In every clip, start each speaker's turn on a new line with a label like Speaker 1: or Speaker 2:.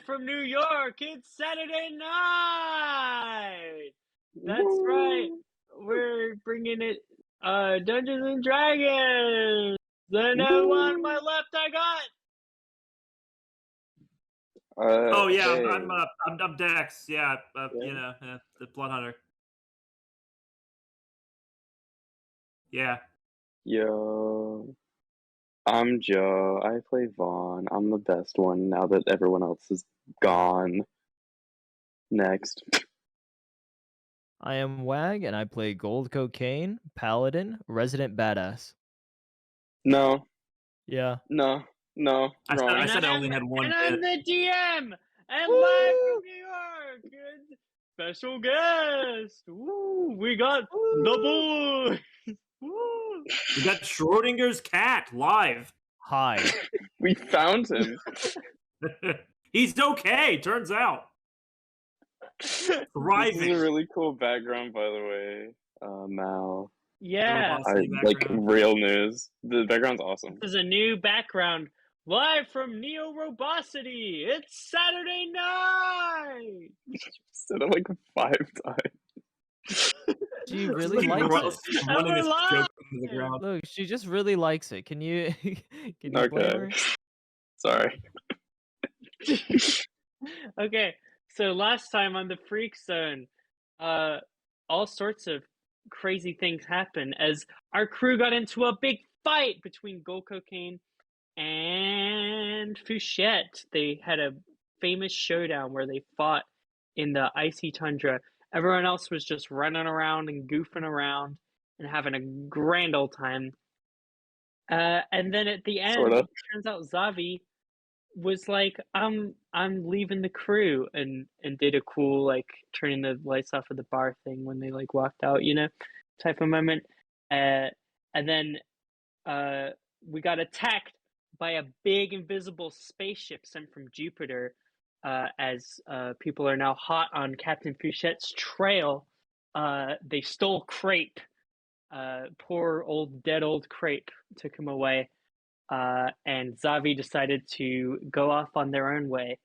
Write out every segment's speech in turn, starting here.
Speaker 1: from New York, it's Saturday night! That's right, we're bringing it, Dungeons and Dragons! And on my left I got...
Speaker 2: I'm Dex, the Blood Hunter. Yeah.
Speaker 3: Yo. I'm Joe. I play Vahn. I'm the best one now that everyone else is gone. Next.
Speaker 4: I am Wag, and I play Gold Cocaine, Paladin, Resident Badass.
Speaker 3: No.
Speaker 4: Yeah.
Speaker 3: No.
Speaker 2: I
Speaker 3: Wrong.
Speaker 2: said I only had one
Speaker 1: And
Speaker 2: bit.
Speaker 1: I'm the DM! And live from New York! And special guest! Woo! We got the boy! Woo!
Speaker 2: We got Schrodinger's cat live.
Speaker 4: Hi.
Speaker 3: We found him.
Speaker 2: He's okay, turns out. Thriving.
Speaker 3: This is a really cool background, by the way, Mal.
Speaker 1: Yeah.
Speaker 3: Like real news. The background's awesome.
Speaker 1: This is a new background. Live from Neo Robosity! It's Saturday night!
Speaker 3: Said it like 5 times.
Speaker 4: She really likes it.
Speaker 2: Running this joke into the ground.
Speaker 4: Look, she just really likes it. Can you blame her?
Speaker 3: Sorry.
Speaker 1: Okay, so last time on the Freak Zone, all sorts of crazy things happened as our crew got into a big fight between Gold Cocaine and Fouchette. They had a famous showdown where they fought in the icy tundra. Everyone else was just running around and goofing around and having a grand old time. And then at the end, it turns out Zavi was like, I'm leaving the crew, and did a cool like turning the lights off of the bar thing when they like walked out, type of moment. And then we got attacked by a big invisible spaceship sent from Jupiter. As people are now hot on Captain Fouchette's trail. They stole Crepe. Poor dead old Crepe took him away. And Zavi decided to go off on their own way.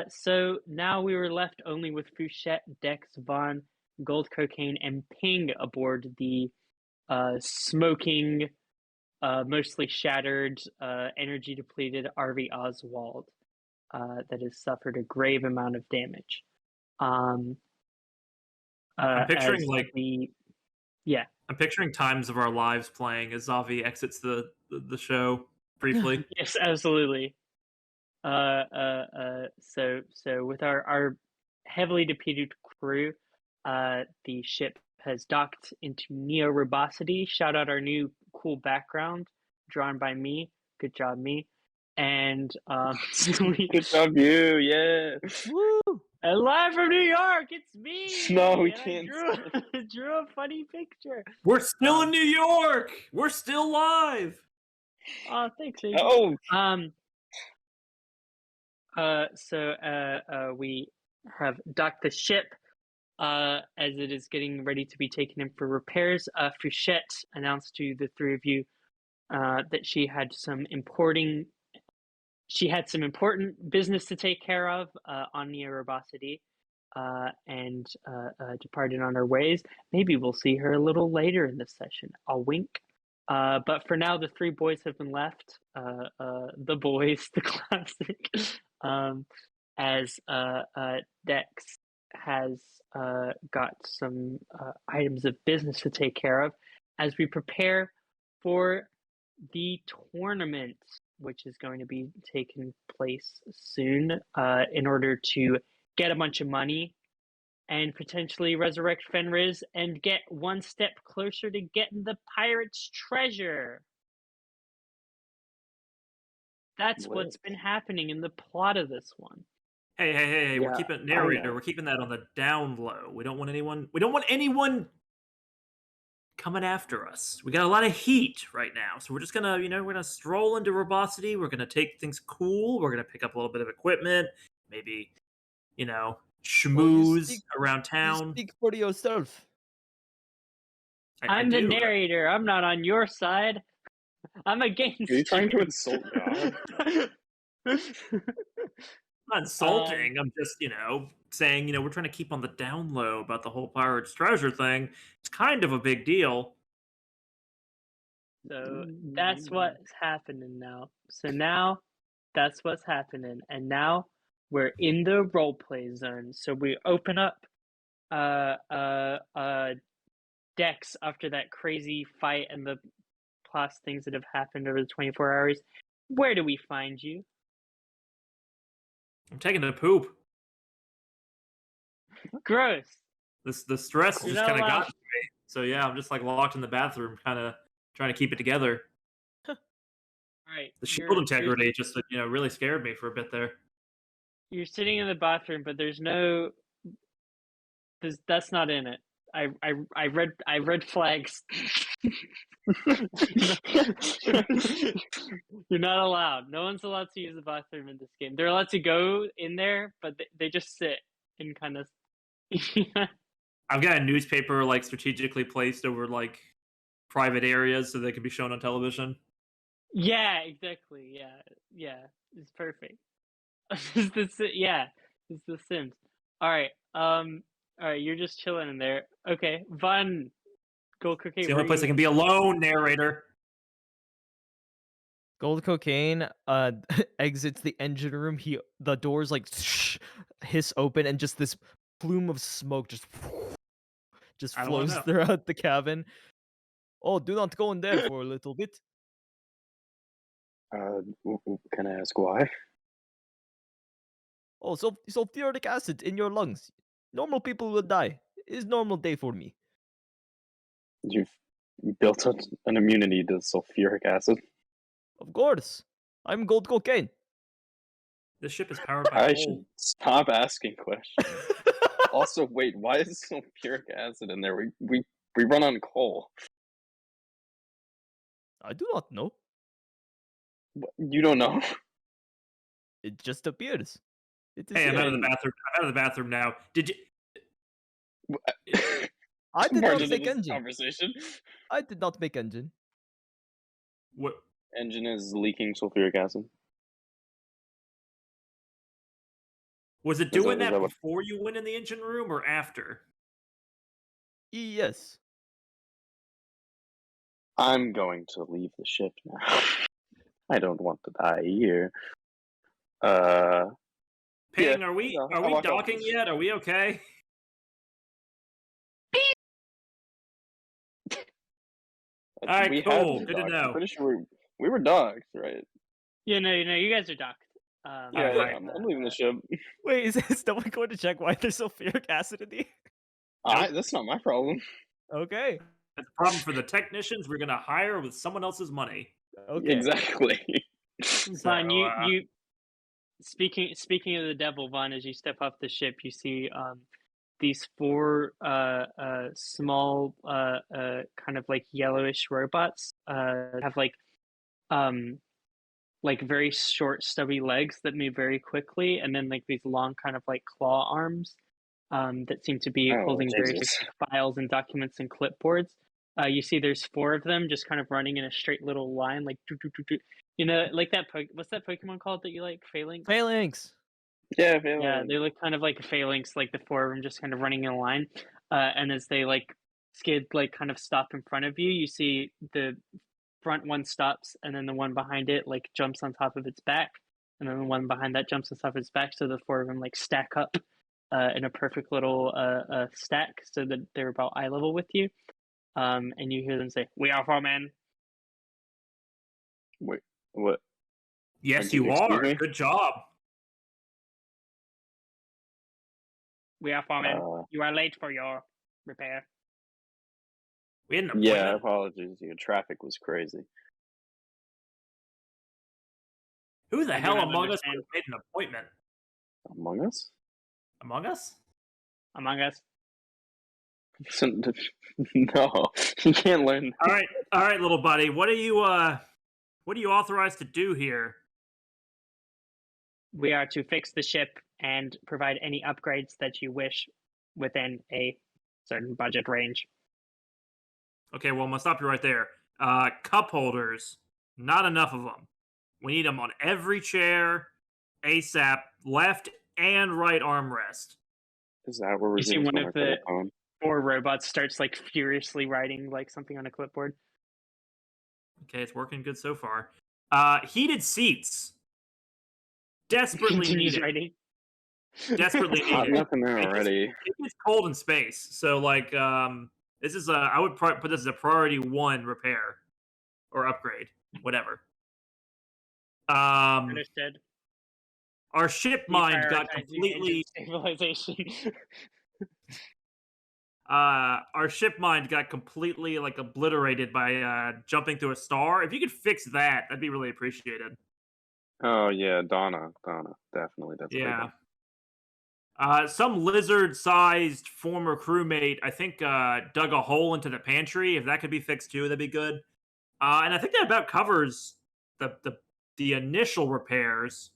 Speaker 1: So now we were left only with Fouchette, Dex, Vahn, Gold Cocaine, and Ping aboard the smoking, mostly shattered, energy depleted RV Oswald. That has suffered a grave amount of damage.
Speaker 2: I'm picturing I'm picturing Times of Our Lives playing as Zavi exits the show briefly.
Speaker 1: Yes, absolutely. So with our heavily depleted crew, the ship has docked into Neo Robosity. Shout out our new cool background drawn by me. Good job, me. And
Speaker 3: good job, you, yeah.
Speaker 4: Woo!
Speaker 1: And live from New York, it's me.
Speaker 3: No, we can't.
Speaker 1: I drew a funny picture.
Speaker 2: We're still in New York. We're still live.
Speaker 1: Oh, thanks.
Speaker 3: Oh.
Speaker 1: So we have docked the ship as it is getting ready to be taken in for repairs. Fouchette announced to the three of you that she had some important business to take care of on Neo Robosity, and departed on her ways. Maybe we'll see her a little later in this session. I'll wink. But for now, the three boys have been left. The boys, the classic, as Dex has got some items of business to take care of as we prepare for the tournament, which is going to be taking place soon, in order to get a bunch of money and potentially resurrect Fenris and get one step closer to getting the pirate's treasure. That's what's been happening in the plot of this one.
Speaker 2: Hey, we're keeping narrator. We're keeping that on the down low. We don't want anyone coming after us. We got a lot of heat right now, so we're just gonna, we're gonna stroll into Robosity. We're gonna take things cool. We're gonna pick up a little bit of equipment, maybe, schmooze around town.
Speaker 4: You speak for yourself.
Speaker 1: I'm the narrator. I'm not on your side. I'm against.
Speaker 3: Are you trying to insult God?
Speaker 2: not insulting. I'm just, saying, we're trying to keep on the down low about the whole pirate's treasure thing. It's kind of a big deal.
Speaker 1: So that's what's happening now. So now that's what's happening. And now we're in the roleplay zone. So we open up decks after that crazy fight and the plus things that have happened over the 24 hours. Where do we find you?
Speaker 2: I'm taking a poop.
Speaker 1: Gross.
Speaker 2: The stress
Speaker 1: You're
Speaker 2: just
Speaker 1: not
Speaker 2: kind of
Speaker 1: allowed.
Speaker 2: got to me. So yeah, I'm just like locked in the bathroom, kind of trying to keep it together.
Speaker 1: All right.
Speaker 2: The shield integrity just really scared me for a bit there.
Speaker 1: You're sitting in the bathroom, but there's no. That's not in it. I read flags. You're not allowed. No one's allowed to use the bathroom in this game. They're allowed to go in there, but they just sit and kind of.
Speaker 2: I've got a newspaper like strategically placed over like private areas so they can be shown on television.
Speaker 1: Yeah, exactly. Yeah, it's perfect. It's the Sims. All right, you're just chilling in there. Okay, Vahn, go cookie.
Speaker 2: It's the only place I can be alone, narrator.
Speaker 4: Gold Cocaine exits the engine room. The doors like hiss open, and just this plume of smoke just flows throughout the cabin. Oh, do not go in there for a little bit.
Speaker 3: Can I ask why?
Speaker 4: Oh, so sulfuric acid in your lungs. Normal people will die. It's normal day for me.
Speaker 3: You've built up an immunity to sulfuric acid?
Speaker 4: Of course. I'm Gold Cocaine.
Speaker 2: This ship is powered by
Speaker 3: I
Speaker 2: coal.
Speaker 3: should stop asking questions. Also, wait, why is sulfuric acid in there? We run on coal.
Speaker 4: I do not know.
Speaker 3: You don't know?
Speaker 4: It just appears.
Speaker 2: Hey, I'm out of the bathroom. I'm out of the bathroom now. Did you?
Speaker 4: I did not make
Speaker 3: this
Speaker 4: engine.
Speaker 3: Conversation.
Speaker 4: I did not make engine.
Speaker 2: What?
Speaker 3: Engine is leaking sulfuric acid.
Speaker 2: Was it doing that before you went in the engine room or after?
Speaker 4: Yes.
Speaker 3: I'm going to leave the ship now. I don't want to die here.
Speaker 2: Ping, are we docking yet? Are we okay? All right, cool. Good to know.
Speaker 3: I'm pretty sure we were docked, right?
Speaker 1: Yeah, no, you guys are docked.
Speaker 3: Right. I'm leaving the ship.
Speaker 4: Wait, is no one going to check why there's sulfuric acid in the
Speaker 3: air? That's not my problem.
Speaker 4: Okay.
Speaker 2: That's a problem for the technicians we're gonna hire with someone else's money.
Speaker 4: Okay.
Speaker 3: Exactly.
Speaker 1: Vahn, you speaking of the devil, Vahn, as you step off the ship, you see these four small kind of like yellowish robots have like very short stubby legs that move very quickly, and then like these long kind of like claw arms that seem to be holding various files and documents and clipboards. You see there's four of them just kind of running in a straight little line, like like that what's that Pokemon called that you like? Phalanx?
Speaker 4: Phalanx.
Speaker 3: Yeah, Phalanx.
Speaker 1: Yeah, they look kind of like a phalanx, like the four of them just kind of running in a line. And as they like skid, like kind of stop in front of you, you see the front one stops, and then the one behind it like jumps on top of its back, and then the one behind that jumps on top of its back. So the four of them like stack up in a perfect little stack, so that they're about eye level with you. And you hear them say, "We are four men."
Speaker 3: Wait, what?
Speaker 2: Yes, you are. Good job.
Speaker 1: We are four men. You are late for your repair.
Speaker 2: We had an appointment.
Speaker 3: Yeah, apologies. Your traffic was crazy.
Speaker 2: Who the hell among us made an appointment?
Speaker 3: Among us?
Speaker 2: Among us?
Speaker 1: Among us.
Speaker 3: No, you can't learn.
Speaker 2: All right, little buddy. What are you authorized to do here?
Speaker 1: We are to fix the ship and provide any upgrades that you wish within a certain budget range.
Speaker 2: Okay, well, I'm gonna stop you right there. Cup holders, not enough of them. We need them on every chair. ASAP, left and right armrest.
Speaker 3: Is that where we're
Speaker 1: You see
Speaker 3: doing
Speaker 1: one of the
Speaker 3: on?
Speaker 1: 4 robots starts like furiously writing like something on a clipboard.
Speaker 2: Okay, it's working good so far. Heated seats. Desperately
Speaker 1: Continues
Speaker 2: needed.
Speaker 1: writing.
Speaker 2: Desperately
Speaker 3: Hot
Speaker 2: needed.
Speaker 3: enough in there already.
Speaker 2: It gets cold in space, so like this is I would put this as a priority 1 repair or upgrade, whatever.
Speaker 1: Understood.
Speaker 2: Our ship mind got
Speaker 1: Deprioritizing
Speaker 2: completely
Speaker 1: engine stabilization.
Speaker 2: our ship mind got completely like obliterated by jumping through a star. If you could fix that, that'd be really appreciated.
Speaker 3: Oh yeah, Donna, definitely. That's
Speaker 2: Yeah. Some lizard-sized former crewmate, I think, dug a hole into the pantry. If that could be fixed too, that'd be good. And I think that about covers the initial repairs.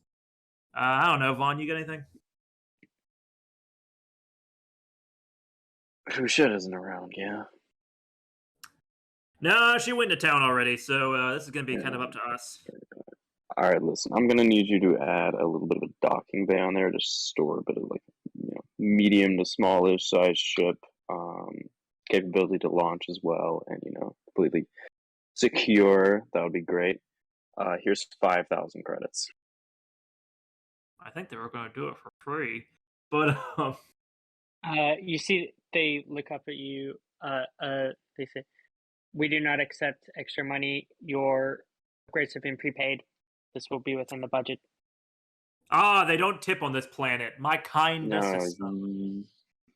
Speaker 2: I don't know, Vaughn, you got anything?
Speaker 3: Fouchette isn't around, yeah.
Speaker 2: No, she went into town already, so this is going to be kind of up to us.
Speaker 3: All right, listen. I'm gonna need you to add a little bit of a docking bay on there to store a bit of like, medium to smallish size ship, capability to launch as well, and completely secure. That would be great. Here's 5,000 credits.
Speaker 2: I think they were going to do it for free, but
Speaker 1: you see, they look up at you. They say, "We do not accept extra money. Your upgrades have been prepaid. This will be within the budget."
Speaker 2: they don't tip on this planet. My kindness is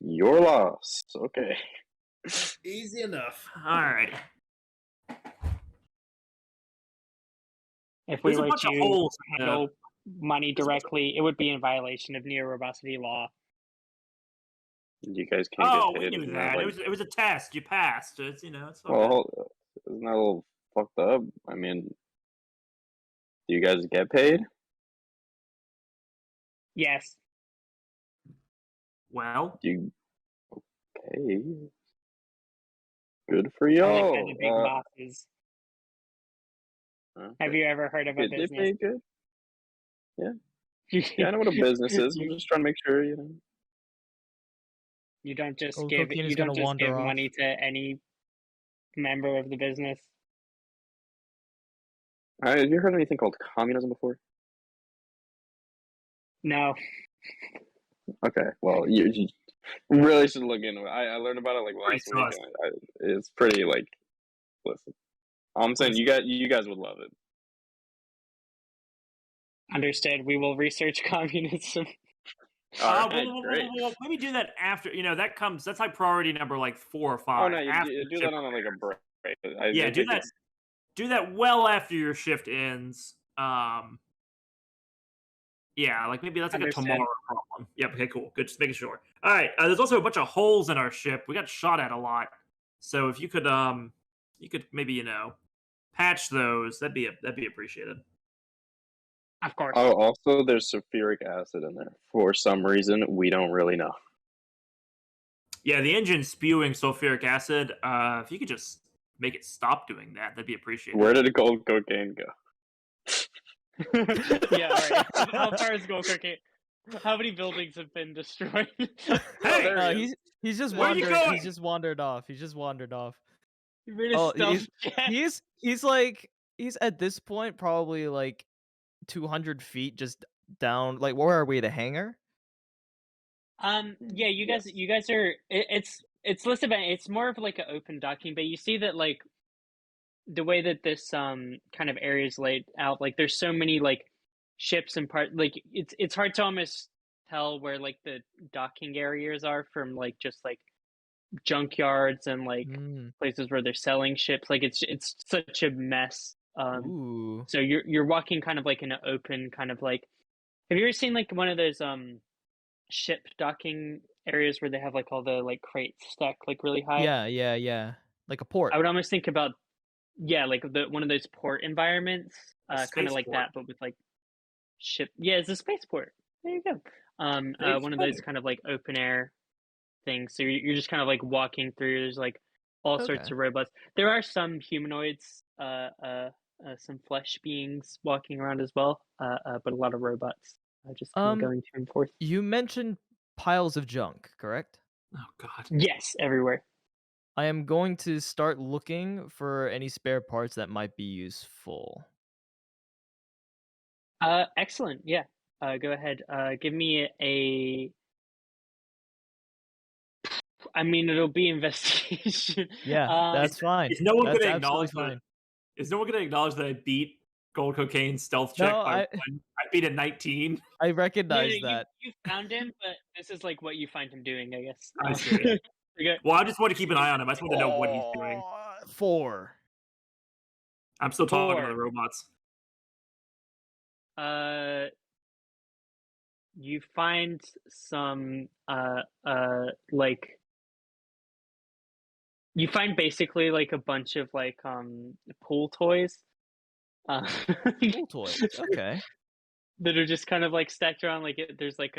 Speaker 3: your loss. Okay.
Speaker 2: easy enough. All right.
Speaker 1: If we
Speaker 2: There's a
Speaker 1: were
Speaker 2: bunch of
Speaker 1: to
Speaker 2: holes in the-
Speaker 1: handle money directly, it would be in violation of neo-robustity law.
Speaker 3: You guys can't get
Speaker 2: we
Speaker 3: paid.
Speaker 2: knew
Speaker 3: Isn't
Speaker 2: that.
Speaker 3: like,
Speaker 2: It was a test. You passed. It's it's all
Speaker 3: well, isn't that a little fucked up? I mean, do you guys get paid?
Speaker 1: Yes.
Speaker 2: well.
Speaker 3: Okay. Good for
Speaker 1: I
Speaker 3: y'all.
Speaker 1: like kind of big bosses. Have you ever heard of a
Speaker 3: They
Speaker 1: business?
Speaker 3: pay good? Yeah, I know what a business is. I'm just trying to make sure,
Speaker 1: You don't just
Speaker 4: Gold
Speaker 1: give
Speaker 4: Cocaine is
Speaker 1: you don't
Speaker 4: gonna
Speaker 1: just
Speaker 4: wander
Speaker 1: give
Speaker 4: off.
Speaker 1: money to any member of the business.
Speaker 3: Have you heard anything called communism before?
Speaker 1: No.
Speaker 3: Okay, well, you really should look into it. I learned about it like last
Speaker 2: Pretty
Speaker 3: week, and it's pretty like. Listen, I'm saying you guys would love it.
Speaker 1: Understood. We will research communism.
Speaker 3: All right, great.
Speaker 2: Well, maybe do that after. That's like priority number like 4 or 5.
Speaker 3: Oh no, you do that on like a break.
Speaker 2: Yeah, do that. Do that well after your shift ends. Yeah, like maybe that's like
Speaker 1: Understood.
Speaker 2: a tomorrow problem. Yep. Okay. Cool. Good. Just making sure. All right. There's also a bunch of holes in our ship. We got shot at a lot. So if you could maybe patch those, that'd be appreciated.
Speaker 1: Of course.
Speaker 3: Oh, also, there's sulfuric acid in there for some reason we don't really know.
Speaker 2: Yeah, the engine's spewing sulfuric acid. If you could just make it stop doing that, that'd be appreciated.
Speaker 3: Where did gold cocaine go?
Speaker 1: Yeah, right. How far is gold cocaine? How many buildings have been destroyed?
Speaker 2: Hey,
Speaker 4: he's just
Speaker 2: Where you
Speaker 4: wandered.
Speaker 2: going?
Speaker 4: He's just wandered off. He's just wandered off.
Speaker 1: You made a stealth jet.
Speaker 4: He's at this point probably like 200 feet just down. Like, where are we? The hangar?
Speaker 1: Yeah, you guys are. It's listed. It's more of like an open docking bay. You see that like the way that this kind of area is laid out. Like, there's so many like ships and part. Like, it's hard to almost tell where like the docking areas are from like just like junkyards and like places where they're selling ships. Like, it's such a mess.
Speaker 4: Ooh.
Speaker 1: So you're walking kind of like in an open kind of like. Have you ever seen like one of those ship docking areas where they have like all the like crates stacked like really high?
Speaker 4: Yeah. Like a port.
Speaker 1: I would almost think about like one of those port environments, kind of like
Speaker 2: spaceport.
Speaker 1: that, but with like ship. Yeah, it's a spaceport. There you go. One of those kind of like open air things. So you're just kind of like walking through. There's like all sorts of robots. There are some humanoids, some flesh beings walking around as well, but a lot of robots just kind of going to and forth.
Speaker 4: You mentioned piles of junk, correct?
Speaker 2: Oh God.
Speaker 1: Yes, everywhere.
Speaker 4: I am going to start looking for any spare parts that might be useful.
Speaker 1: Excellent. Yeah. Go ahead. Give me a. I mean, it'll be investigation.
Speaker 4: Yeah, that's fine.
Speaker 2: Is no one
Speaker 4: That's
Speaker 2: going to
Speaker 4: absolutely
Speaker 2: acknowledge
Speaker 4: fine.
Speaker 2: Is no one going to acknowledge that I beat Gold Cocaine stealth check
Speaker 4: No,
Speaker 2: by 1? I beat a 19.
Speaker 4: I
Speaker 1: No,
Speaker 4: recognize that.
Speaker 1: you found him, but this is like what you find him doing, I guess.
Speaker 2: I see. Well, I just want to keep an eye on him. I just want to know what he's doing.
Speaker 4: 4.
Speaker 2: I'm still talking to
Speaker 1: 4.
Speaker 2: the robots.
Speaker 1: You find some like you find basically like a bunch of like pool toys.
Speaker 4: Pool toys. Okay.
Speaker 1: That are just kind of like stacked around. Like there's like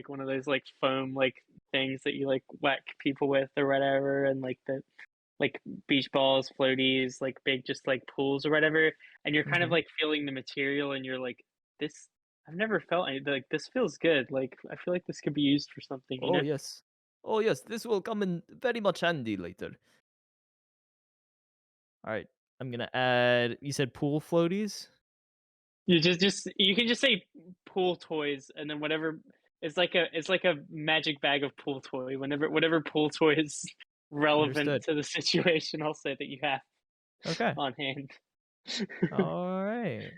Speaker 1: one of those like foam like things that you like whack people with or whatever, and like the like beach balls, floaties, like big just like pools or whatever. And you're kind of like feeling the material, and you're like, this. I've never felt like this feels good. Like I feel like this could be used for something. You know?
Speaker 4: Yes. Oh yes, this will come in very much handy later. All right, I'm gonna add. You said pool floaties.
Speaker 1: You you can just say pool toys, and then whatever it's like a magic bag of pool toy. Whatever pool toy is relevant
Speaker 4: Understood.
Speaker 1: to the situation, I'll say that you have
Speaker 4: Okay.
Speaker 1: on hand.
Speaker 4: All right.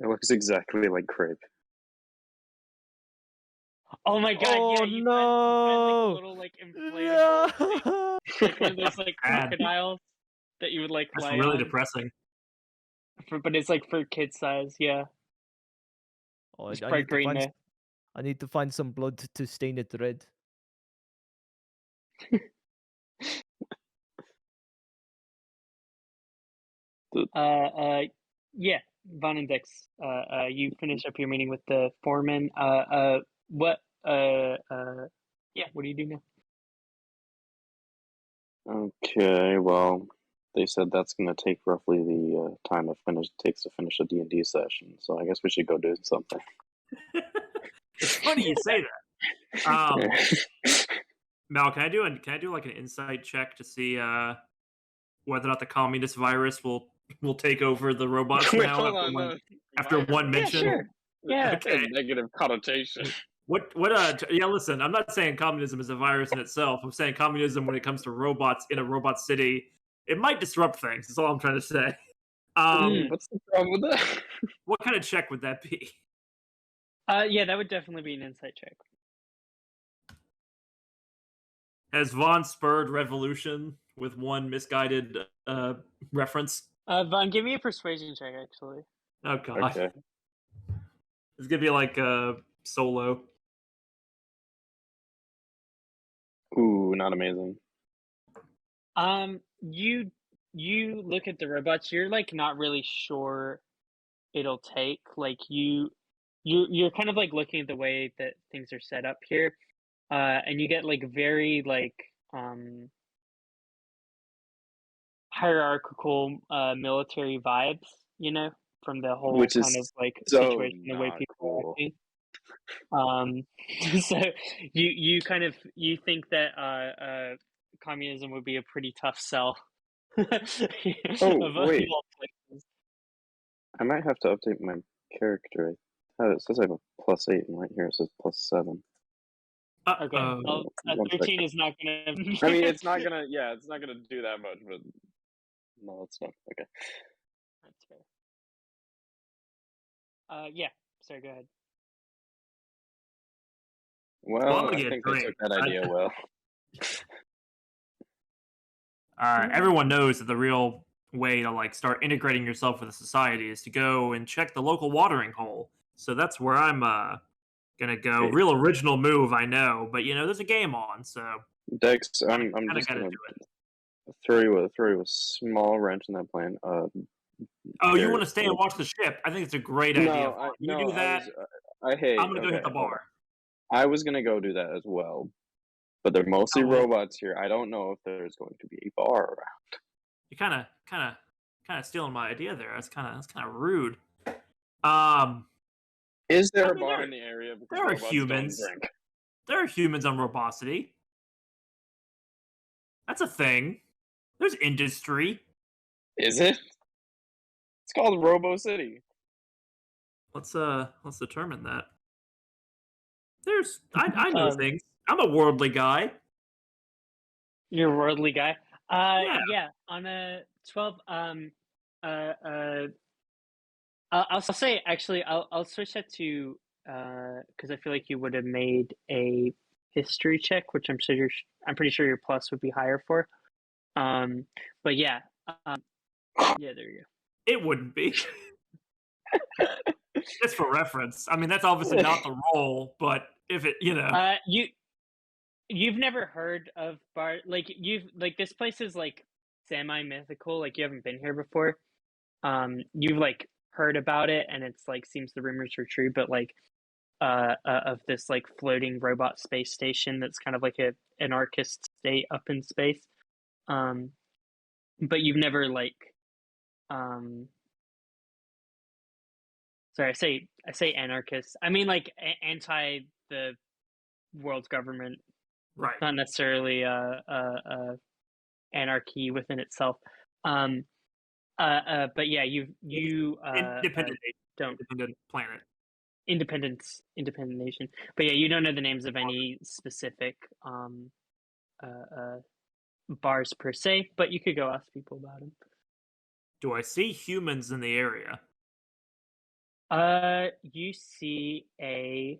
Speaker 3: It looks exactly like crepe.
Speaker 1: Oh my god!
Speaker 4: Oh
Speaker 1: yeah, you find like a
Speaker 4: no!
Speaker 1: little like inflatable,
Speaker 4: No!
Speaker 1: like one of those like
Speaker 2: Bad.
Speaker 1: crocodiles that you would like
Speaker 2: That's
Speaker 1: lie
Speaker 2: really
Speaker 1: on.
Speaker 2: depressing.
Speaker 1: But it's like for kid size. Yeah,
Speaker 4: Oh,
Speaker 1: it's
Speaker 4: I
Speaker 1: bright
Speaker 4: need to
Speaker 1: green
Speaker 4: find.
Speaker 1: there.
Speaker 4: I need to find some blood to stain it red.
Speaker 1: Yeah, Vahn and Dex. You finish up your meeting with the foreman. What? Yeah. What do you do now?
Speaker 3: Okay, well, they said that's going to take roughly the time it takes to finish a D&D session, so I guess we should go do something.
Speaker 2: It's funny you say that. Mal, can I do like an insight check to see whether or not the communist virus will take over the robots
Speaker 5: Wait,
Speaker 2: now
Speaker 5: hold on,
Speaker 2: after one mention?
Speaker 1: Yeah, sure. Yeah.
Speaker 2: Okay.
Speaker 5: Negative connotation.
Speaker 2: Yeah, listen, I'm not saying communism is a virus in itself. I'm saying communism when it comes to robots in a robot city, it might disrupt things. That's all I'm trying to say.
Speaker 5: What's the problem with that?
Speaker 2: What kind of check would that be?
Speaker 1: Yeah, that would definitely be an insight check.
Speaker 2: Has Vahn spurred revolution with one misguided reference?
Speaker 1: Vahn, give me a persuasion check, actually.
Speaker 2: Oh god.
Speaker 3: Okay.
Speaker 2: It's gonna be like solo.
Speaker 3: Ooh, not amazing.
Speaker 1: You look at the robots. You're like not really sure it'll take. Like you're kind of like looking at the way that things are set up here, and you get like very like hierarchical military vibes, you know, from the whole
Speaker 3: Which is
Speaker 1: kind of like
Speaker 3: so
Speaker 1: situation, the way
Speaker 3: not
Speaker 1: people
Speaker 3: cool.
Speaker 1: are acting. So you kind of you think that communism would be a pretty tough sell.
Speaker 3: Oh, wait.
Speaker 1: all places.
Speaker 3: I might have to update my character. It says I have a +8, and right here it says +7.
Speaker 1: Okay, well, a 13 is not gonna.
Speaker 5: I mean, it's not gonna do that much, but
Speaker 3: No, it's not. Okay.
Speaker 1: That's fair. Yeah. Sorry, go ahead.
Speaker 3: Well,
Speaker 2: I'm gonna
Speaker 3: I
Speaker 2: get a
Speaker 3: think they
Speaker 2: drink.
Speaker 3: took that idea well.
Speaker 2: Everyone knows that the real way to like start integrating yourself with a society is to go and check the local watering hole. So that's where I'm gonna go.
Speaker 3: Okay.
Speaker 2: Real original move, I know, but you know, there's a game on, so
Speaker 3: Dex, I'm
Speaker 2: kinda
Speaker 3: just
Speaker 2: gotta
Speaker 3: gonna
Speaker 2: do it.
Speaker 3: throw you a small wrench in that plan.
Speaker 2: Oh, you
Speaker 3: There-
Speaker 2: want to stay and watch the ship? I think it's a great idea. You do that.
Speaker 3: I hate.
Speaker 2: I'm gonna go hit
Speaker 3: okay,
Speaker 2: the
Speaker 3: hold on.
Speaker 2: bar.
Speaker 3: I was gonna go do that as well, but they're mostly
Speaker 2: Oh, well.
Speaker 3: robots here. I don't know if there's going to be a bar around.
Speaker 2: You're kind of stealing my idea there. That's kind of rude.
Speaker 5: Is there a
Speaker 2: mean,
Speaker 5: bar in the area? Because
Speaker 2: there are
Speaker 5: robots don't
Speaker 2: humans.
Speaker 5: drink.
Speaker 2: There are humans on Robosity. That's a thing. There's industry.
Speaker 5: Is it? It's called Robo City.
Speaker 2: Let's determine that. I know things. I'm a worldly guy.
Speaker 1: You're a worldly guy.
Speaker 2: Yeah.
Speaker 1: Yeah. On a 12, I'll say actually, I'll switch that to because I feel like you would have made a history check, which I'm pretty sure your plus would be higher for. But yeah, yeah, there you go.
Speaker 2: It wouldn't be. Just for reference. I mean, that's obviously not the role, but if it,
Speaker 1: you've never heard of bar this place is like semi-mythical, like you haven't been here before. You've like heard about it, and it's like seems the rumors are true, but like of this like floating robot space station that's kind of like a anarchist state up in space. But you've never like sorry, I say anarchist. I mean like anti the world government,
Speaker 2: right?
Speaker 1: Not necessarily anarchy within itself. But yeah, you
Speaker 2: independent
Speaker 1: don't
Speaker 2: independent planet.
Speaker 1: independent nation. But yeah, you don't know the names of any specific bars per se, but you could go ask people about them.
Speaker 2: Do I see humans in the area?
Speaker 1: You see a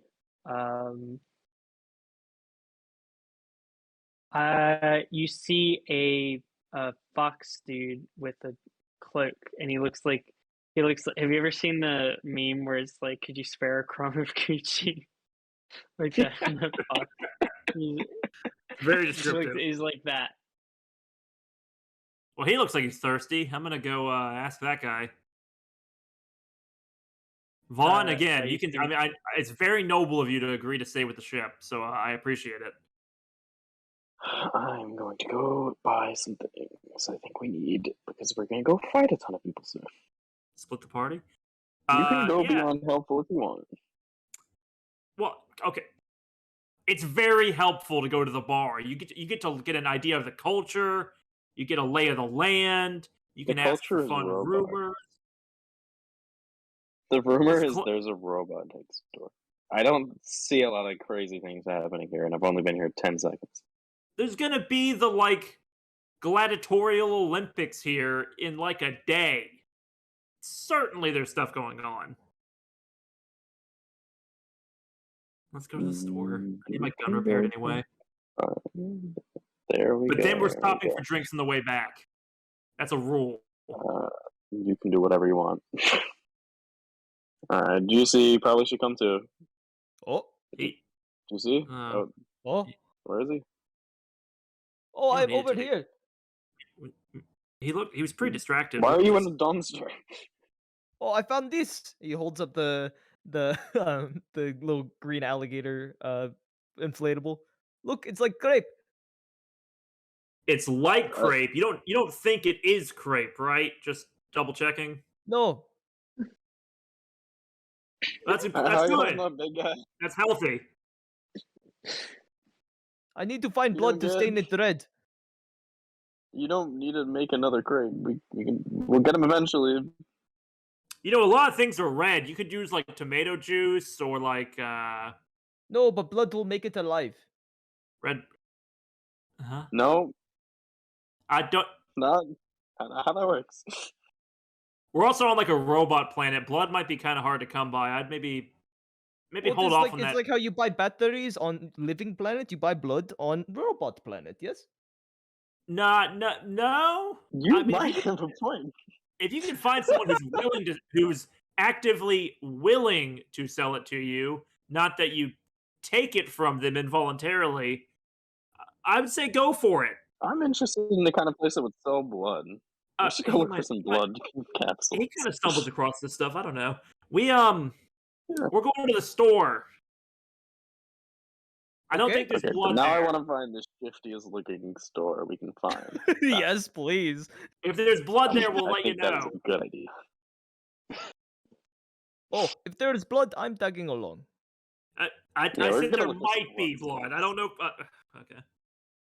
Speaker 1: fox dude with a cloak, and he looks like. Have you ever seen the meme where it's like, "Could you spare a crumb of Gucci?" Like that fox.
Speaker 2: Very descriptive.
Speaker 1: He's like that.
Speaker 2: Well, he looks like he's thirsty. I'm gonna go ask that guy. Vahn, again, you can. I mean, it's very noble of you to agree to stay with the ship, so I appreciate it.
Speaker 3: I'm going to go buy some things I think we need, because we're going to go fight a ton of people soon.
Speaker 2: Split the party?
Speaker 3: You can go beyond helpful if you want.
Speaker 2: Well, okay. It's very helpful to go to the bar. You get to get an idea of the culture. You get a lay of the land. You can ask for fun rumors.
Speaker 3: The rumor is there's a robot next door. I don't see a lot of crazy things happening here, and I've only been here 10 seconds.
Speaker 2: There's gonna be the, like, gladiatorial Olympics here in, like, a day. Certainly there's stuff going on. Let's go to the store. I need my gun repaired anyway.
Speaker 3: There we go.
Speaker 2: But then we're stopping for drinks on the way back. That's a rule.
Speaker 3: You can do whatever you want. Alright, GC probably should come too.
Speaker 4: Oh.
Speaker 3: GC?
Speaker 4: Oh.
Speaker 3: Where is he?
Speaker 4: Oh, I'm over here.
Speaker 2: He was pretty distracted.
Speaker 3: Why are you in the dumpster?
Speaker 4: Oh, I found this. He holds up the little green alligator inflatable. Look, it's like crepe.
Speaker 2: It's like crepe. You don't think it is crepe, right? Just double checking.
Speaker 4: No.
Speaker 2: That's good.
Speaker 3: Big guy?
Speaker 2: That's healthy.
Speaker 4: I need to find blood to stain it red.
Speaker 3: You don't need to make another crepe. We'll get him eventually.
Speaker 2: You know, a lot of things are red. You could use like tomato juice or like
Speaker 4: No, but blood will make it alive.
Speaker 2: Red. Huh?
Speaker 3: No.
Speaker 2: I don't.
Speaker 3: Not how that works.
Speaker 2: We're also on like a robot planet. Blood might be kind of hard to come by. I'd maybe hold off on that.
Speaker 4: It's like how you buy batteries on living planet. You buy blood on robot planet. Yes.
Speaker 2: No.
Speaker 3: You might have a point.
Speaker 2: If you can find someone who's actively willing to sell it to you, not that you take it from them involuntarily, I would say go for it.
Speaker 3: I'm interested in the kind of place that would sell blood. We should go look for some blood capsules.
Speaker 2: He kind of stumbles across this stuff. I don't know. We're going to the store. I don't think there's blood
Speaker 3: now
Speaker 2: there.
Speaker 3: I want to find the shiftiest looking store we can find.
Speaker 4: Yes, please.
Speaker 2: If there's blood there, we'll let you know.
Speaker 3: That's a good idea.
Speaker 4: Oh, if there is blood, I'm tagging along.
Speaker 2: I
Speaker 3: we're
Speaker 2: think
Speaker 3: gonna
Speaker 2: there
Speaker 3: look for
Speaker 2: might
Speaker 3: some
Speaker 2: be
Speaker 3: blood
Speaker 2: blood.
Speaker 3: spots.
Speaker 2: I don't know. Okay.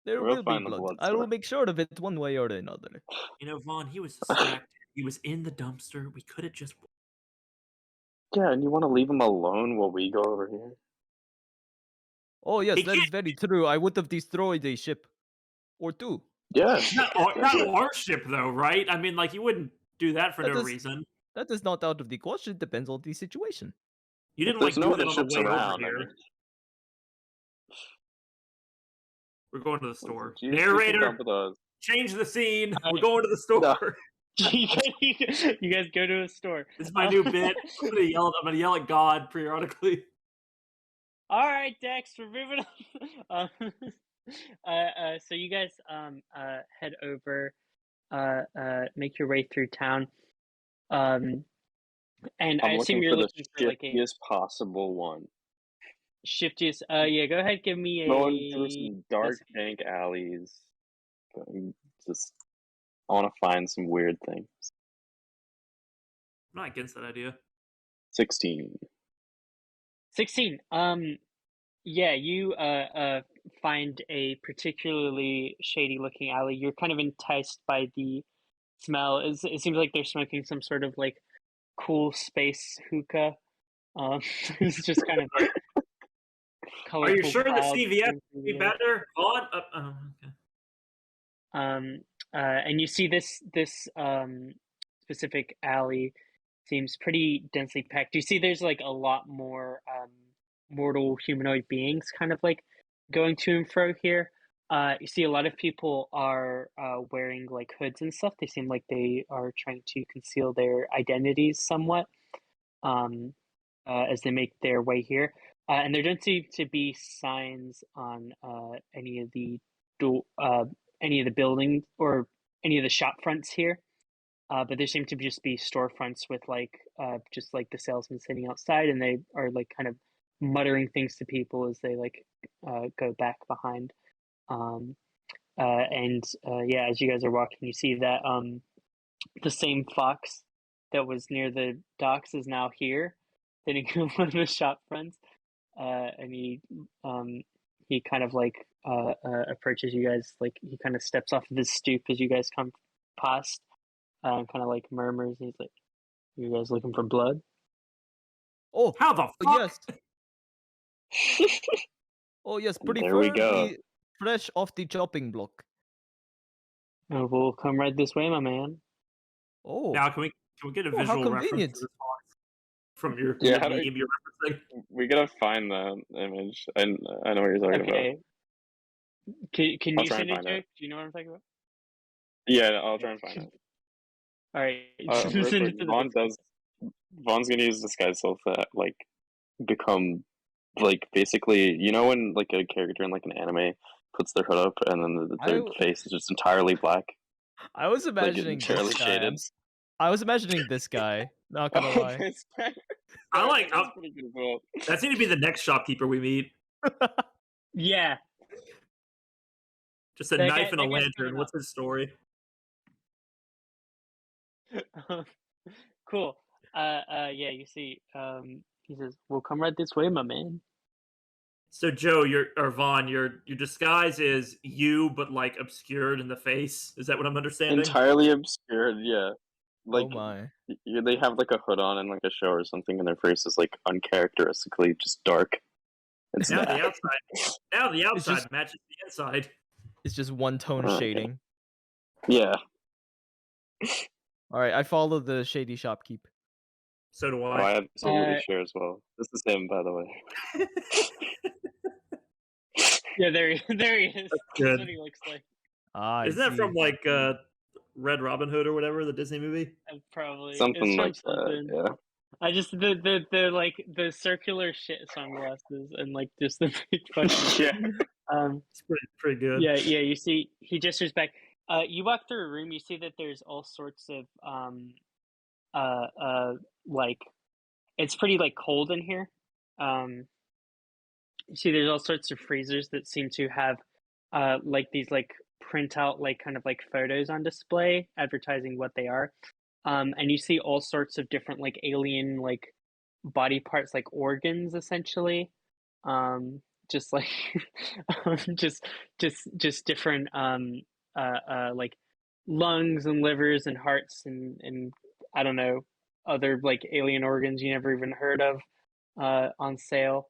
Speaker 4: There
Speaker 3: We'll
Speaker 4: will be
Speaker 3: find the
Speaker 4: blood.
Speaker 3: blood
Speaker 4: I will
Speaker 3: spot.
Speaker 4: make sure of it one way or another.
Speaker 2: You know, Vaughn, he was distracted. He was in the dumpster. We could have just.
Speaker 3: Yeah, and you want to leave him alone while we go over here?
Speaker 4: Oh yes,
Speaker 2: He
Speaker 4: that is very true. I would have destroyed a ship or two.
Speaker 3: Yeah.
Speaker 2: Not our ship, though, right? I mean, like, you wouldn't do that for
Speaker 4: That
Speaker 2: no
Speaker 4: is-
Speaker 2: reason.
Speaker 4: That is not out of the question. Depends on the situation.
Speaker 2: You didn't,
Speaker 3: There's
Speaker 2: like,
Speaker 3: no
Speaker 2: do
Speaker 3: other
Speaker 2: that on the
Speaker 3: ships
Speaker 2: way over
Speaker 3: around. I
Speaker 2: here.
Speaker 3: mean,
Speaker 2: We're going to the store.
Speaker 3: you can
Speaker 2: Narrator,
Speaker 3: come with us.
Speaker 2: change the scene.
Speaker 1: All
Speaker 2: We're
Speaker 1: right.
Speaker 2: going to the store.
Speaker 1: You guys go to a store.
Speaker 2: This is my new bit. I'm gonna yell at God periodically.
Speaker 1: All right, Dex, we're moving on. So you guys head over, make your way through town. And I
Speaker 3: I'm
Speaker 1: assume
Speaker 3: looking
Speaker 1: you're
Speaker 3: for the
Speaker 1: looking for like a
Speaker 3: shiftiest possible one.
Speaker 1: shiftiest. Yeah, go ahead, give me
Speaker 3: Going through
Speaker 1: a.
Speaker 3: some dark, dank alleys. Just, I want to find some weird things.
Speaker 2: I'm not against that idea.
Speaker 3: 16.
Speaker 1: 16. Yeah, you find a particularly shady looking alley. You're kind of enticed by the smell. It seems like they're smoking some sort of like cool space hookah. It's just kind of like
Speaker 2: Are you
Speaker 1: colorful
Speaker 2: sure the
Speaker 1: clouds
Speaker 2: CVS
Speaker 1: going
Speaker 2: would
Speaker 1: through
Speaker 2: be
Speaker 1: the air.
Speaker 2: better? Okay.
Speaker 1: And you see this specific alley seems pretty densely packed. You see there's like a lot more mortal humanoid beings kind of like going to and fro here. You see a lot of people are wearing like hoods and stuff. They seem like they are trying to conceal their identities somewhat as they make their way here. And there don't seem to be signs on any of the buildings or any of the shop fronts here. But there seem to just be storefronts with like just like the salesman sitting outside, and they are like kind of muttering things to people as they like go back behind. Yeah, as you guys are walking, you see that the same fox that was near the docks is now here, sitting in one of the shop fronts, and he kind of like approaches you guys, like he kind of steps off of his stoop as you guys come past, and kind of like murmurs. He's like, "You guys looking for blood?"
Speaker 4: Oh,
Speaker 2: How the fuck?
Speaker 4: yes. Oh yes,
Speaker 3: There we go.
Speaker 4: preferably fresh off the chopping block.
Speaker 1: Oh, well, come right this way, my man.
Speaker 4: Oh,
Speaker 2: Now can we get a
Speaker 4: Oh, how
Speaker 2: visual reference
Speaker 4: convenient.
Speaker 2: to this box from your
Speaker 3: Yeah,
Speaker 2: the
Speaker 3: how do
Speaker 2: meme you're referencing?
Speaker 3: We gotta find the image. I know what you're talking about.
Speaker 1: Okay. Can
Speaker 3: I'll
Speaker 1: you
Speaker 3: try
Speaker 1: send
Speaker 3: and
Speaker 1: it,
Speaker 3: find
Speaker 1: Joe?
Speaker 3: it.
Speaker 1: Do you know what I'm talking about?
Speaker 3: Yeah, I'll try and find it.
Speaker 1: All right.
Speaker 3: Real
Speaker 1: Send
Speaker 3: quick,
Speaker 1: it to the
Speaker 3: Vaughn's gonna use disguise self to like become like basically, you know, when like a character in like an anime puts their hood up and then their face is just entirely black.
Speaker 4: I was
Speaker 3: Like
Speaker 4: imagining
Speaker 3: entirely
Speaker 4: this guy.
Speaker 3: shaded.
Speaker 4: I was imagining this guy. Not gonna lie.
Speaker 3: This guy-
Speaker 2: I like-
Speaker 3: that's pretty good as well.
Speaker 2: That seemed to be the next shopkeeper we meet.
Speaker 1: Yeah.
Speaker 2: Just a
Speaker 1: That
Speaker 2: knife
Speaker 1: guy-
Speaker 2: and a
Speaker 1: that guy's
Speaker 2: lantern.
Speaker 1: coming
Speaker 2: What's his story?
Speaker 1: Cool. Yeah, you see, he says, "Well, come right this way, my man."
Speaker 2: So Joe, Vaughn, your disguise is you, but like obscured in the face. Is that what I'm understanding?
Speaker 3: Entirely obscured, yeah. Like
Speaker 4: Oh my.
Speaker 3: they have like a hood on in like a show or something, and their face is like uncharacteristically just dark. It's
Speaker 2: Now
Speaker 3: that.
Speaker 2: the outside
Speaker 4: just-
Speaker 2: matches the inside.
Speaker 4: It's just one tone
Speaker 3: Okay.
Speaker 4: shading.
Speaker 3: Yeah.
Speaker 4: All right, I follow the shady shopkeep.
Speaker 2: So do
Speaker 3: Oh,
Speaker 2: I.
Speaker 3: I absolutely share as well. This is him, by the way.
Speaker 1: Yeah, there he is. That's
Speaker 2: good.
Speaker 1: what he looks like.
Speaker 4: Ah,
Speaker 2: Isn't that from like Red Robin Hood or whatever, the Disney movie?
Speaker 1: Probably
Speaker 3: Something
Speaker 1: it's from
Speaker 3: like
Speaker 1: something.
Speaker 3: that, yeah.
Speaker 1: I just the like the circular shit sunglasses and like just the big fucking
Speaker 3: Yeah.
Speaker 2: It's pretty good.
Speaker 1: Yeah. You see, he gestures back. You walk through a room. You see that there's all sorts of like it's pretty like cold in here. You see, there's all sorts of freezers that seem to have like these like printout like kind of like photos on display advertising what they are. And you see all sorts of different like alien like body parts, like organs, essentially. Just like just different like lungs and livers and hearts and I don't know, other like alien organs you never even heard of on sale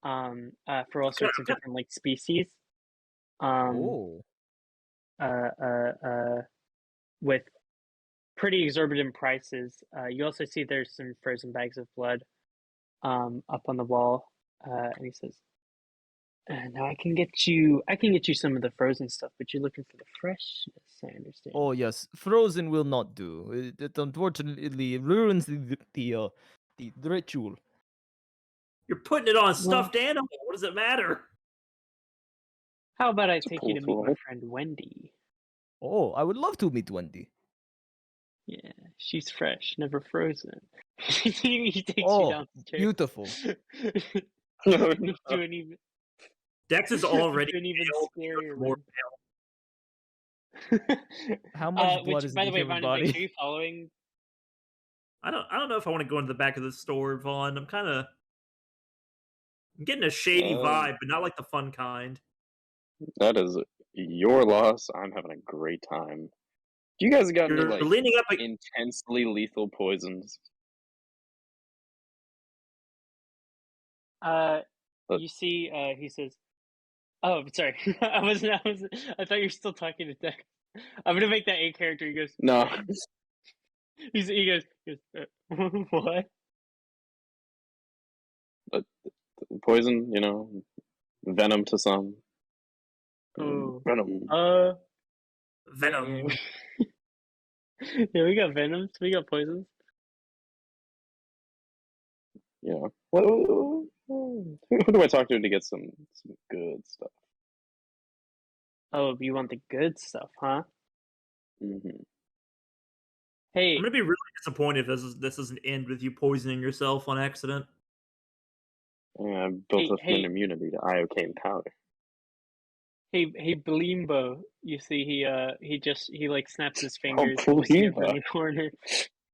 Speaker 1: for all sorts of different like species.
Speaker 4: Oh.
Speaker 1: With pretty exorbitant prices. You also see there's some frozen bags of blood up on the wall, and he says, "Now I can get you some of the frozen stuff, but you're looking for the freshness. I understand."
Speaker 4: Oh yes, frozen will not do. It unfortunately ruins the ritual.
Speaker 2: You're putting it on a stuffed animal. What does it matter?
Speaker 1: How about I take you to meet my friend Wendy?
Speaker 4: Oh, I would love to meet Wendy.
Speaker 1: Yeah, she's fresh, never frozen. He takes you downstairs.
Speaker 4: Beautiful.
Speaker 2: Dex is already
Speaker 1: an even scarier
Speaker 2: more
Speaker 1: pale.
Speaker 4: How much blood is
Speaker 1: by
Speaker 4: in
Speaker 1: the
Speaker 4: the
Speaker 1: way,
Speaker 4: human
Speaker 1: Vahn,
Speaker 4: body?
Speaker 1: are you following?
Speaker 2: I don't know if I want to go into the back of the store, Vaughn. I'm getting a shady vibe, but not like the fun kind.
Speaker 3: That is your loss. I'm having a great time. Do you guys got any like
Speaker 2: leaning up
Speaker 3: intensely lethal poisons?
Speaker 1: You see, he says, "Oh, sorry, I thought you were still talking to Dex. I'm gonna make that a character." He goes,
Speaker 3: No.
Speaker 1: he goes, what?
Speaker 3: Poison, venom to some.
Speaker 1: Oh,
Speaker 3: venom.
Speaker 2: Venom.
Speaker 1: Yeah, we got venoms. We got poisons.
Speaker 3: Yeah. Who do I talk to get some good stuff?
Speaker 1: Oh, you want the good stuff, huh?
Speaker 3: Mm-hmm.
Speaker 1: Hey,
Speaker 2: I'm gonna be really disappointed if this doesn't end with you poisoning yourself on accident.
Speaker 3: Yeah, I built up an immunity to iocane powder.
Speaker 1: Hey, Blimbo. You see, he like snaps his fingers.
Speaker 3: Oh,
Speaker 1: in the corner.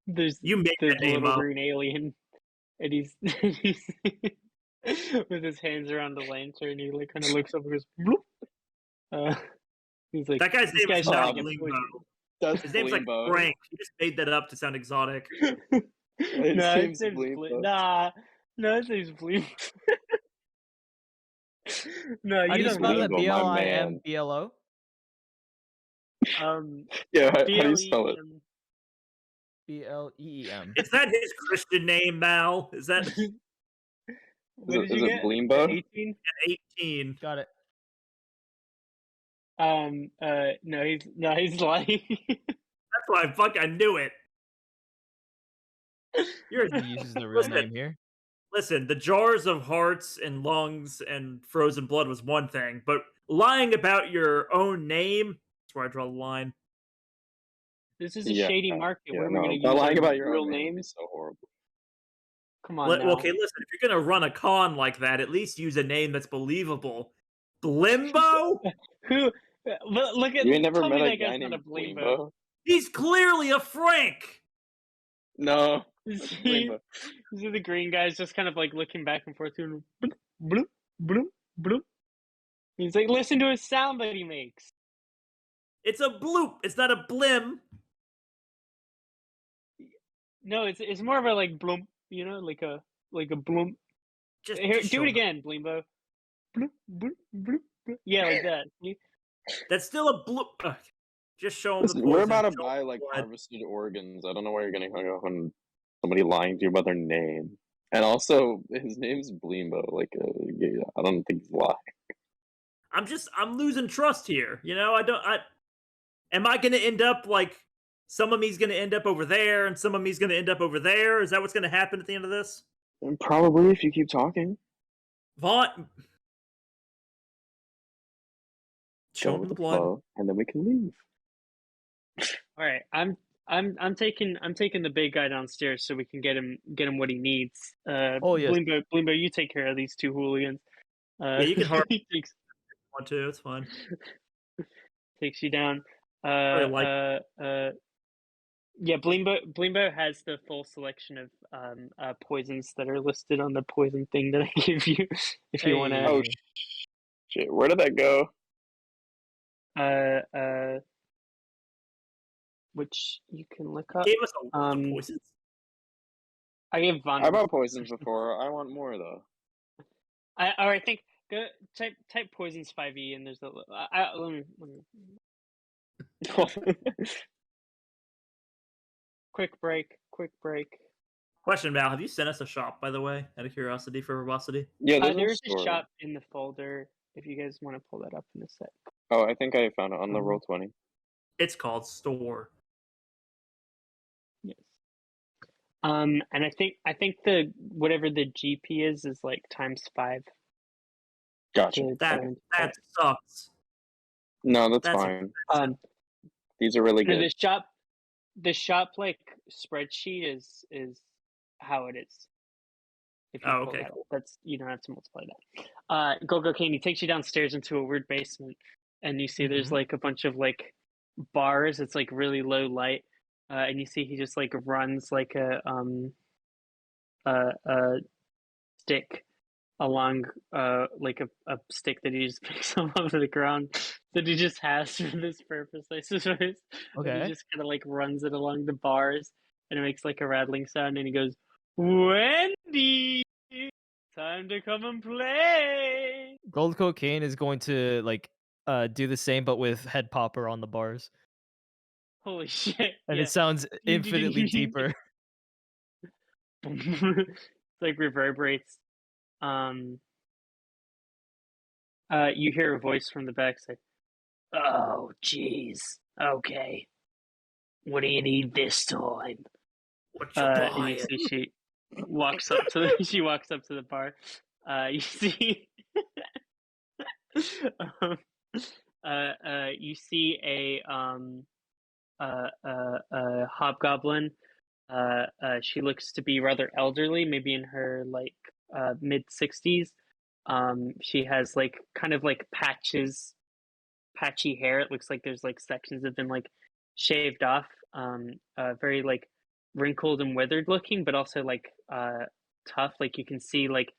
Speaker 1: There's
Speaker 2: you make
Speaker 1: the
Speaker 2: that name
Speaker 1: little
Speaker 2: up.
Speaker 1: green alien, and he's with his hands around the lantern. He like kind of looks up and goes, bloop. He's like,
Speaker 2: that guy's name is not Blimbo. His name's like
Speaker 3: Blimbo.
Speaker 2: Frank. He just made that up to sound exotic.
Speaker 1: No, his name's Blimbo. Nah, no, his name's Blimbo. No,
Speaker 4: you don't spell that BLIMBLO?
Speaker 3: Yeah, how do you spell it?
Speaker 4: BLEEM.
Speaker 2: Is that his Christian name, Mal? Is that?
Speaker 3: Is it Blimbo?
Speaker 1: 18?
Speaker 2: 18.
Speaker 4: Got it.
Speaker 1: No, he's lying.
Speaker 2: That's why I knew it.
Speaker 4: He uses the real name here.
Speaker 2: Listen, the jars of hearts and lungs and frozen blood was one thing, but lying about your own name, that's where I draw the line.
Speaker 1: This is a shady market. Where are we going to use
Speaker 3: lying about your
Speaker 1: real
Speaker 3: own
Speaker 1: names?
Speaker 3: Is so horrible.
Speaker 1: Come on now.
Speaker 2: Okay, listen, if you're going to run a con like that, at least use a name that's believable. Blimbo?
Speaker 1: Who? Look at.
Speaker 3: You ain't never met a guy
Speaker 1: named
Speaker 3: named
Speaker 1: Blimbo.
Speaker 2: He's clearly a Frank.
Speaker 3: No.
Speaker 1: See the green guy's just kind of like looking back and forth, doing bloop, bloop, bloop, bloop. He's like, listen to his sound that he makes.
Speaker 2: It's a bloop. It's not a blim.
Speaker 1: No, it's more of a like bloop, like a bloop.
Speaker 2: Just
Speaker 1: do it again, Blimbo. Bloop, bloop, bloop, bloop. Yeah, like that.
Speaker 2: That's still a bloop. Just show him the poison.
Speaker 3: We're about to buy like harvested organs. I don't know why you're getting hung up on somebody lying to you about their name. And also, his name's Blimbo. Like, I don't think he's lying.
Speaker 2: I'm losing trust here. Am I going to end up like some of me's going to end up over there and some of me's going to end up over there? Is that what's going to happen at the end of this?
Speaker 3: And probably if you keep talking.
Speaker 2: Vaughn, show him the blood,
Speaker 3: and then we can leave.
Speaker 1: All right, I'm taking the big guy downstairs so we can get him what he needs.
Speaker 4: Yes.
Speaker 1: Blimbo, you take care of these two hooligans.
Speaker 2: Yeah, you can harvest one too. It's fine.
Speaker 1: Takes you down. Yeah, Blimbo has the full selection of poisons that are listed on the poison thing that I give you. If you want to,
Speaker 3: Oh shit! Where did that go?
Speaker 1: Which you can look up.
Speaker 2: Gave us a list of poisons.
Speaker 1: I gave Vahn.
Speaker 3: I bought poisons before. I want more though.
Speaker 1: I think go type poisons 5e and there's a let me quick break.
Speaker 2: Question, Val, have you sent us a shop, by the way, out of curiosity for verbosity?
Speaker 3: Yeah,
Speaker 1: there's a shop in the folder if you guys want to pull that up in a sec.
Speaker 3: Oh, I think I found it on the Roll20.
Speaker 2: It's called Store.
Speaker 1: Yes. And I think the whatever the GP is like ×5.
Speaker 3: Gotcha.
Speaker 2: That sucks.
Speaker 3: No, that's fine. These are really good.
Speaker 1: The shop like spreadsheet is how it is. If you
Speaker 2: okay.
Speaker 1: Cool. That's you don't have to multiply that. Go Candy takes you downstairs into a weird basement, and you see there's like a bunch of like bars. It's like really low light, and you see he just like runs like a stick along like a stick that he just picks up off the ground that he just has for this purpose, I suppose.
Speaker 4: Okay.
Speaker 1: And he just kind of like runs it along the bars, and it makes like a rattling sound, and he goes, "Wendy, time to come and play."
Speaker 4: Gold Cocaine is going to like do the same, but with Head Popper on the bars.
Speaker 1: Holy shit!
Speaker 4: And it sounds infinitely deeper.
Speaker 1: It's like reverberates. You hear a voice from the back say, "Oh, jeez. Okay. What do you need this time?"
Speaker 2: What you buying?
Speaker 1: And you see she walks up to the bar. You see, you see a hobgoblin. She looks to be rather elderly, maybe in her like mid-60s. She has like kind of like patchy hair. It looks like there's like sections have been like shaved off. Very like wrinkled and withered looking, but also like tough. Like you can see like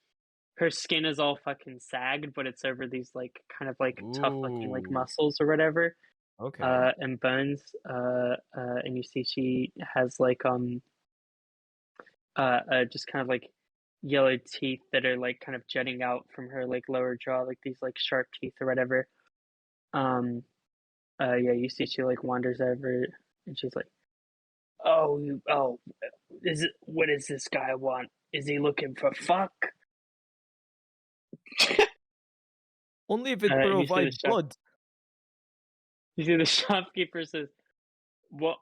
Speaker 1: her skin is all fucking sagged, but it's over these like kind of like tough looking like muscles or whatever.
Speaker 4: Okay.
Speaker 1: And bones. And you see she has like just kind of like yellow teeth that are like kind of jutting out from her like lower jaw, like these like sharp teeth or whatever. Yeah, you see she like wanders over and she's like, "Oh, what does this guy want? Is he looking for fuck?"
Speaker 4: Only if it provides blood.
Speaker 1: You see the shopkeeper says, "Well,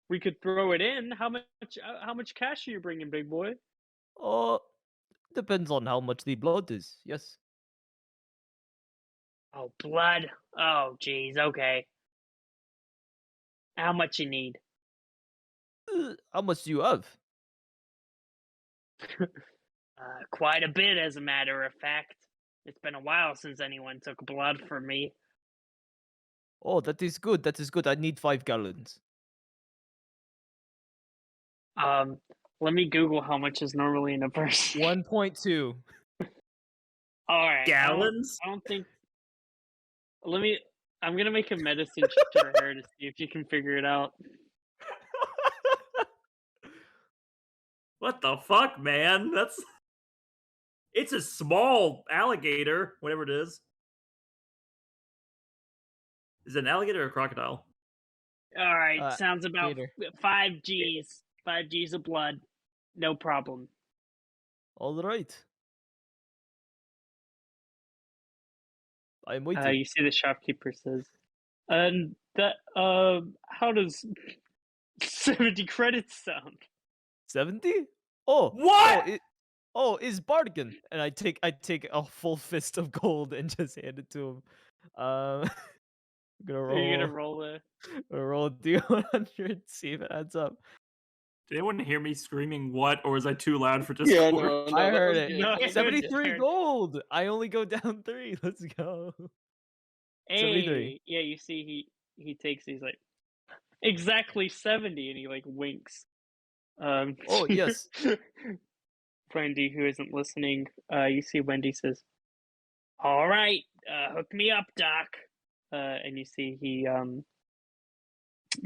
Speaker 1: we could throw it in. How much cash are you bringing, big boy?"
Speaker 4: Depends on how much the blood is. Yes.
Speaker 1: Oh, blood. Oh, geez. Okay. How much you need?
Speaker 4: How much do you have?
Speaker 1: Quite a bit, as a matter of fact. It's been a while since anyone took blood from me.
Speaker 4: Oh, that is good. That is good. I need 5 gallons.
Speaker 1: Let me Google how much is normally in a purse.
Speaker 4: 1.2.
Speaker 1: All right.
Speaker 2: Gallons?
Speaker 1: I don't think. I'm gonna make a medicine check for her to see if you can figure it out.
Speaker 2: What the fuck, man? It's a small alligator, whatever it is. Is it an alligator or a crocodile?
Speaker 1: All right, sounds about
Speaker 4: gator.
Speaker 1: 5 Gs. 5 Gs of blood, no problem.
Speaker 4: All right. I'm waiting.
Speaker 1: You see the shopkeeper says, "And that how does 70 credits sound?"
Speaker 4: 70? Oh,
Speaker 2: what?
Speaker 4: Is bargain. And I take a full fist of gold and just hand it to him. I'm gonna roll.
Speaker 1: Are you gonna roll a?
Speaker 4: Roll a D100. See if it adds up.
Speaker 2: Did anyone hear me screaming "what," or was I too loud for Discord?
Speaker 3: Yeah, no,
Speaker 4: I heard it.
Speaker 1: No,
Speaker 4: 73 gold. I only go down 3. Let's go.
Speaker 1: Hey,
Speaker 4: 73.
Speaker 1: yeah, you see he takes. He's like, exactly 70, and he like winks.
Speaker 4: Oh, yes.
Speaker 1: Wendy, who isn't listening, you see Wendy says, "All right, hook me up, Doc." And you see he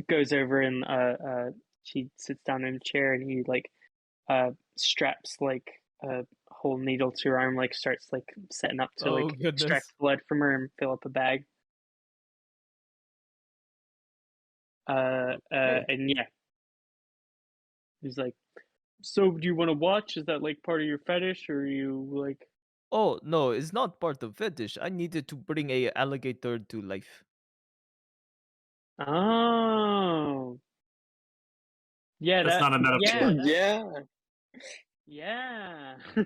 Speaker 1: goes over and she sits down in a chair, and he like straps like a whole needle to her arm, like starts like setting up to
Speaker 4: Oh,
Speaker 1: like extract
Speaker 4: goodness.
Speaker 1: blood from her and fill up a bag. And yeah, he's like, "So, do you want to watch? Is that like part of your fetish, or are you like?"
Speaker 4: Oh, no, it's not part of fetish. I needed to bring a alligator to life.
Speaker 1: Oh, yeah,
Speaker 2: That's not a metaphor.
Speaker 1: yeah,
Speaker 3: Yeah.
Speaker 1: yeah.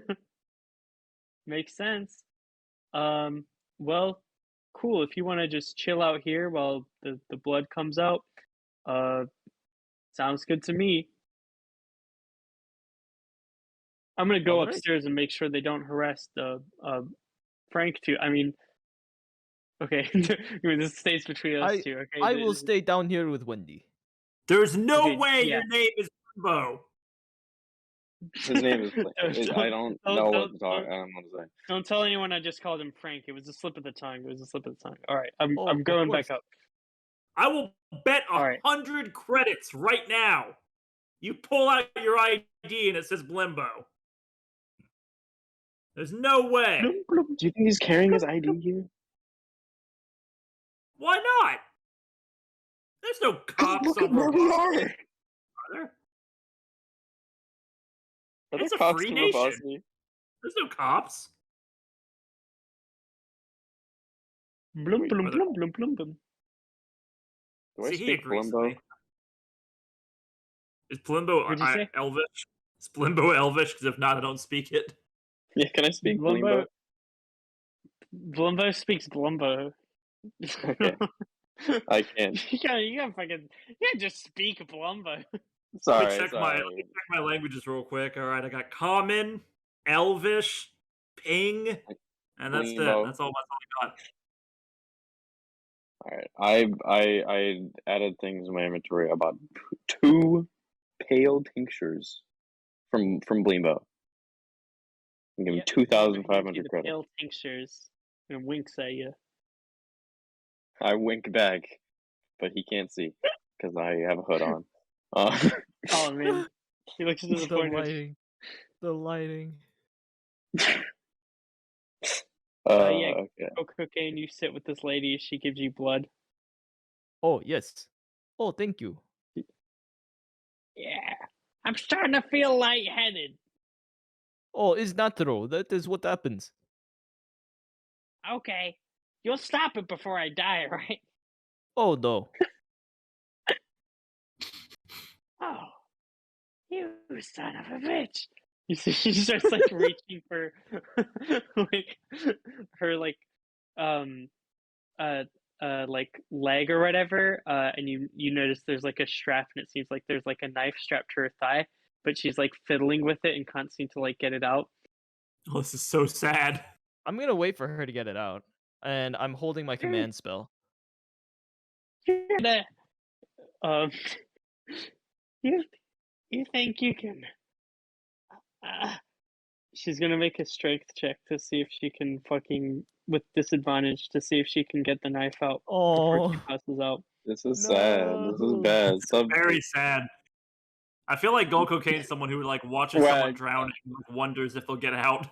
Speaker 1: Makes sense. Well, cool. If you want to just chill out here while the blood comes out, uh, sounds good to me. I'm gonna go
Speaker 4: All right.
Speaker 1: upstairs and make sure they don't harass Frank too. I mean, okay, this stays between us two. Okay,
Speaker 4: I will stay down here with Wendy.
Speaker 2: There's no
Speaker 1: Okay,
Speaker 2: way
Speaker 1: yeah.
Speaker 2: your name is Limbo.
Speaker 3: His name is. I don't know what to talk. I don't know what to say.
Speaker 1: Don't tell anyone I just called him Frank. It was a slip of the tongue. It was a slip of the tongue. All right, I'm
Speaker 4: Oh, of
Speaker 1: going back
Speaker 4: course.
Speaker 1: up.
Speaker 2: I will bet
Speaker 1: All right.
Speaker 2: 100 credits right now. You pull out your ID and it says Blimbo. There's no way.
Speaker 3: Do you think he's carrying his ID here?
Speaker 2: Why not? There's no cops
Speaker 3: Look
Speaker 2: on
Speaker 3: at where we
Speaker 2: Robust,
Speaker 3: are.
Speaker 2: brother.
Speaker 3: Are
Speaker 2: It's
Speaker 3: there
Speaker 2: a
Speaker 3: cops
Speaker 2: free
Speaker 3: in
Speaker 2: nation.
Speaker 3: Robust?
Speaker 2: There's no cops.
Speaker 1: Blum
Speaker 3: Wait,
Speaker 1: blum
Speaker 2: brother.
Speaker 1: blum blum blum blum.
Speaker 3: Do I
Speaker 2: See, he
Speaker 3: speak
Speaker 2: agrees with
Speaker 3: Blimbo?
Speaker 2: me. Is Blimbo
Speaker 1: What'd you say?
Speaker 2: Elvish? Is Blimbo Elvish? Because if not, I don't speak it.
Speaker 3: Yeah, can I speak
Speaker 1: Blumbo.
Speaker 3: Blimbo?
Speaker 1: Blumbo speaks Blumbo.
Speaker 3: Okay. I can't.
Speaker 1: You can't just speak Blumbo.
Speaker 3: Sorry,
Speaker 2: Let me check my languages real quick. All right, I got Common, Elvish, Ping, and that's it.
Speaker 3: Blimbo.
Speaker 2: That's all I got.
Speaker 3: All right, I added things in my inventory. I bought 2 pale tinctures from Blimbo. I'm giving
Speaker 1: Yep,
Speaker 3: 2,500 credits.
Speaker 1: Pale tinctures and winks at you.
Speaker 3: I wink back, but he can't see because I have a hood on.
Speaker 1: Oh man, he looks
Speaker 4: The
Speaker 1: disappointed.
Speaker 4: lighting. The lighting.
Speaker 1: Yeah,
Speaker 3: okay.
Speaker 1: go cocaine. You sit with this lady. She gives you blood.
Speaker 4: Oh, yes. Oh, thank you.
Speaker 1: Yeah, I'm starting to feel lightheaded.
Speaker 4: Oh, it's natural. That is what happens.
Speaker 1: Okay, you'll stop it before I die, right?
Speaker 4: Oh, no.
Speaker 1: Oh, you son of a bitch! You see, she starts like reaching for like her like like leg or whatever, and you notice there's like a strap, and it seems like there's like a knife strapped to her thigh, but she's like fiddling with it and can't seem to like get it out.
Speaker 2: Oh, this is so sad.
Speaker 4: I'm gonna wait for her to get it out. And I'm holding my command spell.
Speaker 1: You're gonna, you think you can? She's gonna make a strength check to see if she can fucking, with disadvantage, to see if she can get the knife out before she
Speaker 4: Oh,
Speaker 1: passes out.
Speaker 3: This is sad. This is bad.
Speaker 2: Very sad. I feel like Gold Cocaine is someone who like watches someone drown and wonders if they'll get out.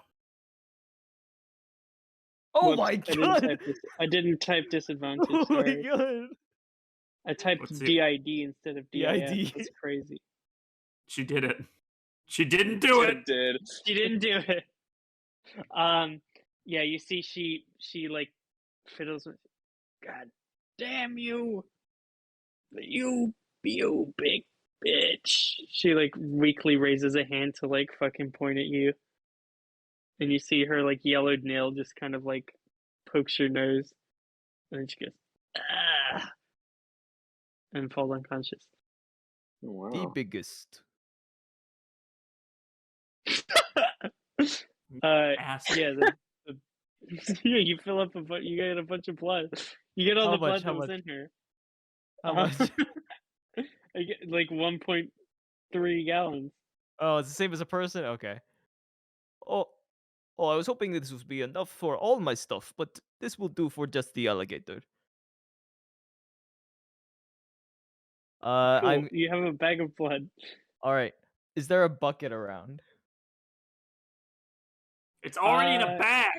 Speaker 4: oh
Speaker 1: Whoops,
Speaker 4: my god!
Speaker 1: I didn't type disadvantage.
Speaker 4: Oh my
Speaker 1: Sorry.
Speaker 4: god!
Speaker 1: I typed
Speaker 2: Let's see.
Speaker 1: DID instead of DIF.
Speaker 4: DID.
Speaker 1: That's crazy.
Speaker 2: She did it. She didn't do it.
Speaker 3: Did.
Speaker 1: She didn't do it. Yeah, you see, she like fiddles with. God damn you! You big bitch! She like weakly raises a hand to like fucking point at you, and you see her like yellowed nail just kind of like pokes your nose, and then she goes ah, and falls unconscious.
Speaker 3: Oh, wow.
Speaker 4: The biggest.
Speaker 2: Ass.
Speaker 1: Yeah, yeah, you fill up you get a bunch of blood. You get all
Speaker 4: How
Speaker 1: the
Speaker 4: much?
Speaker 1: blood
Speaker 4: How
Speaker 1: that was
Speaker 4: much?
Speaker 1: in her.
Speaker 4: How much?
Speaker 1: I get like 1.3 gallons.
Speaker 4: Oh, it's the same as a person? Okay. Oh, I was hoping this would be enough for all my stuff, but this will do for just the alligator.
Speaker 1: Cool. You have a bag of blood.
Speaker 4: All right. Is there a bucket around?
Speaker 2: It's already in a bag.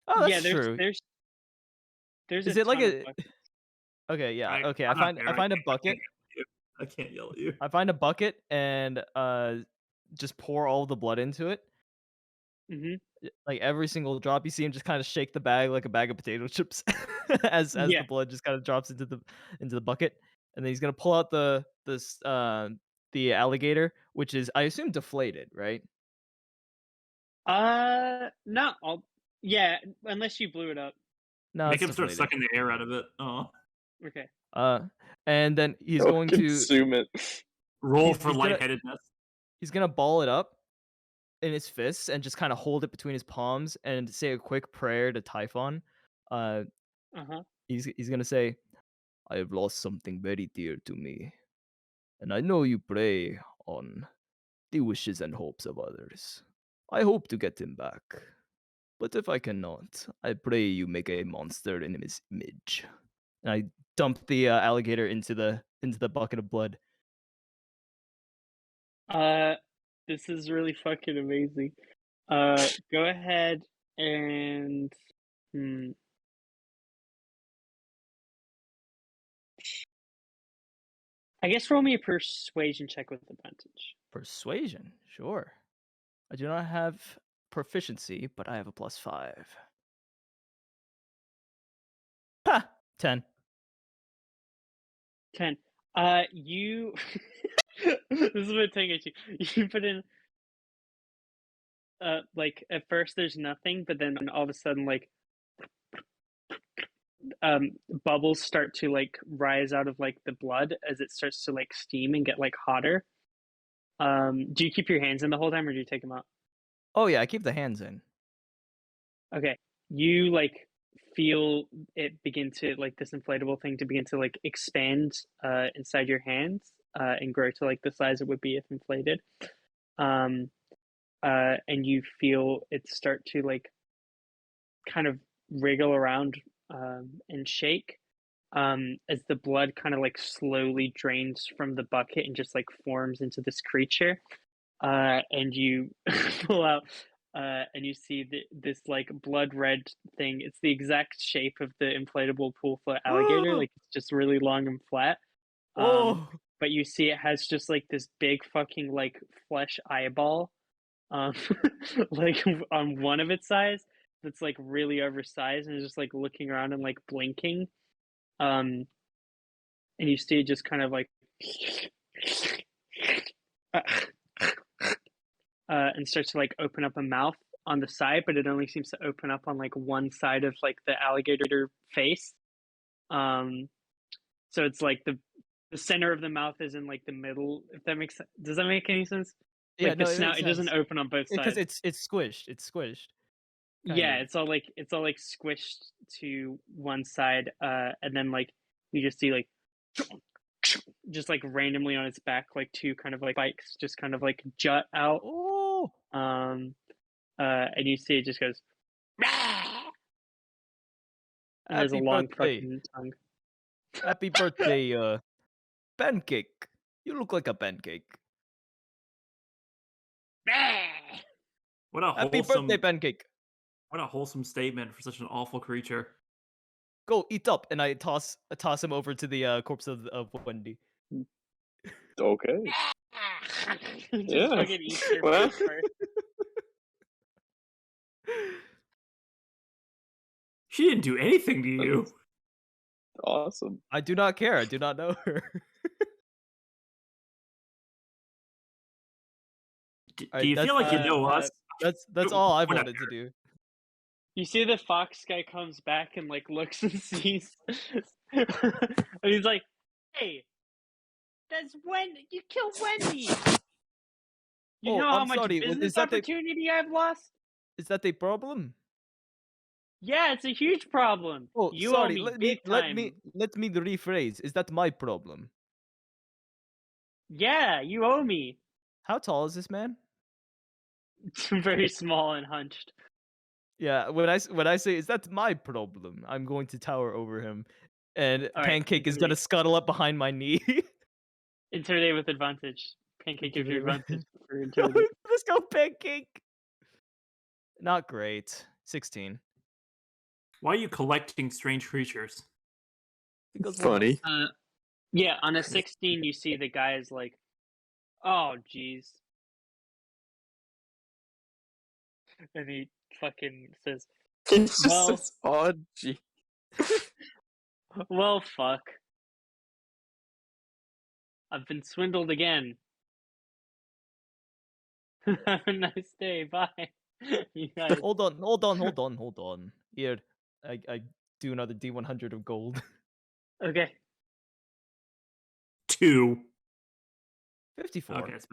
Speaker 4: Oh, that's
Speaker 1: yeah,
Speaker 4: true.
Speaker 1: There's
Speaker 4: Is
Speaker 1: a
Speaker 4: it like
Speaker 1: ton
Speaker 4: a?
Speaker 1: of buckets.
Speaker 4: Okay, yeah. Okay,
Speaker 2: I'm
Speaker 4: I
Speaker 2: not there.
Speaker 4: find a bucket.
Speaker 2: I can't yell at you.
Speaker 4: I find a bucket and just pour all the blood into it.
Speaker 1: Mhm.
Speaker 4: Like every single drop, you see him just kind of shake the bag like a bag of potato chips, as
Speaker 1: Yeah.
Speaker 4: the blood just kind of drops into the bucket, and then he's gonna pull out the alligator, which is, I assume, deflated, right?
Speaker 1: Not all. Yeah, unless you blew it up.
Speaker 4: No,
Speaker 2: Make
Speaker 4: it's
Speaker 2: him start
Speaker 4: deflated.
Speaker 2: sucking the air out of it. Oh.
Speaker 1: Okay.
Speaker 4: And then he's
Speaker 3: Don't
Speaker 4: going to
Speaker 3: consume it.
Speaker 2: Roll
Speaker 4: He's
Speaker 2: for
Speaker 4: gonna-
Speaker 2: lightheadedness.
Speaker 4: he's gonna ball it up in his fists and just kind of hold it between his palms and say a quick prayer to Typhon. He's gonna say, "I have lost something very dear to me, and I know you prey on the wishes and hopes of others. I hope to get him back, but if I cannot, I pray you make a monster in his image." And I dump the alligator into the bucket of blood.
Speaker 1: This is really fucking amazing. Go ahead and I guess roll me a persuasion check with advantage.
Speaker 4: Persuasion, sure. I do not have proficiency, but I have a +5. Ha! 10.
Speaker 1: 10. You. This is what taking at you. You put in. Like at first there's nothing, but then all of a sudden, like, bubbles start to like rise out of like the blood as it starts to like steam and get like hotter. Do you keep your hands in the whole time, or do you take them out?
Speaker 4: Oh yeah, I keep the hands in.
Speaker 1: Okay, you like feel it begin to, like, this inflatable thing to begin to like expand inside your hands and grow to like the size it would be if inflated. And you feel it start to like kind of wriggle around and shake as the blood kind of like slowly drains from the bucket and just like forms into this creature. And you pull out and you see this like blood red thing. It's the exact shape of the inflatable pool foot alligator. Like, it's just really long and flat. But you see it has just like this big fucking like flesh eyeball like on one of its eyes that's like really oversized and is just like looking around and like blinking. And you see it just kind of like and starts to like open up a mouth on the side, but it only seems to open up on like one side of like the alligator face. So it's like the center of the mouth is in like the middle, if that makes sense. Does that make any sense?
Speaker 4: Yeah,
Speaker 1: like the snout, it doesn't open on both sides
Speaker 4: because it's squished. It's squished.
Speaker 1: Yeah, it's all like squished to one side, and then like you just see like just like randomly on its back, like two kind of like spikes just kind of like jut out. And you see it just goes. And there's a long fucking tongue.
Speaker 4: Happy birthday, pancake. You look like a pancake.
Speaker 2: What a
Speaker 4: Happy birthday, pancake.
Speaker 2: What a wholesome statement for such an awful creature.
Speaker 4: Go eat up, and I toss him over to the corpse of Wendy.
Speaker 3: Okay.
Speaker 1: Just
Speaker 3: Yeah.
Speaker 1: fucking eat your
Speaker 3: Well.
Speaker 1: food first.
Speaker 2: She didn't do anything to you.
Speaker 3: Awesome.
Speaker 4: I do not care. I do not know her.
Speaker 2: Do you feel like you know us?
Speaker 4: That's all I wanted to do.
Speaker 1: You see the fox guy comes back and like looks and sees, and he's like, "Hey, that's Wendy. You killed Wendy. You know how
Speaker 4: I'm
Speaker 1: much
Speaker 4: sorry.
Speaker 1: business opportunity I've lost?
Speaker 4: Is that a problem?
Speaker 1: Yeah, it's a huge problem.
Speaker 4: Oh,
Speaker 1: you
Speaker 4: sorry.
Speaker 1: owe me big time.
Speaker 4: Let me rephrase. Is that my problem?
Speaker 1: Yeah, you owe me.
Speaker 4: How tall is this man?
Speaker 1: Very small and hunched.
Speaker 4: Yeah, when I say is that my problem, I'm going to tower over him, and
Speaker 1: All right,
Speaker 4: Pancake is gonna scuttle up behind my knee.
Speaker 1: Intimidate with advantage. Pancake gives you
Speaker 4: Intimidate with-
Speaker 1: advantage for intimidate.
Speaker 4: Let's go, Pancake. Not great. 16.
Speaker 2: Why are you collecting strange creatures?
Speaker 4: Because
Speaker 3: Funny.
Speaker 1: Yeah, on a 16, you see the guy is like, oh, jeez. And he fucking says,
Speaker 3: He just
Speaker 1: Well-
Speaker 3: says, "Oh, gee."
Speaker 1: well, fuck. I've been swindled again. Have a nice day. Bye. You guys.
Speaker 4: Hold on. Here, I do another D100 of gold.
Speaker 1: Okay.
Speaker 2: 2.
Speaker 4: 54.
Speaker 2: Okay, that's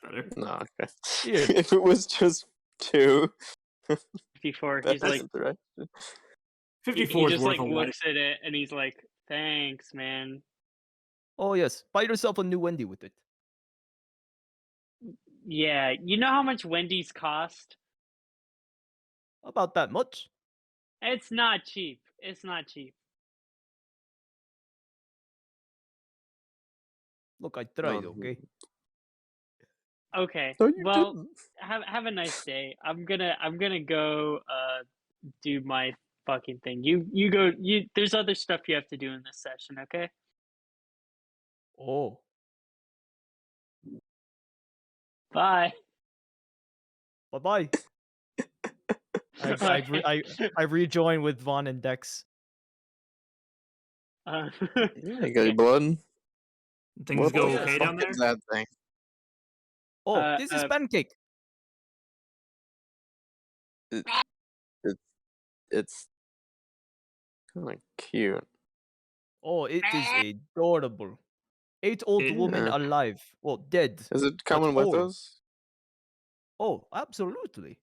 Speaker 2: better.
Speaker 3: No, okay.
Speaker 4: Yeah.
Speaker 3: If it was just 2,
Speaker 1: 54.
Speaker 3: that's
Speaker 1: He's like,
Speaker 3: the direction.
Speaker 1: he
Speaker 2: 54 is
Speaker 1: just
Speaker 2: worth
Speaker 1: like
Speaker 2: a lot.
Speaker 1: looks at it and he's like, thanks, man.
Speaker 4: Oh yes, buy yourself a new Wendy with it.
Speaker 1: Yeah, you know how much Wendy's cost?
Speaker 4: About that much.
Speaker 1: It's not cheap. It's not cheap.
Speaker 4: Look, I tried. Okay.
Speaker 1: Okay.
Speaker 3: No, you
Speaker 1: Well,
Speaker 3: didn't.
Speaker 1: have a nice day. I'm gonna go do my fucking thing. You go. There's other stuff you have to do in this session. Okay.
Speaker 4: Oh.
Speaker 1: Bye.
Speaker 4: Bye bye. I rejoin with Vahn and Dex.
Speaker 3: Yeah, you got your blood.
Speaker 2: Things
Speaker 3: What
Speaker 2: go
Speaker 3: the
Speaker 2: okay
Speaker 3: fuck
Speaker 2: down there?
Speaker 3: is that thing?
Speaker 4: Oh, this is Pancake.
Speaker 3: It's kind of cute.
Speaker 4: Oh, it is adorable. 8 old women
Speaker 3: Yeah.
Speaker 4: alive. Well, dead.
Speaker 3: Is it coming with
Speaker 4: old.
Speaker 3: us?
Speaker 4: Oh, absolutely.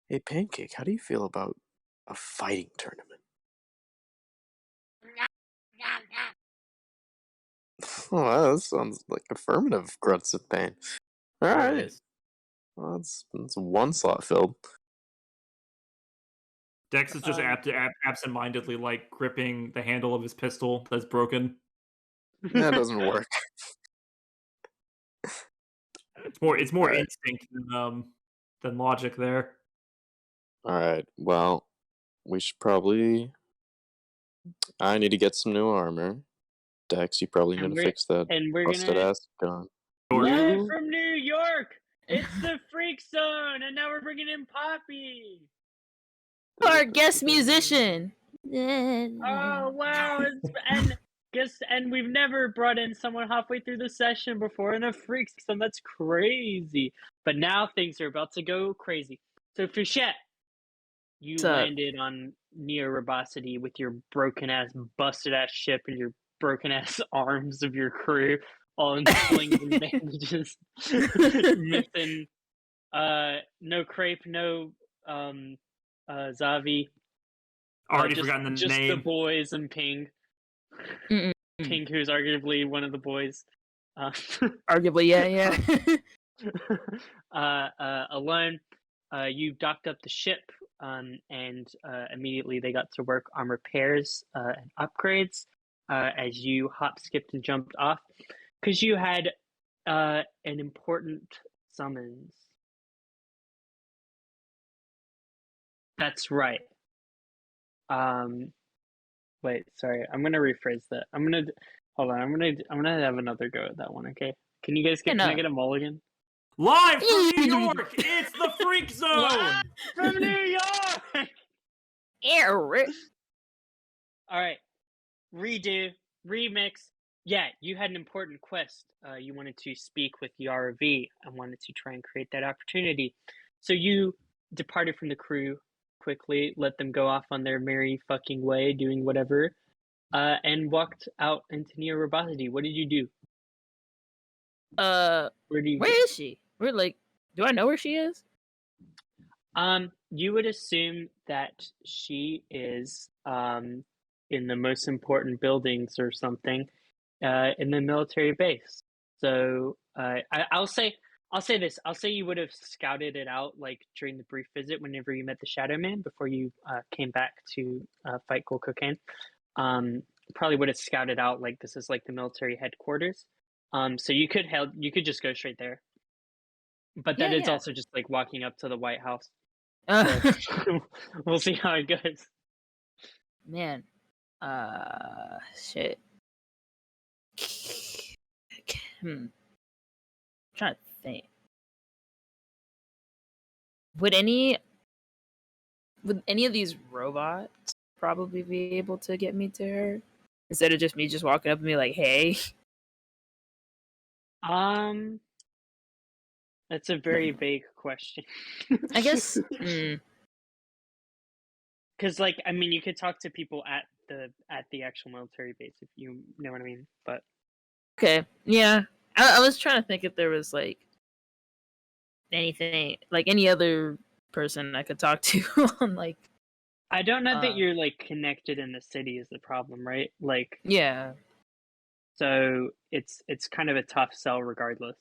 Speaker 3: Hey, Pancake, how do you feel about a fighting tournament? Oh, that sounds like affirmative grunts of pain. All
Speaker 4: There
Speaker 3: right,
Speaker 4: it is.
Speaker 3: well, that's one slot filled.
Speaker 2: Dex is just absent-mindedly like gripping the handle of his pistol that's broken.
Speaker 3: That doesn't work.
Speaker 2: It's more
Speaker 3: Alright.
Speaker 2: instinct than logic there.
Speaker 3: All right, well, we should probably. I need to get some new armor. Dex, you probably
Speaker 1: And
Speaker 3: need to
Speaker 1: we're-
Speaker 3: fix that
Speaker 1: and we're
Speaker 3: busted
Speaker 1: gonna
Speaker 3: ass gun.
Speaker 1: live from New York. It's the Freak Zone, and now we're bringing in Poppy.
Speaker 6: Our guest musician.
Speaker 1: Oh wow! And we've never brought in someone halfway through the session before in a Freak Zone. That's crazy. But now things are about to go crazy. So Fouchette, you
Speaker 6: What's up?
Speaker 1: landed on Neo Robosity with your broken ass, busted ass ship and your broken ass arms of your crew, all in slings and bandages, missing. No Crepe, no Zavi.
Speaker 2: Already
Speaker 1: just,
Speaker 2: forgotten the
Speaker 1: just
Speaker 2: name.
Speaker 1: the boys and Ping.
Speaker 6: Mm-mm.
Speaker 1: Ping, who's arguably one of the boys.
Speaker 6: Arguably, yeah.
Speaker 1: Alone, you docked up the ship, and immediately they got to work on repairs and upgrades as you hop, skipped, and jumped off because you had an important summons. That's right. Wait, sorry. I'm gonna rephrase that. Hold on. I'm gonna have another go at that one. Okay. Can you guys get?
Speaker 6: Yeah,
Speaker 1: Can I
Speaker 6: no.
Speaker 1: get a mulligan?
Speaker 2: Live from New York, it's the Freak Zone.
Speaker 1: Live from New York.
Speaker 6: Eric.
Speaker 1: All right. Redo. Remix. Yeah, you had an important quest. You wanted to speak with Yara V and wanted to try and create that opportunity. So you departed from the crew quickly, let them go off on their merry fucking way, doing whatever, and walked out into Neo Robosity. What did you do? Where do you?
Speaker 6: Where is she? We're like, do I know where she is?
Speaker 1: You would assume that she is in the most important buildings or something in the military base. So I'll say this. I'll say you would have scouted it out like during the brief visit whenever you met the Shadow Man before you came back to fight Gold Cocaine. Probably would have scouted out like this is like the military headquarters. So you could just go straight there. But then it's also just like walking up to the White House. So, we'll see how it goes.
Speaker 6: Man. Shit. Trying to think. Would any of these robots probably be able to get me to her instead of just me just walking up and be like, "Hey"?
Speaker 1: That's a very vague question.
Speaker 6: I guess.
Speaker 1: Because, like, I mean, you could talk to people at the actual military base if you know what I mean. But
Speaker 6: okay, yeah, I was trying to think if there was like anything, like any other person I could talk to on like.
Speaker 1: I don't know that you're like connected in the city is the problem, right? Like,
Speaker 6: yeah.
Speaker 1: So it's kind of a tough sell regardless.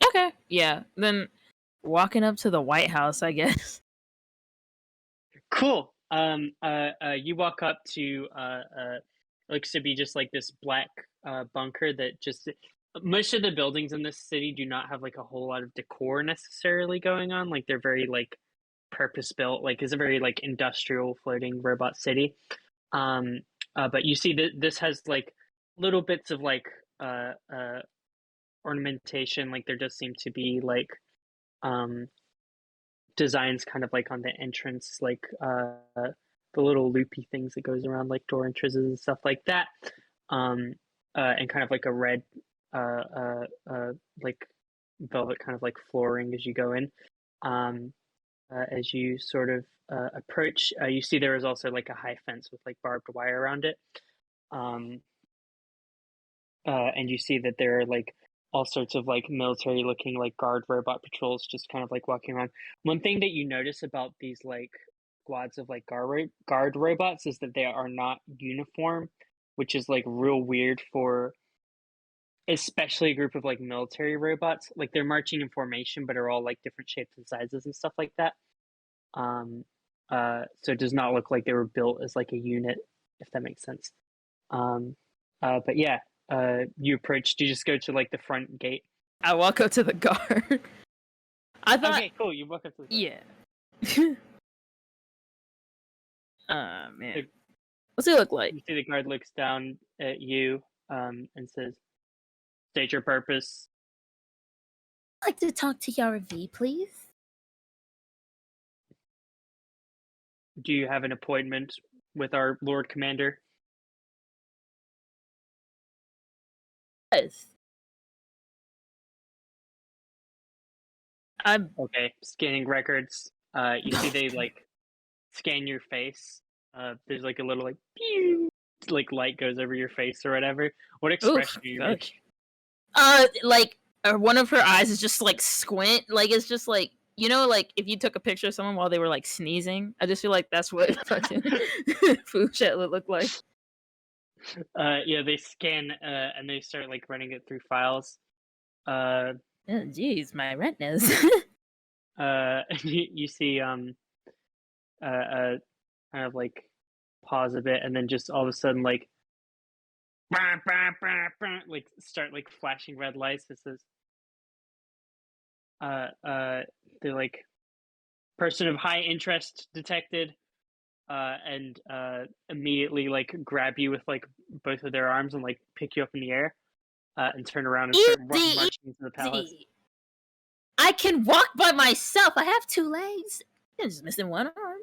Speaker 6: Okay, yeah. Then walking up to the White House, I guess.
Speaker 1: Cool. You walk up to looks to be just like this black bunker that just most of the buildings in this city do not have like a whole lot of decor necessarily going on. Like they're very like purpose built. Like it's a very like industrial floating robot city. But you see that this has like little bits of like ornamentation. Like there does seem to be like designs kind of like on the entrance, like the little loopy things that goes around like door entrances and stuff like that, and kind of like a red like velvet kind of like flooring as you go in. As you sort of approach, you see there is also like a high fence with like barbed wire around it, and you see that there are like all sorts of like military looking like guard robot patrols just kind of like walking around. One thing that you notice about these like squads of like guard robots is that they are not uniform, which is like real weird for especially a group of like military robots. Like they're marching in formation but are all like different shapes and sizes and stuff like that. So it does not look like they were built as like a unit, if that makes sense. But yeah, you approach. Do you just go to like the front gate?
Speaker 6: I walk up to the guard. I thought.
Speaker 1: Okay, cool. You walk up to the guard.
Speaker 6: Yeah. Man. What's it look like?
Speaker 1: You see the guard looks down at you, and says, "State your purpose."
Speaker 7: I'd like to talk to Yara V, please.
Speaker 1: Do you have an appointment with our Lord Commander?
Speaker 6: Yes. I'm
Speaker 1: okay. Scanning records. You see they like scan your face. There's like a little like pew, like light goes over your face or whatever. What expression are you making?
Speaker 6: Like one of her eyes is just like squint. Like it's just like, you know, like if you took a picture of someone while they were like sneezing. I just feel like that's what fucking Fouchette would look like.
Speaker 1: Yeah, they scan and they start like running it through files.
Speaker 6: Oh, geez, my retinas.
Speaker 1: You see kind of like pause a bit and then just all of a sudden like like start like flashing red lights. It says they're like person of high interest detected, and immediately like grab you with like both of their arms and like pick you up in the air, and turn around and start marching into the palace.
Speaker 7: I can walk by myself. I have 2 legs. I'm just missing one arm.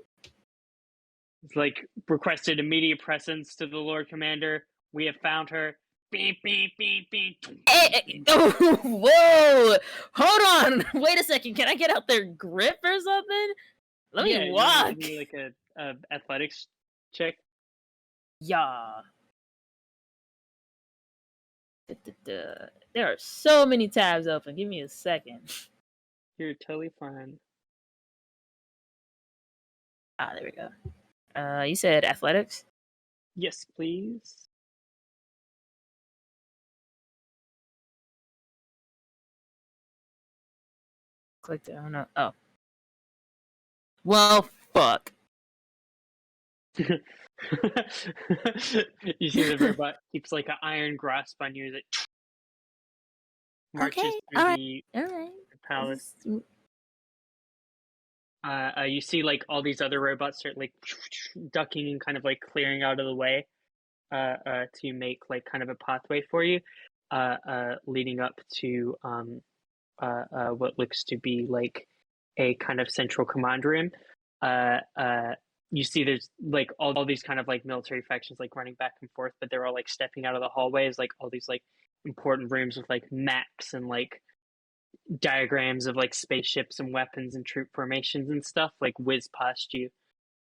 Speaker 1: It's like requested immediate presence to the Lord Commander. We have found her. Beep, beep, beep, beep.
Speaker 6: Hey, oh, whoa! Hold on. Wait a second. Can I get out their grip or something? Let me walk.
Speaker 1: Give me like a athletics check.
Speaker 6: Yeah. There are so many tabs open. Give me a second.
Speaker 1: You're totally fine.
Speaker 6: Ah, there we go. You said athletics?
Speaker 1: Yes, please.
Speaker 6: clicked it. I don't know. Oh. Well, fuck.
Speaker 1: You see the robot keeps like an iron grasp on you that marches
Speaker 7: Okay,
Speaker 1: through
Speaker 7: alright.
Speaker 1: the
Speaker 7: Alright.
Speaker 1: palace. You see like all these other robots start like ducking and kind of like clearing out of the way to make like kind of a pathway for you, leading up to what looks to be like a kind of central command room. You see there's like all these kind of like military factions like running back and forth, but they're all like stepping out of the hallways, like all these like important rooms with like maps and like diagrams of like spaceships and weapons and troop formations and stuff like whiz past you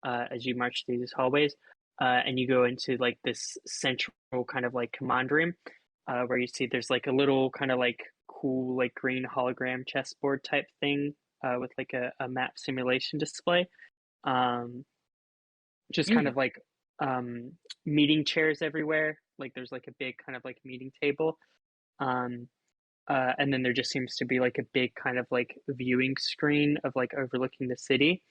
Speaker 1: as you march through these hallways, and you go into like this central kind of like command room, where you see there's like a little kind of like cool like green hologram chessboard type thing with like a map simulation display, just kind of like meeting chairs everywhere, like there's like a big kind of like meeting table, and then there just seems to be like a big kind of like viewing screen of like overlooking the city,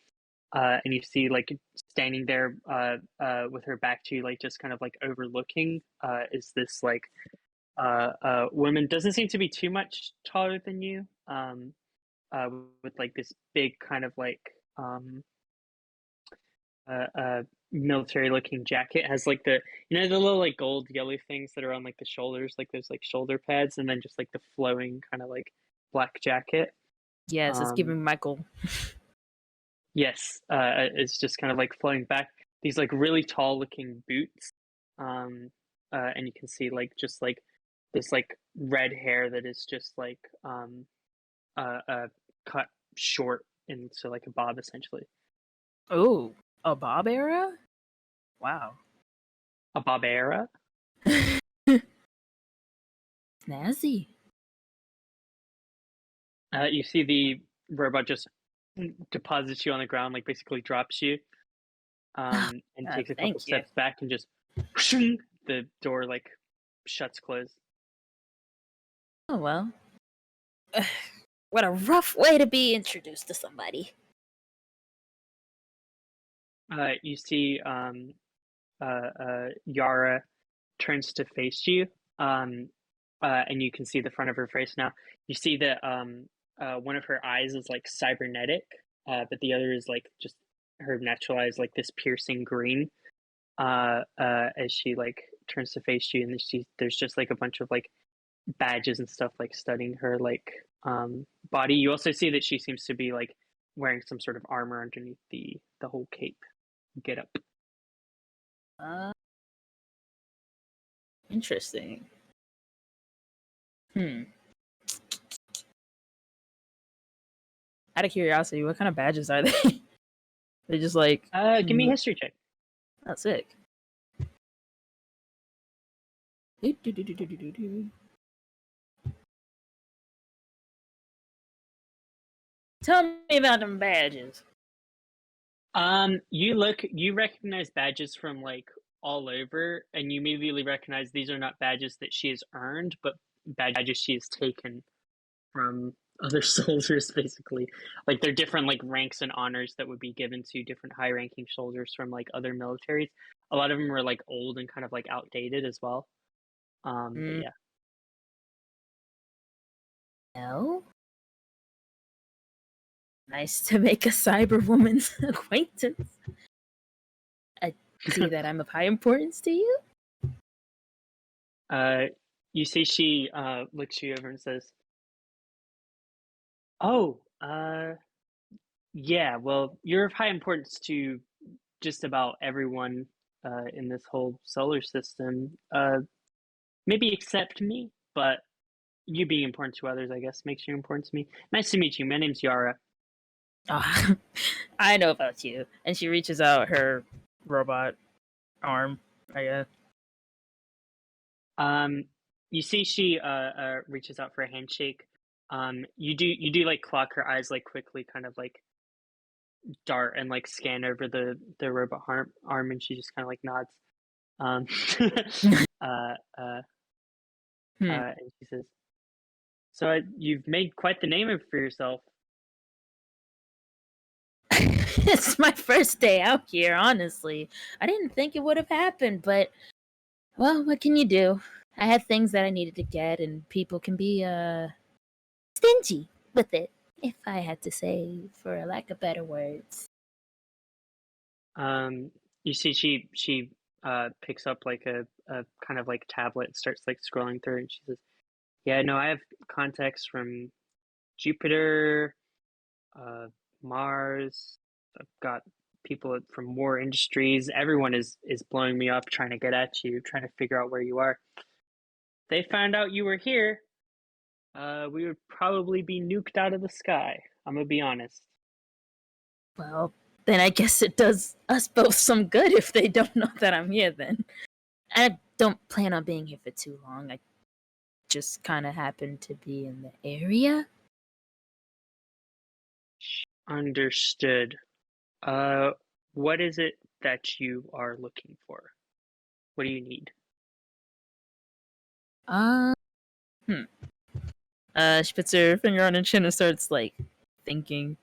Speaker 1: and you see like standing there with her back to you, like just kind of like overlooking, is this like woman, doesn't seem to be too much taller than you, with like this big kind of like military looking jacket, has like the the little like gold yellow things that are on like the shoulders, like those like shoulder pads, and then just like the flowing kind of like black jacket.
Speaker 6: Yes, it's giving Michael.
Speaker 1: Yes, it's just kind of like flowing back. These like really tall looking boots, and you can see like just like this like red hair that is just like cut short into like a bob essentially.
Speaker 6: Oh, a Bob era? Wow.
Speaker 1: A bob era?
Speaker 6: Snazzy.
Speaker 1: You see the robot just deposits you on the ground, like basically drops you, and takes a couple steps back and just the door like shuts closed.
Speaker 7: Oh well. What a rough way to be introduced to somebody.
Speaker 1: You see Yara turns to face you, and you can see the front of her face now. You see that one of her eyes is like cybernetic, but the other is like just her natural eyes, like this piercing green. As she like turns to face you, and there's just like a bunch of like badges and stuff like studying her like body. You also see that she seems to be like wearing some sort of armor underneath the whole cape get up.
Speaker 6: Interesting. Out of curiosity, what kind of badges are they? They're just like.
Speaker 1: Give me a history check.
Speaker 6: That's sick. Tell me about them badges.
Speaker 1: You recognize badges from like all over, and you immediately recognize these are not badges that she has earned, but badges she has taken from other soldiers, basically. Like they're different like ranks and honors that would be given to different high-ranking soldiers from like other militaries. A lot of them were like old and kind of like outdated as well. But yeah.
Speaker 7: No. Nice to make a cyberwoman's acquaintance. I see that I'm of high importance to you.
Speaker 1: You see she looks you over and says, "Oh, yeah, well, you're of high importance to just about everyone in this whole solar system. Maybe except me, but you being important to others, I guess, makes you important to me. Nice to meet you. My name's Yara."
Speaker 6: Oh, I know about you. And she reaches out her robot arm, I guess.
Speaker 1: You see she reaches out for a handshake. You do like clock her eyes like quickly kind of like dart and like scan over the robot arm, and she just kind of like nods. And she says, "So you've made quite the name for yourself."
Speaker 7: It's my first day out here, honestly. I didn't think it would have happened, but well, what can you do? I had things that I needed to get, and people can be stingy with it, if I had to say, for a lack of better words.
Speaker 1: You see, she picks up like a kind of like tablet, starts like scrolling through, and she says, "Yeah, no, I have contacts from Jupiter, Mars. I've got people from War Industries. Everyone is blowing me up, trying to get at you, trying to figure out where you are. If they found out you were here, we would probably be nuked out of the sky. I'm gonna be honest."
Speaker 7: Well, then I guess it does us both some good if they don't know that I'm here then. I don't plan on being here for too long. I just kind of happen to be in the area.
Speaker 1: Understood. What is it that you are looking for? What do you need?
Speaker 6: She puts her finger on her chin and starts like thinking.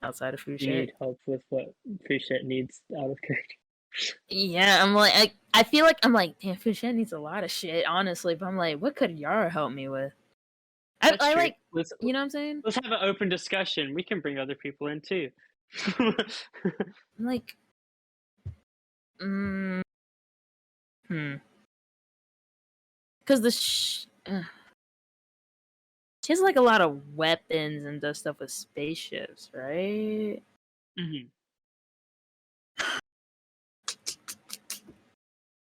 Speaker 6: Outside of
Speaker 1: Do you
Speaker 6: Fouchette.
Speaker 1: need help with what Fouchette needs out of character?
Speaker 6: Yeah, I'm like, I feel like I'm like, damn, Fouchette needs a lot of shit, honestly. But I'm like, what could Yara help me with? I
Speaker 1: That's true.
Speaker 6: like,
Speaker 1: Let's
Speaker 6: you know what I'm saying?
Speaker 1: have an open discussion. We can bring other people in too.
Speaker 6: I'm like, because she has like a lot of weapons and does stuff with spaceships, right?
Speaker 1: Mhm.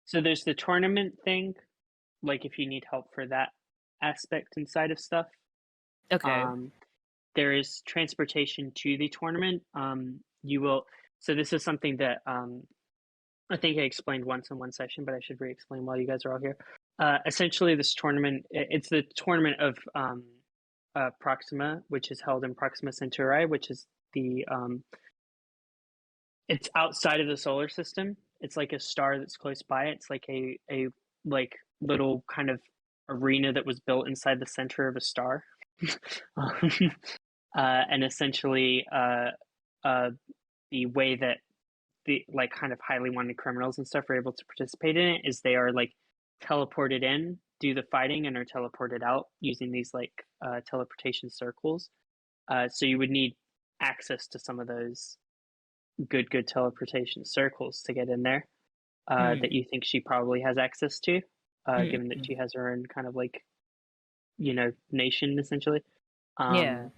Speaker 1: So there's the tournament thing, like if you need help for that aspect inside of stuff.
Speaker 6: Okay.
Speaker 1: There is transportation to the tournament. You will. So this is something that I think I explained once in one session, but I should re-explain while you guys are all here. Essentially, this tournament, it's the tournament of Proxima, which is held in Proxima Centauri, which is the it's outside of the solar system. It's like a star that's close by. It's like a like little kind of arena that was built inside the center of a star. And essentially, the way that the like kind of highly wanted criminals and stuff are able to participate in it is they are like teleported in, do the fighting, and are teleported out using these like teleportation circles. So you would need access to some of those good teleportation circles to get in there. That you think she probably has access to, given that she has her own kind of like, nation essentially.
Speaker 6: Yeah.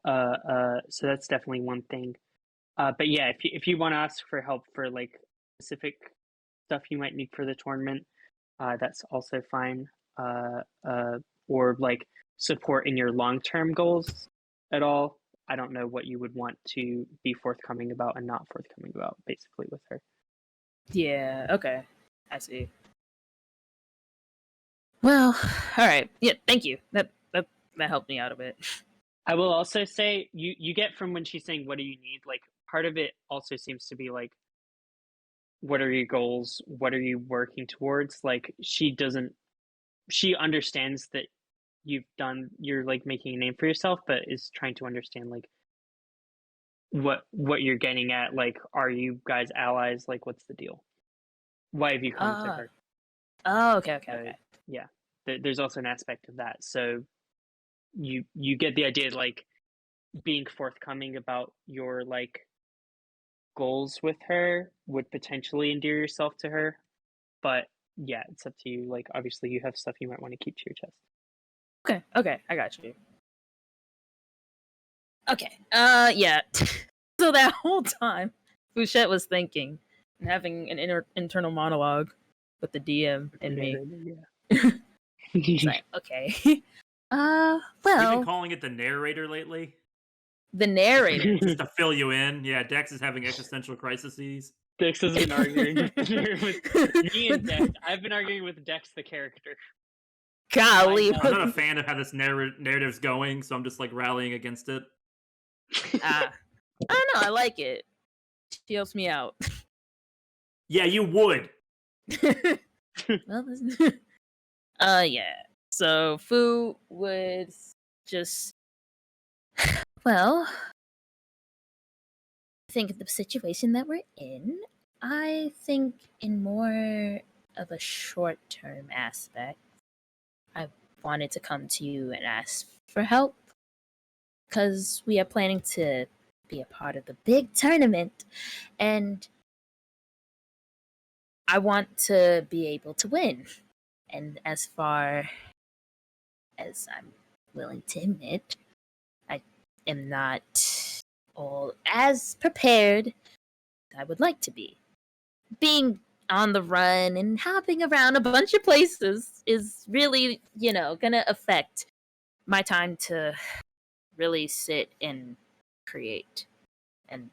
Speaker 1: So that's definitely one thing. But yeah, if you want to ask for help for like specific stuff you might need for the tournament, that's also fine. Or like support in your long-term goals at all. I don't know what you would want to be forthcoming about and not forthcoming about, basically, with her.
Speaker 6: Yeah. Okay. I see. Well, all right. Yeah. Thank you. That helped me out a bit.
Speaker 1: I will also say you get from when she's saying, "What do you need?" Like part of it also seems to be like, "What are your goals? What are you working towards?" Like she understands that you're like making a name for yourself, but is trying to understand like what you're getting at. Like, are you guys allies? Like, what's the deal? Why have you come to her?
Speaker 6: Oh, okay.
Speaker 1: Yeah, there's also an aspect of that. So you get the idea, like being forthcoming about your like goals with her would potentially endear yourself to her, but yeah, it's up to you. Like, obviously, you have stuff you might want to keep to your chest.
Speaker 6: Okay, I got you. Okay, yeah. So that whole time, Fouchette was thinking and having an internal monologue with the DM and me.
Speaker 1: Yeah.
Speaker 6: It's like, okay.
Speaker 2: We've
Speaker 6: Well,
Speaker 2: been calling it the narrator lately.
Speaker 6: the narrator.
Speaker 2: Just to fill you in. Yeah, Dex is having existential crises.
Speaker 1: Dex has been arguing with me and Dex. I've been arguing with Dex, the character.
Speaker 6: Golly.
Speaker 2: I'm not a fan of how this narrative's going, so I'm just like rallying against it.
Speaker 6: I don't know. I like it. She helps me out.
Speaker 2: Yeah, you would.
Speaker 6: Well, yeah. So Fu would
Speaker 7: just, well, I think the situation that we're in, I think in more of a short-term aspect, I wanted to come to you and ask for help because we are planning to be a part of the big tournament, and I want to be able to win. And as far as I'm willing to admit, I am not all as prepared as I would like to be. Being on the run and hopping around a bunch of places is really, gonna affect my time to really sit and create. And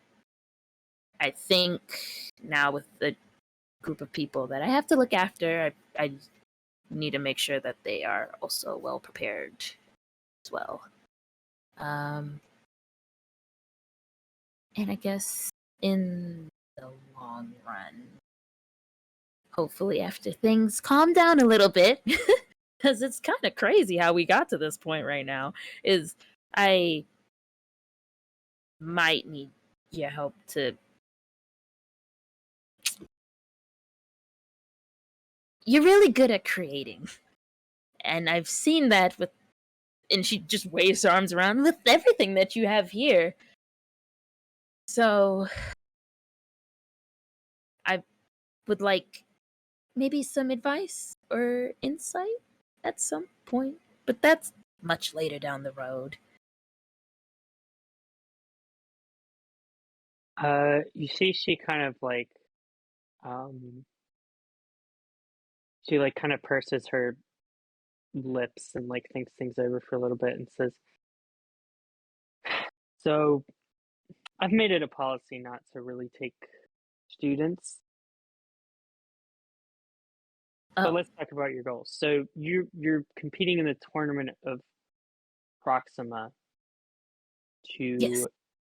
Speaker 7: I think now with the group of people that I have to look after, I need to make sure that they are also well prepared as well. And I guess in the long run, hopefully after things calm down a little bit, because it's kind of crazy how we got to this point right now, is I might need your help to... You're really good at creating. And I've seen that with... And she just waves her arms around with everything that you have here. So I would like maybe some advice or insight at some point. But that's much later down the road.
Speaker 1: You see she kind of she kind of purses her lips and thinks things over for a little bit and says, so I've made it a policy not to really take students. But let's talk about your goals. So you're competing in the tournament of Proxima to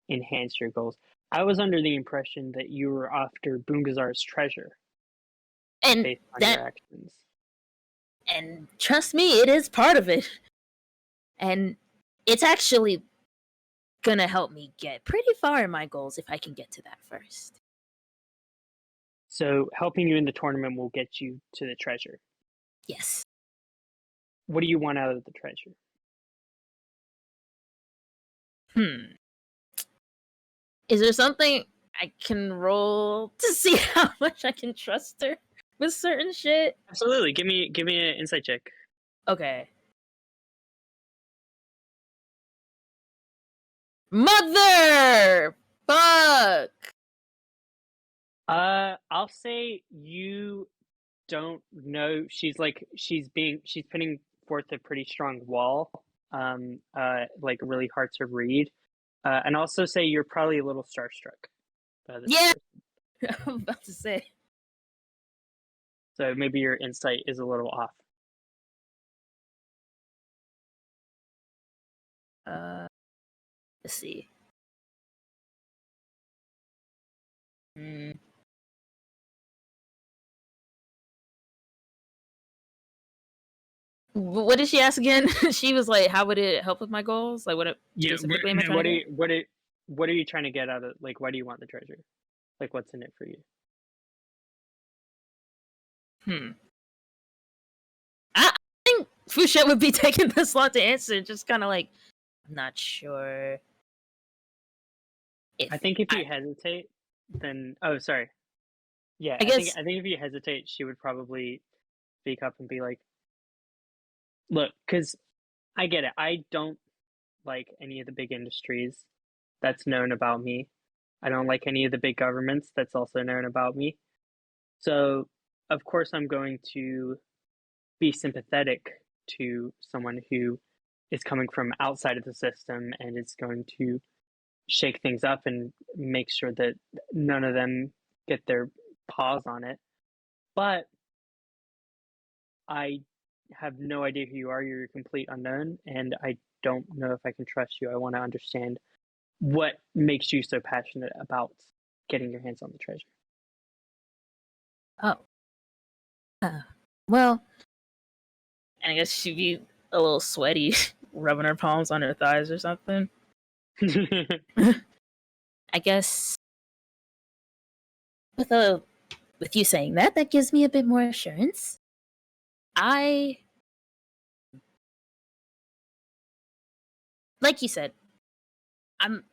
Speaker 1: enhance your goals. I was under the impression that you were after Boongazar's treasure.
Speaker 7: And
Speaker 1: based on your actions.
Speaker 7: And trust me, it is part of it. And it's actually gonna help me get pretty far in my goals if I can get to that first.
Speaker 1: So helping you in the tournament will get you to the treasure.
Speaker 7: Yes.
Speaker 1: What do you want out of the treasure?
Speaker 7: Is there something I can roll to see how much I can trust her with certain shit?
Speaker 1: Absolutely. Give me an insight check.
Speaker 7: Okay. Mother! Fuck!
Speaker 1: I'll say you don't know. She's putting forth a pretty strong wall. Really hard to read. And also say you're probably a little starstruck by this person.
Speaker 7: I'm about to say.
Speaker 1: So maybe your insight is a little off.
Speaker 7: Let's see. What did she ask again? She was like, "How would it help with my goals? Like, what are you
Speaker 1: trying to get out of? Like, why do you want the treasure? Like, what's in it for you?"
Speaker 7: I think Fouchette would be taking this long to answer. Just kind of like, I'm not sure.
Speaker 1: I think if you hesitate, then sorry. Yeah, I think if you hesitate, she would probably speak up and be like, "Look, because I get it. I don't like any of the big industries that's known about me. I don't like any of the big governments that's also known about me. So, of course, I'm going to be sympathetic to someone who is coming from outside of the system and is going to shake things up and make sure that none of them get their paws on it. But I have no idea who you are. You're a complete unknown, and I don't know if I can trust you. I want to understand what makes you so passionate about getting your hands on the treasure."
Speaker 7: Well, and I guess she'd be a little sweaty
Speaker 6: rubbing her palms on her thighs or something. I guess with you saying that gives me a bit more assurance. Like you said, I'm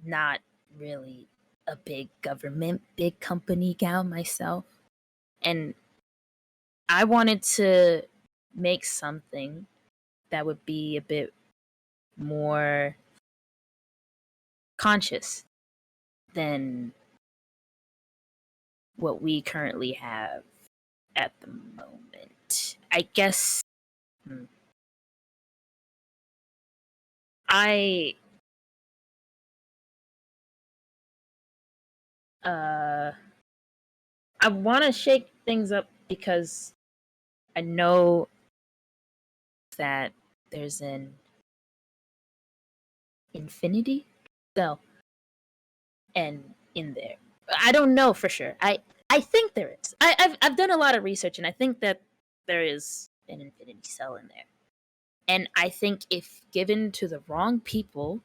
Speaker 6: not really a big government, big company gal myself. And I wanted to make something that would be a bit more conscious than what we currently have at the moment. I guess I want to shake things up because I know that there's an infinity cell and in there. I don't know for sure. I think there is. I've done a lot of research and I think that there is an infinity cell in there. And I think if given to the wrong people,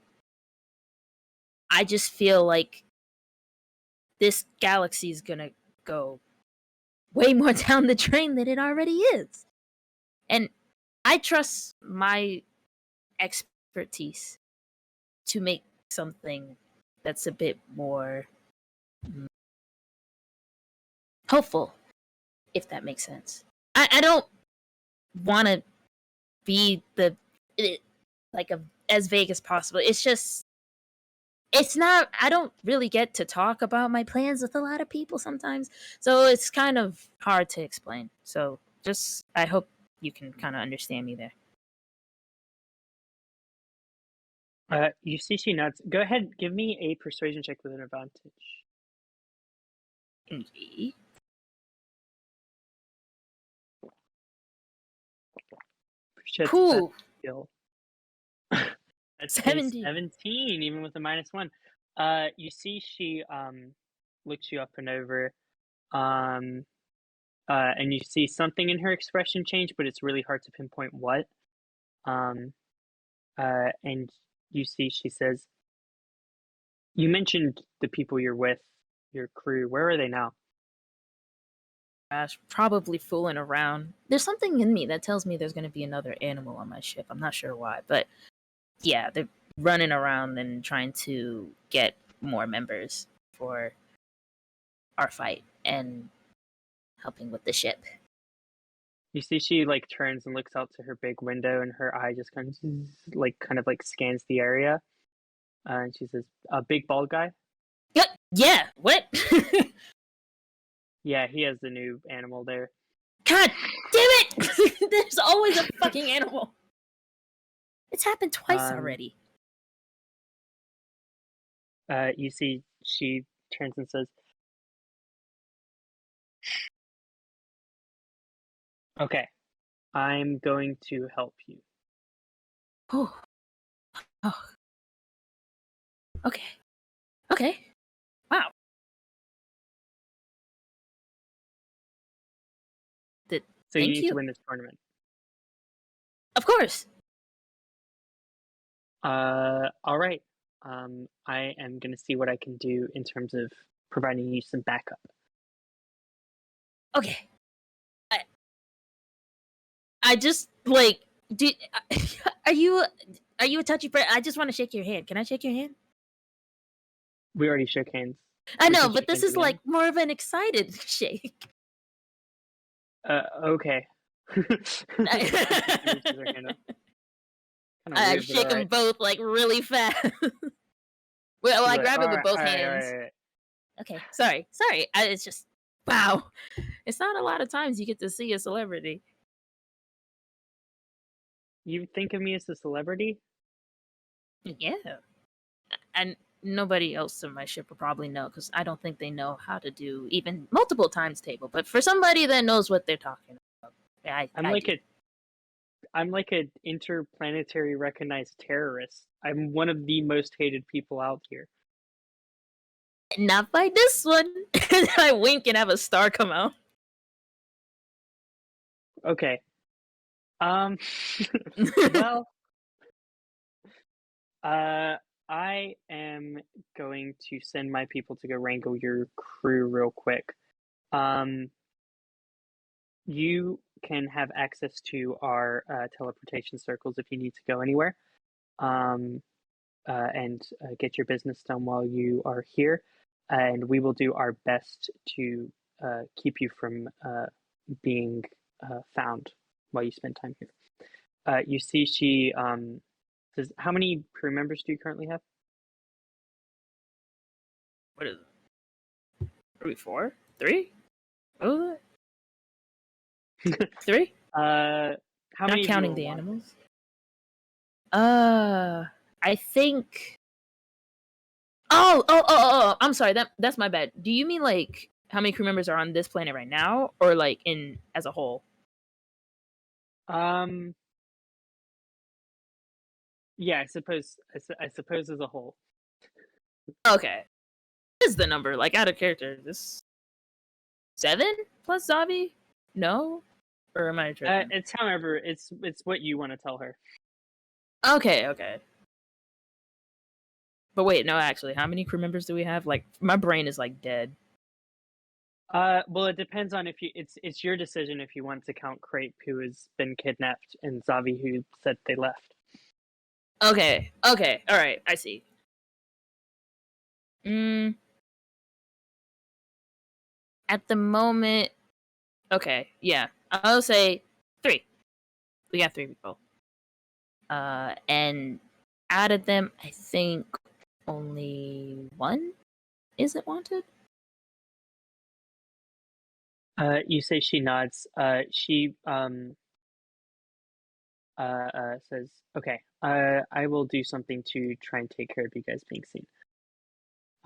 Speaker 6: I just feel like this galaxy is gonna go way more down the drain than it already is. And I trust my expertise to make something that's a bit more hopeful, if that makes sense. I don't want to be as vague as possible. It's just, it's not, I don't really get to talk about my plans with a lot of people sometimes, so it's kind of hard to explain. So just, I hope you can kind of understand me there.
Speaker 1: You see she nods. Go ahead, give me a persuasion check with an advantage.
Speaker 6: Okay. Cool.
Speaker 1: That's
Speaker 6: 17.
Speaker 1: 17, even with a -1. You see she looks you up and over, and you see something in her expression change, but it's really hard to pinpoint what. And you see she says, "You mentioned the people you're with, your crew. Where are they now?"
Speaker 6: Gosh, probably fooling around. There's something in me that tells me there's going to be another animal on my ship. I'm not sure why, but yeah, they're running around and trying to get more members for our fight and helping with the ship.
Speaker 1: You see she like turns and looks out to her big window, and her eye just kind of scans the area. And she says, "A big bald guy?"
Speaker 6: Yeah. What?
Speaker 1: Yeah, he has the new animal there.
Speaker 6: God damn it! There's always a fucking animal. It's happened twice already.
Speaker 1: You see she turns and says, "Okay, I'm going to help you."
Speaker 6: Oh. Okay. Wow.
Speaker 1: So you need to win this tournament.
Speaker 6: Of course.
Speaker 1: All right. I am gonna see what I can do in terms of providing you some backup.
Speaker 6: Okay. I just like, are you a touchy person? I just want to shake your hand. Can I shake your hand?
Speaker 1: We already shook hands.
Speaker 6: I know, but this is like more of an excited shake.
Speaker 1: Okay.
Speaker 6: I shake them both like really fast. Well, I grab it with both hands. Right. Okay, sorry. It's just, wow. It's not a lot of times you get to see a celebrity.
Speaker 1: You think of me as a celebrity?
Speaker 6: Yeah. And nobody else in my ship will probably know, because I don't think they know how to do even multiple times table. But for somebody that knows what they're talking about,
Speaker 1: I'm like an interplanetary recognized terrorist. I'm one of the most hated people out here.
Speaker 6: Not by this one. I wink and have a star come out.
Speaker 1: Okay. Well, I am going to send my people to go wrangle your crew real quick. You can have access to our teleportation circles if you need to go anywhere, and get your business done while you are here. And we will do our best to keep you from being found while you spend time here. You see, she says, "How many crew members do you currently have?"
Speaker 6: What is it? Are we 4? 3? What was it? 3?
Speaker 1: How
Speaker 6: Not
Speaker 1: many?
Speaker 6: counting the animals. I think. Oh! I'm sorry. That's my bad. Do you mean like how many crew members are on this planet right now, or like in as a whole?
Speaker 1: Yeah, I suppose as a whole.
Speaker 6: Okay. What is the number? Like out of character. This 7 plus Zavi? No? Or am I tripping?
Speaker 1: It's however, it's what you want to tell her.
Speaker 6: Okay. But wait, no, actually, how many crew members do we have? Like, my brain is like dead.
Speaker 1: Well, it depends on if you. It's your decision if you want to count Crepe, who has been kidnapped, and Zavi, who said they left.
Speaker 6: Okay, all right, I see. At the moment, okay, yeah, I'll say 3. We got 3 people. And out of them, I think only 1 isn't wanted.
Speaker 1: You say she nods. She says, "Okay, I will do something to try and take care of you guys being seen."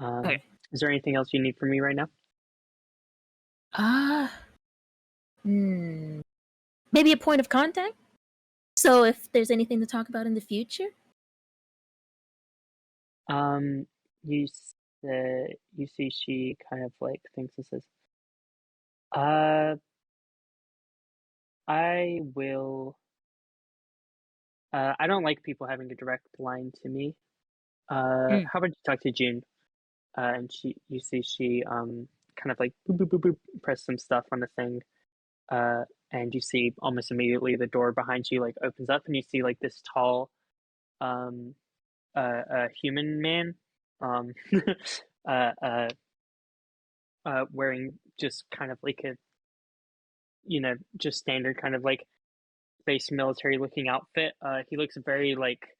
Speaker 6: Okay.
Speaker 1: Is there anything else you need from me right now?
Speaker 7: Maybe a point of contact? So if there's anything to talk about in the future?
Speaker 1: You see she kind of like thinks and says, I will. I don't like people having a direct line to me. How about you talk to June? And you see she kind of like boop boop boop boop press some stuff on the thing, and you see almost immediately the door behind you like opens up, and you see like this tall, human man, wearing just kind of like a, just standard kind of like base military looking outfit. He looks very like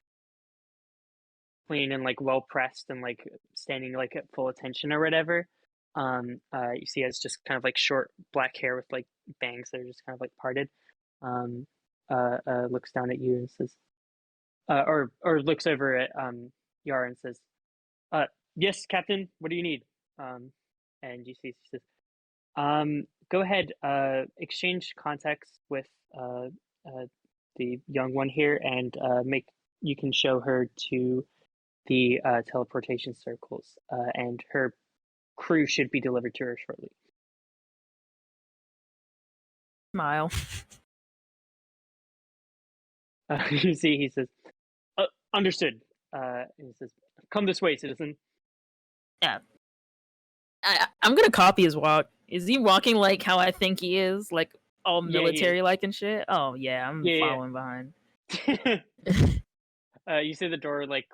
Speaker 1: clean and like well pressed and like standing like at full attention or whatever. You see he has just kind of like short black hair with like bangs that are just kind of like parted. Looks down at you and says, or looks over at Yara and says, "Yes, Captain. What do you need?" And you see she says, "Go ahead. Exchange contacts with the young one here, and you can show her to the teleportation circles, and her crew should be delivered to her shortly."
Speaker 6: Smile.
Speaker 1: You see, he says, "Understood." And he says, "Come this way, citizen."
Speaker 6: Yeah. I'm gonna copy his walk. Is he walking like how I think he is? Like all military like and shit? Oh yeah, I'm following behind.
Speaker 1: You see the door like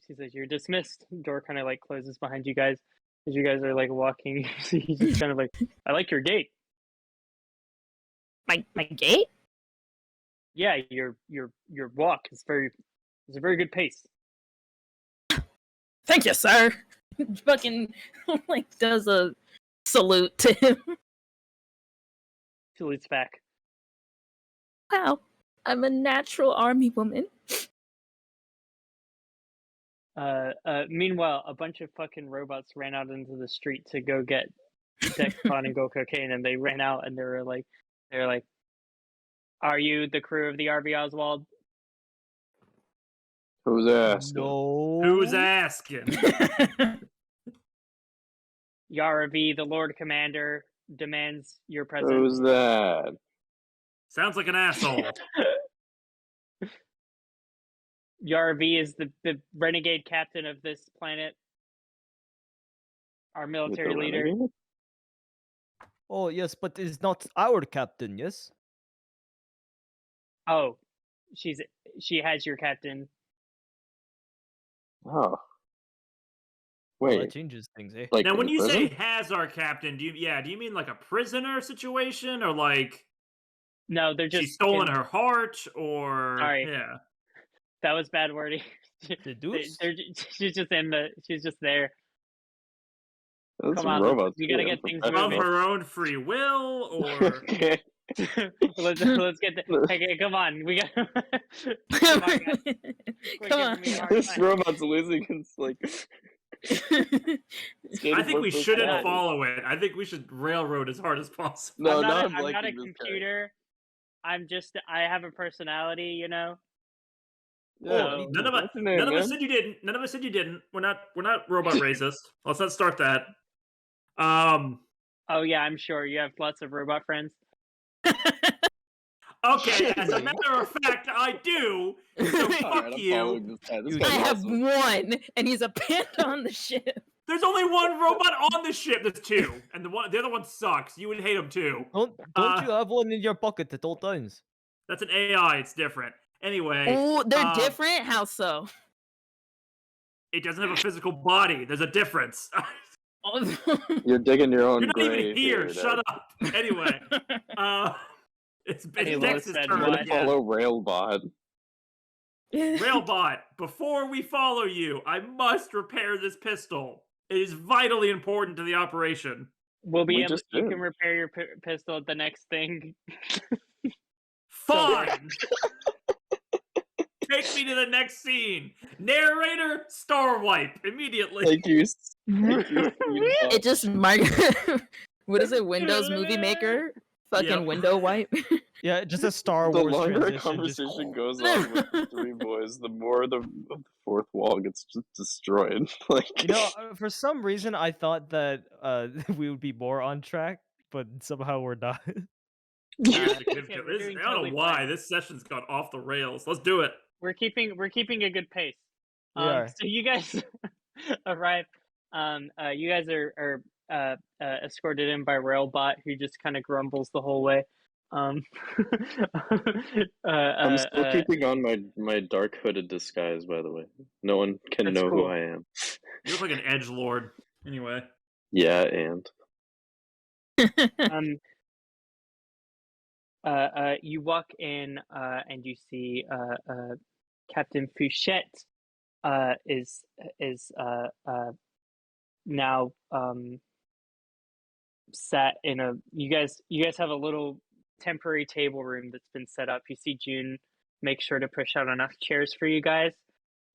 Speaker 1: she says, "You're dismissed." The door kind of like closes behind you guys as you guys are like walking. He's just kind of like, "I like your gait."
Speaker 6: My gait?
Speaker 1: Yeah, your walk is a very good pace.
Speaker 6: Thank you, sir. Fucking like does a salute to him.
Speaker 1: Salutes back.
Speaker 6: Wow, I'm a natural army woman.
Speaker 1: Meanwhile, a bunch of fucking robots ran out into the street to go get Dexcon and Go Cocaine, and they ran out and they were like, "Are you the crew of the RV Oswald?"
Speaker 3: Who's asking?
Speaker 4: No.
Speaker 2: Who's asking?
Speaker 1: Yara V, the Lord Commander, demands your presence.
Speaker 3: Who's that?
Speaker 2: Sounds like an asshole.
Speaker 1: Yarv is the renegade captain of this planet. Our
Speaker 3: With
Speaker 1: military
Speaker 3: the
Speaker 1: leader.
Speaker 3: renegade?
Speaker 4: Oh yes, but it's not our captain. Yes.
Speaker 1: Oh, she has your captain.
Speaker 3: Oh.
Speaker 4: Well, that
Speaker 3: Wait.
Speaker 4: changes things, eh?
Speaker 3: Like
Speaker 2: Now,
Speaker 3: in
Speaker 2: when
Speaker 3: the
Speaker 2: you say
Speaker 3: prison?
Speaker 2: has our captain, do you mean like a prisoner situation, or like
Speaker 1: No, they're just
Speaker 2: she's stolen her heart, or
Speaker 1: Sorry.
Speaker 2: yeah?
Speaker 1: That was bad wording.
Speaker 4: Seduced?
Speaker 1: She's just she's just there.
Speaker 3: Those
Speaker 1: Come
Speaker 3: are
Speaker 1: on,
Speaker 3: robots.
Speaker 1: we gotta
Speaker 3: too,
Speaker 1: get things
Speaker 2: Of
Speaker 1: moving.
Speaker 2: her own free will, or
Speaker 3: Okay.
Speaker 1: let's get okay, come on. We got come on, guys. Quit
Speaker 6: Come
Speaker 1: giving
Speaker 6: on.
Speaker 1: me a hard
Speaker 3: This
Speaker 1: time.
Speaker 3: robot's losing against like.
Speaker 2: I think we shouldn't
Speaker 1: Yeah.
Speaker 2: follow it. I think we should railroad as hard as possible.
Speaker 3: No,
Speaker 1: I'm
Speaker 3: now
Speaker 1: not
Speaker 3: I'm
Speaker 1: a
Speaker 3: liking this guy.
Speaker 1: computer. I have a personality, you know.
Speaker 3: Yeah,
Speaker 1: Oh,
Speaker 2: None of us,
Speaker 3: what's your name,
Speaker 2: none of us
Speaker 3: man?
Speaker 2: said you didn't. None of us said you didn't. We're not robot racist. Let's not start that.
Speaker 1: Oh yeah, I'm sure you have lots of robot friends.
Speaker 2: Okay, as a matter of fact, I do. So fuck
Speaker 3: Alright, I'm
Speaker 2: you.
Speaker 3: following this guy. This
Speaker 4: You
Speaker 3: guy's
Speaker 6: I have
Speaker 3: awesome.
Speaker 6: one, and he's a panda on the ship.
Speaker 2: There's only one robot on the ship. There's two, and the other one sucks. You would hate him too.
Speaker 4: Don't you have one in your pocket at all times?
Speaker 2: That's an AI. It's different. Anyway.
Speaker 6: Oh, they're different? How so?
Speaker 2: It doesn't have a physical body. There's a difference.
Speaker 3: You're digging your own
Speaker 2: You're not even
Speaker 3: grave
Speaker 2: here.
Speaker 3: here,
Speaker 2: Shut
Speaker 3: Dad.
Speaker 2: up. Anyway. It's
Speaker 1: Hey,
Speaker 2: Nexus'
Speaker 1: Lord,
Speaker 2: turn
Speaker 3: We're gonna
Speaker 2: again.
Speaker 3: follow Railbot.
Speaker 2: Railbot, before we follow you, I must repair this pistol. It is vitally important to the operation.
Speaker 1: We'll be
Speaker 3: We
Speaker 1: able.
Speaker 3: just
Speaker 1: You
Speaker 3: did.
Speaker 1: can repair your pistol at the next thing.
Speaker 2: Fine. Take me to the next scene. Narrator, star wipe immediately.
Speaker 3: Thank you.
Speaker 6: It just what is it? Windows Movie Maker? Fucking
Speaker 2: Yep.
Speaker 6: window wipe.
Speaker 4: Yeah, just a Star
Speaker 3: The
Speaker 4: Wars
Speaker 3: longer a
Speaker 4: transition. Just...
Speaker 3: conversation goes on with the three boys, the more the fourth wall gets just destroyed. Like
Speaker 4: You know, for some reason, I thought that we would be more on track, but somehow we're not.
Speaker 1: we're
Speaker 2: I
Speaker 1: doing
Speaker 2: don't
Speaker 1: totally
Speaker 2: know why
Speaker 1: fine.
Speaker 2: this session's gone off the rails. Let's do it.
Speaker 1: We're keeping a good pace.
Speaker 4: We are.
Speaker 1: So you guys arrive. You guys are escorted in by Railbot, who just kind of grumbles the whole way.
Speaker 3: I'm still keeping on my dark hooded disguise, by the way. No one can
Speaker 1: That's
Speaker 3: know
Speaker 1: cool.
Speaker 3: who I am.
Speaker 2: You look like an edgelord. Anyway.
Speaker 3: Yeah, and
Speaker 1: you walk in and you see Captain Fouchette is now sat in a. You guys have a little temporary table room that's been set up. You see June make sure to push out enough chairs for you guys,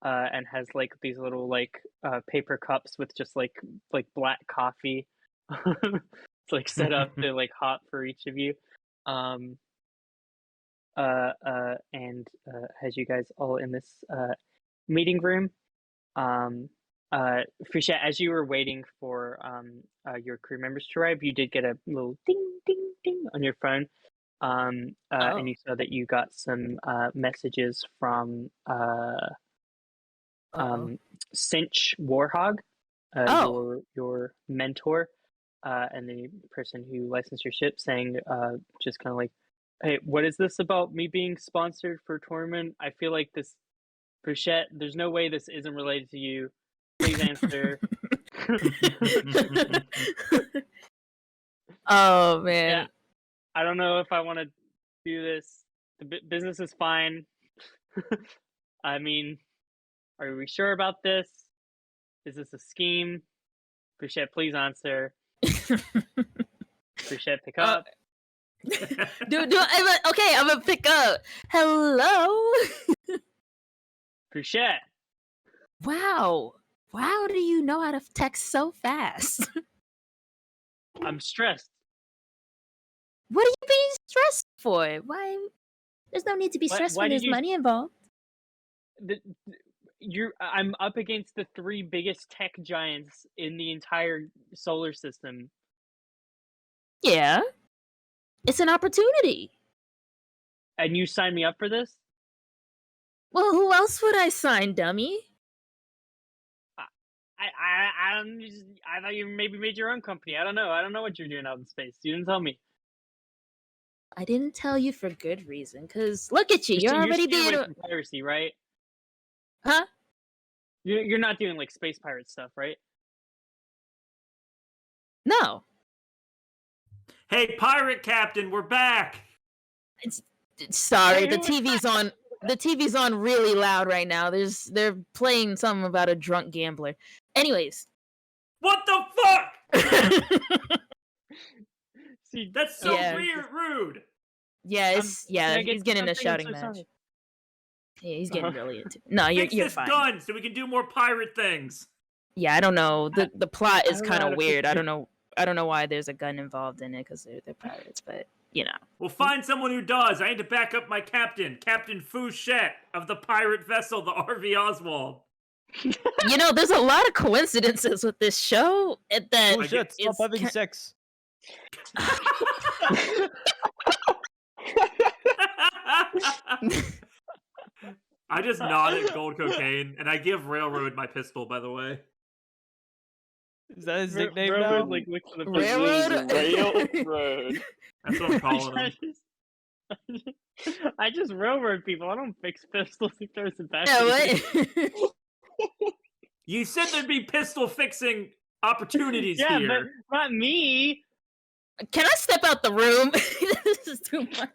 Speaker 1: and has like these little like paper cups with just like black coffee. It's like set up to like hot for each of you. And has you guys all in this meeting room. Fouchette, as you were waiting for your crew members to arrive, you did get a little ding ding ding on your phone. And you saw that you got some messages from Cinch Warhog, your mentor, and the person who licensed your ship, saying just kind of like, hey, what is this about me being sponsored for tournament? I feel like this, Fouchette, there's no way this isn't related to you. Please answer.
Speaker 6: Oh man.
Speaker 1: Yeah. I don't know if I want to do this. The business is fine. I mean, are we sure about this? Is this a scheme? Fouchette, please answer. Fouchette, pick up.
Speaker 6: I'm gonna pick up. Hello.
Speaker 1: Fouchette.
Speaker 7: Wow. How do you know how to text so fast?
Speaker 1: I'm stressed.
Speaker 7: What are you being stressed for? Why? There's no need to be stressed
Speaker 1: why
Speaker 7: when
Speaker 1: did
Speaker 7: there's
Speaker 1: you-
Speaker 7: money involved.
Speaker 1: I'm up against the 3 biggest tech giants in the entire solar system.
Speaker 7: Yeah. It's an opportunity.
Speaker 1: And you signed me up for this?
Speaker 7: Well, who else would I sign, dummy?
Speaker 1: I thought you maybe made your own company. I don't know. I don't know what you're doing out in space. You didn't tell me.
Speaker 7: I didn't tell you for good reason, because look at you. You're already
Speaker 1: staying away
Speaker 7: being...
Speaker 1: from piracy, right?
Speaker 7: Huh?
Speaker 1: You're not doing, like, space pirate stuff, right?
Speaker 7: No.
Speaker 2: Hey, pirate captain, we're back!
Speaker 7: Sorry,
Speaker 1: Hey,
Speaker 7: the
Speaker 1: who was
Speaker 7: TV's on. The TV's on really loud right now. They're playing something about a drunk gambler. Anyways.
Speaker 2: What the fuck?
Speaker 1: See,
Speaker 2: That's so
Speaker 7: Yeah.
Speaker 2: rude.
Speaker 7: Yeah, he's getting a
Speaker 1: something?
Speaker 7: shouting
Speaker 1: I'm so
Speaker 7: match.
Speaker 1: sorry.
Speaker 7: Yeah, he's getting really into it. No,
Speaker 2: Fix
Speaker 7: you're
Speaker 2: this
Speaker 7: fine.
Speaker 2: gun so we can do more pirate things.
Speaker 7: Yeah, I don't know. The plot is
Speaker 1: I don't know
Speaker 7: kind
Speaker 1: how
Speaker 7: of
Speaker 1: to
Speaker 7: weird.
Speaker 1: fix
Speaker 7: I don't know why there's a gun involved in it because they're pirates, but you know.
Speaker 2: We'll find someone who does. I need to back up my captain, Captain Fouchette of the pirate vessel, the RV Oswald.
Speaker 7: You know, there's a lot of coincidences with this show that
Speaker 4: Oh shit! Stop
Speaker 7: it's
Speaker 4: having sex.
Speaker 2: I just nod at Gold Cocaine, and I give Railroad my pistol, by the way.
Speaker 4: Is that his
Speaker 1: Ra-
Speaker 4: nickname
Speaker 1: Railroad,
Speaker 4: now?
Speaker 1: like, looks at the
Speaker 7: Railroad?
Speaker 3: Railroad.
Speaker 2: That's what I'm calling him.
Speaker 1: I just railroad people. I don't fix pistols. He throws it back.
Speaker 7: Yeah,
Speaker 1: at you.
Speaker 7: what?
Speaker 2: You said there'd be pistol fixing opportunities
Speaker 1: Yeah,
Speaker 2: here.
Speaker 1: but not me.
Speaker 7: Can I step out the room? This is too much.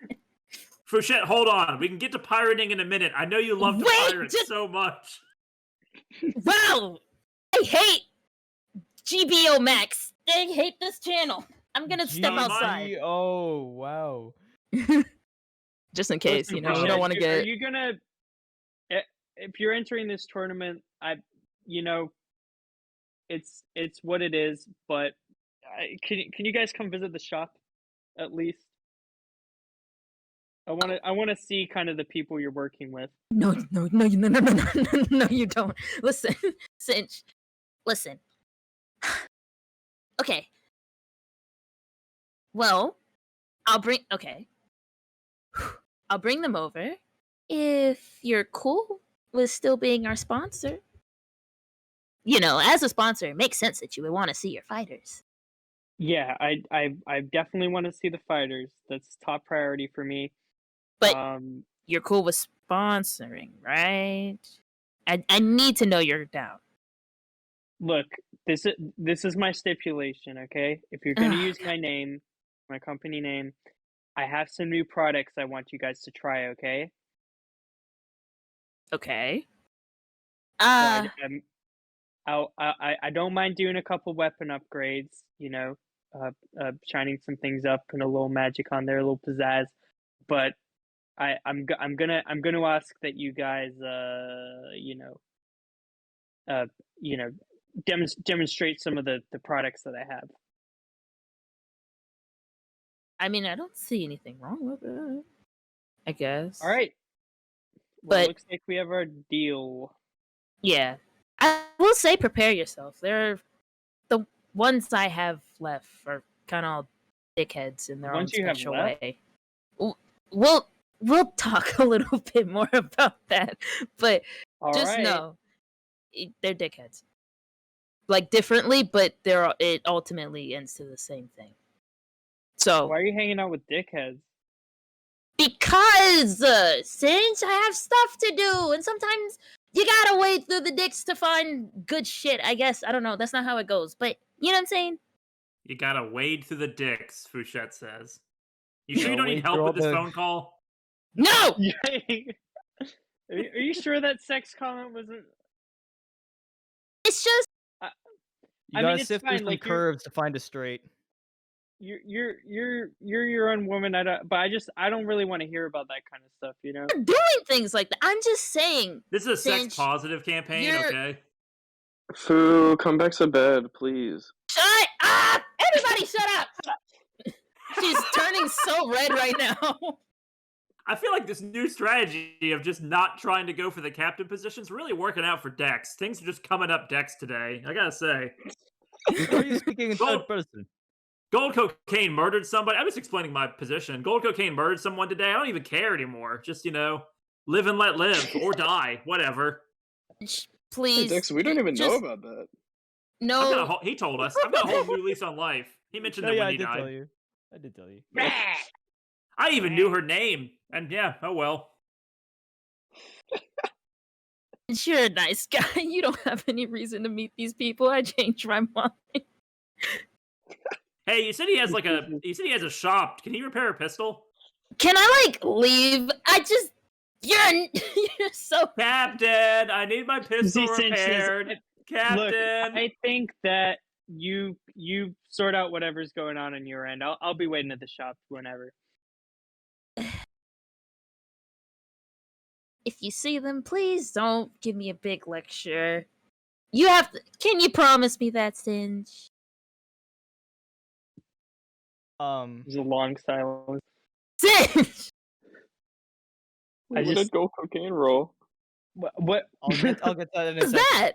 Speaker 2: Fouchette, hold on. We can get to pirating in a minute. I know you love the
Speaker 7: Wait,
Speaker 2: pirates
Speaker 7: just-
Speaker 2: so much.
Speaker 7: Wow! I hate GBO Max. I hate this channel. I'm gonna step outside.
Speaker 4: Oh wow.
Speaker 7: Just in case,
Speaker 1: Listen,
Speaker 7: you know, we
Speaker 1: Fouchette,
Speaker 7: don't want to
Speaker 1: Are
Speaker 7: get...
Speaker 1: you gonna? If you're entering this tournament, you know, it's what it is. But can you guys come visit the shop, at least? I want to see kind of the people you're working with.
Speaker 7: No, you don't. Listen, Cinch. Listen. Okay. Well, I'll bring them over if you're cool with still being our sponsor. You know, as a sponsor, it makes sense that you would want to see your fighters.
Speaker 1: Yeah, I definitely want to see the fighters. That's top priority for me.
Speaker 7: But you're cool with sponsoring, right? I need to know you're down.
Speaker 1: Look, this is my stipulation, okay? If you're gonna use my name, my company name, I have some new products I want you guys to try, okay?
Speaker 7: Okay.
Speaker 1: I don't mind doing a couple weapon upgrades, you know, shining some things up, putting a little magic on there, a little pizzazz. But I'm gonna ask that you guys, demonstrate some of the products that I have.
Speaker 7: I mean, I don't see anything wrong with it. I guess.
Speaker 1: All right. Well,
Speaker 7: But-
Speaker 1: it looks like we have our deal.
Speaker 7: Yeah. I will say prepare yourself. The ones I have left are kind of dickheads in their own
Speaker 1: Ones you have
Speaker 7: special
Speaker 1: left?
Speaker 7: way. We'll talk a little bit more about that, but
Speaker 1: All
Speaker 7: just
Speaker 1: right.
Speaker 7: know they're dickheads. Like differently, but it ultimately ends to the same thing. So
Speaker 1: Why are you hanging out with dickheads?
Speaker 7: because since I have stuff to do, and sometimes you gotta wade through the dicks to find good shit. I guess I don't know. That's not how it goes, but you know what I'm saying.
Speaker 2: You gotta wade through the dicks, Fouchette says. You sure you
Speaker 4: Gotta
Speaker 2: don't need
Speaker 4: wade
Speaker 2: help
Speaker 4: through
Speaker 2: with this
Speaker 4: all the-
Speaker 2: phone call?
Speaker 7: No.
Speaker 1: Are you sure that sex comment wasn't?
Speaker 7: It's just
Speaker 4: You
Speaker 1: I
Speaker 4: gotta
Speaker 1: mean, it's
Speaker 4: sift through
Speaker 1: fine,
Speaker 4: some
Speaker 1: like, you're-
Speaker 4: curves to find a straight.
Speaker 1: You're your own woman. But I don't really want to hear about that kind of stuff. You know.
Speaker 7: doing things like that. I'm just saying.
Speaker 2: This is a sex
Speaker 7: Cinch,
Speaker 2: positive campaign,
Speaker 7: you're-
Speaker 2: okay?
Speaker 3: Foo, come back to bed, please.
Speaker 7: Shut up! Everybody, shut up! She's turning so red right now.
Speaker 2: I feel like this new strategy of just not trying to go for the captain position is really working out for Dex. Things are just coming up Dex today, I gotta say.
Speaker 4: Why are you speaking in
Speaker 2: Well-
Speaker 4: third person?
Speaker 2: Gold Cocaine murdered somebody. I'm just explaining my position. Gold Cocaine murdered someone today. I don't even care anymore. Just, you know, Live and let live, or die, whatever.
Speaker 6: Please.
Speaker 3: Hey, Dex, we don't even know
Speaker 6: just-
Speaker 3: about that.
Speaker 6: No.
Speaker 2: He told us. I've got a whole new lease on life. He mentioned that when he died.
Speaker 4: Tell you. I did tell you.
Speaker 2: I even knew her name. And yeah, oh well.
Speaker 6: You're a nice guy. You don't have any reason to meet these people. I changed my mind.
Speaker 2: Hey, you said he has a shop. Can he repair a pistol?
Speaker 6: Can I leave? You're so
Speaker 2: Captain, I need my pistol repaired. Captain.
Speaker 1: Look, I think that you sort out whatever's going on your end. I'll be waiting at the shop whenever.
Speaker 6: If you see them, please don't give me a big lecture. You have to. Can you promise me that, Singe?
Speaker 1: There's a long silence.
Speaker 6: Singe.
Speaker 1: I just
Speaker 3: go cocaine roll.
Speaker 1: what?
Speaker 4: I'll get to that in a
Speaker 6: What's
Speaker 4: second.
Speaker 6: that?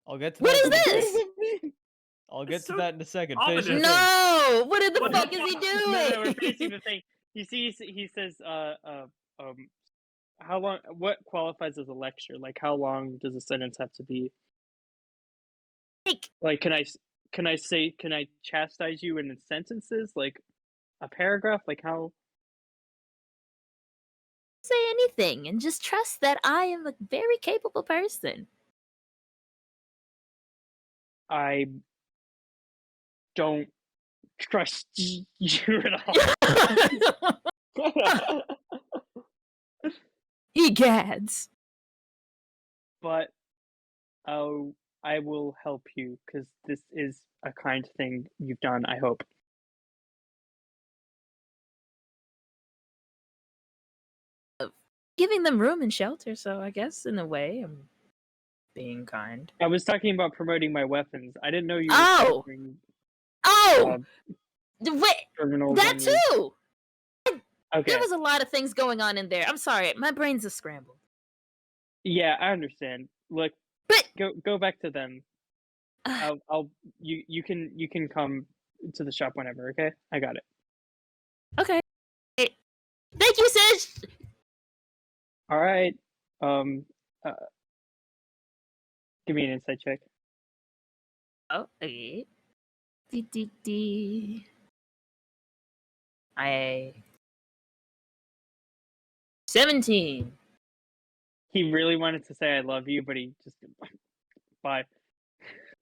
Speaker 4: I'll get to
Speaker 6: What
Speaker 4: that.
Speaker 6: is this?
Speaker 4: I'll get
Speaker 2: It's
Speaker 4: to
Speaker 2: so
Speaker 4: that in a second.
Speaker 2: ominous.
Speaker 4: Finish your thing.
Speaker 6: No! What the
Speaker 2: What
Speaker 6: fuck
Speaker 2: the
Speaker 6: is he
Speaker 2: fuck?
Speaker 6: doing?
Speaker 1: No, we're finishing the thing. You see, he says, how long? What qualifies as a lecture? Like, how long does a sentence have to be? Like, can I chastise you in sentences? Like, a paragraph? Like, how?
Speaker 6: Say anything and just trust that I am a very capable person.
Speaker 1: I don't trust you at all.
Speaker 6: Egads.
Speaker 1: But I will help you because this is a kind thing you've done. I hope.
Speaker 6: Giving them room and shelter, so I guess in a way I'm being kind.
Speaker 1: I was talking about promoting my weapons. I didn't know you were
Speaker 6: Oh!
Speaker 1: covering,
Speaker 6: Oh! Wait!
Speaker 1: criminals.
Speaker 6: That
Speaker 1: on the-
Speaker 6: too!
Speaker 1: Okay.
Speaker 6: There was a lot of things going on in there. I'm sorry, my brain's a scramble.
Speaker 1: Yeah, I understand. Look,
Speaker 6: But
Speaker 1: go back to them. You can come to the shop whenever. Okay, I got it.
Speaker 6: okay. Thank you, Sis.
Speaker 1: All right. Give me an insight check.
Speaker 6: Oh, okay. I 17.
Speaker 1: He really wanted to say I love you, but he just bye.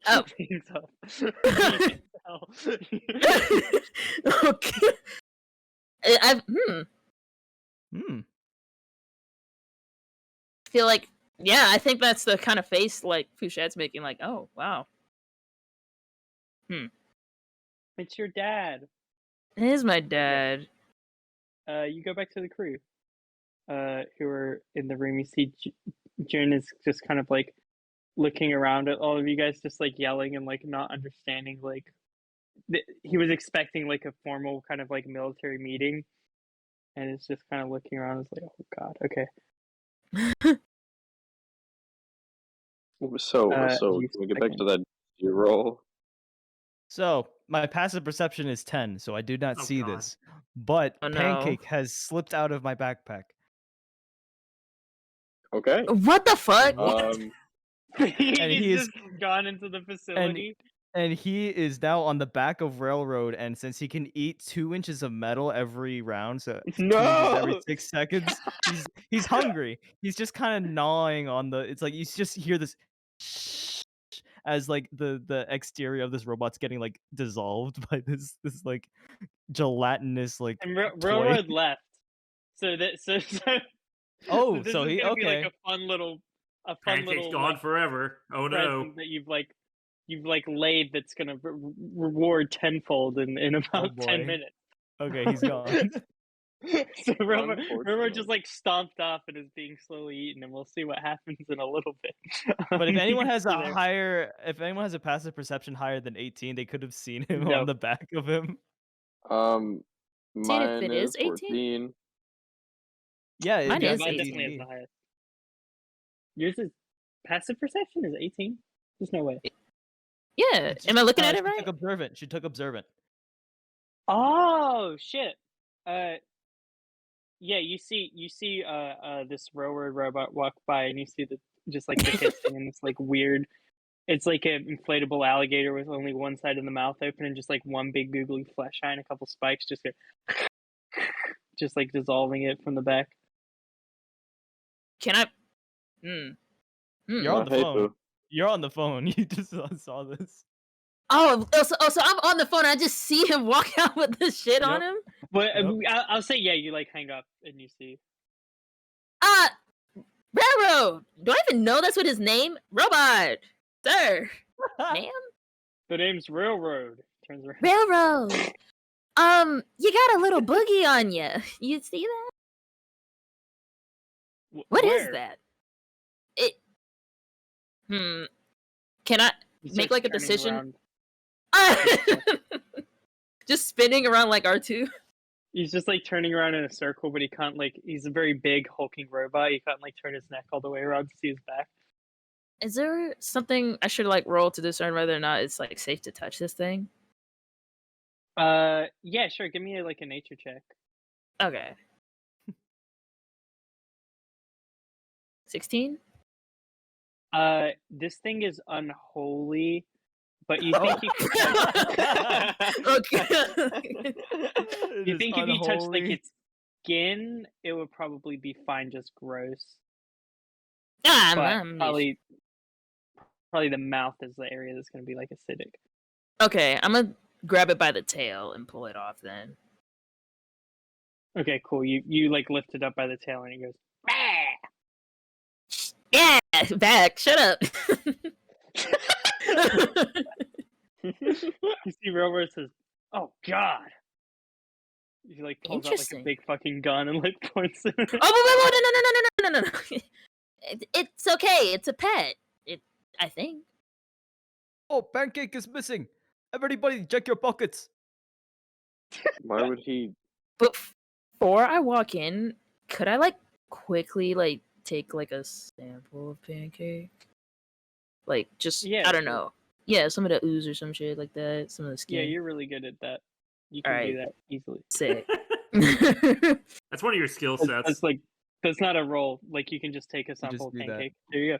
Speaker 6: Oh.
Speaker 1: Hangs up. You can tell.
Speaker 6: Okay. I feel like, yeah, I think that's the kind of face like Fouchette's making. Like, oh wow,
Speaker 1: It's your dad.
Speaker 6: it is my dad.
Speaker 1: You go back to the crew. Who are in the room. You see Jin is just kind of like looking around at all of you guys, just like yelling and like not understanding. Like he was expecting like a formal kind of like military meeting, and it's just kind of looking around. It's like, oh god, okay.
Speaker 3: So
Speaker 1: you
Speaker 3: can we get back to that roll?
Speaker 4: So my passive perception is 10, so I do not
Speaker 2: Oh,
Speaker 4: see
Speaker 2: God.
Speaker 4: this. But
Speaker 6: Oh, no.
Speaker 4: Pancake has slipped out of my backpack.
Speaker 3: Okay.
Speaker 6: What the fuck?
Speaker 1: He's
Speaker 4: he is-
Speaker 1: just gone into the facility.
Speaker 4: And he is now on the back of railroad, and since he can eat 2 inches of metal every round, so 2 inches every
Speaker 3: No!
Speaker 4: 6 seconds, he's hungry. He's just kind of gnawing on the. It's like you just hear this as like the exterior of this robot's getting like dissolved by this like gelatinous like.
Speaker 1: And
Speaker 4: toy.
Speaker 1: Railroad left. So that
Speaker 4: Oh,
Speaker 1: this
Speaker 4: so
Speaker 1: is
Speaker 4: he
Speaker 1: gonna be
Speaker 4: okay.
Speaker 1: like a fun little
Speaker 2: Pancake's gone
Speaker 1: like,
Speaker 2: forever. Oh no.
Speaker 1: present that you've laid that's gonna reward tenfold in about 10
Speaker 4: boy.
Speaker 1: minutes.
Speaker 4: Okay, he's gone.
Speaker 1: So Railroad
Speaker 3: Unfortunate.
Speaker 1: just like stomped off and is being slowly eaten, and we'll see what happens in a little bit.
Speaker 4: But if anyone has
Speaker 1: You can see
Speaker 4: if anyone has a passive perception higher than 18, they could have seen him
Speaker 1: No.
Speaker 4: on the back of him.
Speaker 3: Mine
Speaker 6: it is
Speaker 3: is
Speaker 6: 18?
Speaker 3: 14.
Speaker 4: Yeah,
Speaker 6: Mine
Speaker 1: there.
Speaker 6: is
Speaker 1: Mine
Speaker 6: 18.
Speaker 1: definitely is the highest. Yours is passive perception is 18. There's no way.
Speaker 6: Yeah. Am I looking at it
Speaker 4: She
Speaker 6: right?
Speaker 4: took observant. She took observant.
Speaker 1: Oh shit. you see this railroad robot walk by, and you see just like the hissing and this like weird. It's like an inflatable alligator with only one side of the mouth open and just like one big googly flesh eye and a couple spikes just go, just like dissolving it from the back.
Speaker 6: Can I?
Speaker 4: You're on the
Speaker 3: Hey,
Speaker 4: phone.
Speaker 3: Pooh.
Speaker 4: You're on the phone. You just saw this.
Speaker 6: Oh, so I'm on the phone. I just see him walk out with this shit on him.
Speaker 1: But
Speaker 4: Yep.
Speaker 1: I'll say you like hang up and you see.
Speaker 6: Railroad. Do I even know that's what his name? Robot, sir, ma'am.
Speaker 1: The name's Railroad. Turns around.
Speaker 7: Railroad. You got a little boogie on you. You see that? What is
Speaker 1: Where?
Speaker 7: that?
Speaker 6: Can I
Speaker 1: He
Speaker 6: make
Speaker 1: starts
Speaker 6: like a
Speaker 1: turning
Speaker 6: decision?
Speaker 1: around.
Speaker 6: Just spinning around like R2.
Speaker 1: He's just like turning around in a circle, but he can't like. He's a very big hulking robot. He can't like turn his neck all the way around to see his back.
Speaker 6: Is there something I should like roll to discern whether or not it's like safe to touch this thing?
Speaker 1: Yeah, sure. Give me like a nature check.
Speaker 6: Okay. 16?
Speaker 1: This thing is unholy, but you think you can
Speaker 6: Okay.
Speaker 1: you think if you touch like its skin, it would probably be fine, just gross.
Speaker 6: Ah,
Speaker 1: But
Speaker 6: I'm
Speaker 1: probably the mouth is the area that's gonna be like acidic.
Speaker 6: okay, I'm gonna grab it by the tail and pull it off then.
Speaker 1: Okay, cool. You like lift it up by the tail and it goes.
Speaker 6: Yeah, back. Shut up.
Speaker 1: You see Railroad says, "Oh God!" He like pulls out like a
Speaker 6: Interesting.
Speaker 1: big fucking gun and like points it.
Speaker 6: Oh, no. It's okay. It's a pet. I think.
Speaker 4: Oh, Pancake is missing. Everybody, check your pockets.
Speaker 3: Why would he?
Speaker 6: But before I walk in, could I like quickly like take like a sample of Pancake? Like just
Speaker 1: Yeah,
Speaker 6: I don't
Speaker 1: sure.
Speaker 6: know. Yeah, some of the ooze or some shit like that. Some of the skin.
Speaker 1: Yeah, you're really good at that. You can do
Speaker 6: Alright.
Speaker 1: that easily.
Speaker 6: Sick.
Speaker 2: That's one of your skill sets.
Speaker 1: That's not a roll. Like you can just take a sample of
Speaker 4: do that.
Speaker 1: pancake. There you go.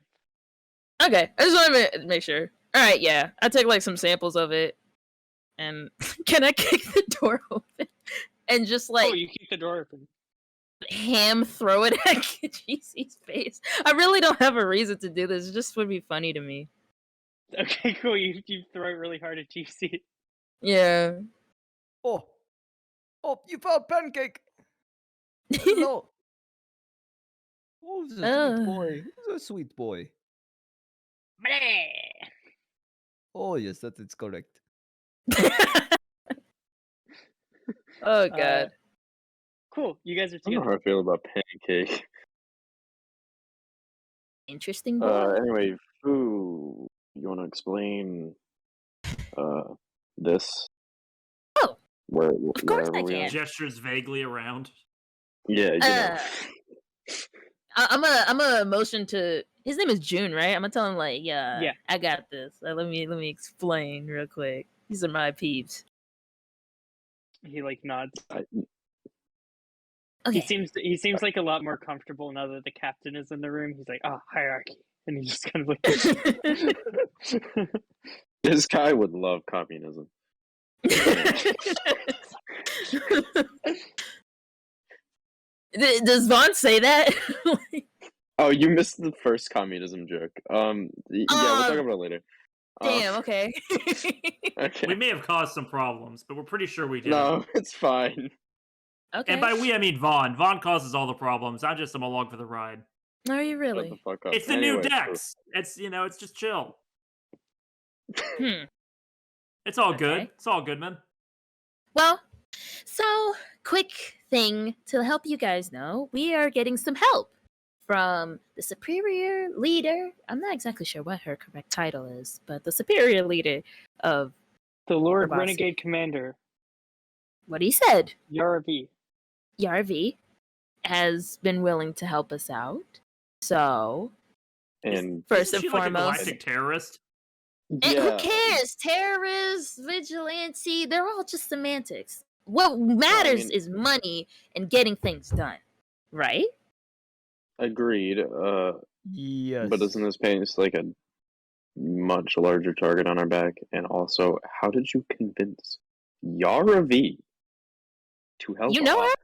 Speaker 6: Okay, I just want to make sure. All right, yeah, I take like some samples of it, and can I kick the door open and just like
Speaker 1: Oh, you keep the door open.
Speaker 6: ham throw it at GC's face? I really don't have a reason to do this. It just would be funny to me.
Speaker 1: Okay, cool. You throw it really hard at GC.
Speaker 6: Yeah.
Speaker 4: Oh, you found Pancake. Hello. Oh, this is a sweet boy. This is a sweet boy. Oh, yes, that is correct.
Speaker 6: Oh god.
Speaker 1: Cool. You guys are
Speaker 3: I don't know
Speaker 1: together.
Speaker 3: how I feel about Pancake.
Speaker 6: Interesting boy.
Speaker 3: Anyway, Foo, you want to explain this?
Speaker 7: Oh,
Speaker 3: Where?
Speaker 7: of course I
Speaker 3: we are?
Speaker 7: can.
Speaker 2: Gestures vaguely around.
Speaker 3: Yeah, you know.
Speaker 6: I'm a motion to his name is June, right? I'm gonna tell him like,
Speaker 1: Yeah.
Speaker 6: I got this. Let me explain real quick. These are my peeps.
Speaker 1: He like nods.
Speaker 7: Okay.
Speaker 1: He seems like a lot more comfortable now that the captain is in the room. He's like, hierarchy, and he just kind of like.
Speaker 3: This guy would love communism.
Speaker 6: Does Vahn say that?
Speaker 3: Oh, you missed the first communism joke. Yeah, we'll talk about it later.
Speaker 6: Damn. Okay.
Speaker 3: Okay.
Speaker 2: We may have caused some problems, but we're pretty sure we did.
Speaker 3: No, it's fine.
Speaker 6: Okay.
Speaker 2: And by we, I mean Vahn. Vahn causes all the problems. I just am along for the ride.
Speaker 6: Are you
Speaker 3: Shut
Speaker 6: really?
Speaker 3: the fuck up.
Speaker 2: It's the
Speaker 3: Anyway,
Speaker 2: new Dex. It's it's just chill.
Speaker 6: Hmm.
Speaker 2: It's all good.
Speaker 6: Okay.
Speaker 2: It's all good, man.
Speaker 7: Well, so quick thing to help you guys know, we are getting some help from the superior leader. I'm not exactly sure what her correct title is, but the superior leader of
Speaker 1: The Lord
Speaker 7: Rabasi.
Speaker 1: Renegade Commander,
Speaker 7: what he said,
Speaker 1: Yarv.
Speaker 7: Yarvi, has been willing to help us out. So,
Speaker 3: And
Speaker 7: first
Speaker 2: Isn't
Speaker 7: and
Speaker 2: she like a
Speaker 7: foremost,
Speaker 2: galactic terrorist?
Speaker 7: and
Speaker 3: yeah,
Speaker 7: who cares? Terrorists, vigilante, they're all just semantics. What matters
Speaker 3: mean-
Speaker 7: is money and getting things done. right?
Speaker 3: Agreed.
Speaker 4: Yes.
Speaker 3: But doesn't this paint us like a much larger target on our back? And also, how did you convince Yara V to help
Speaker 7: You know
Speaker 3: us?
Speaker 7: her?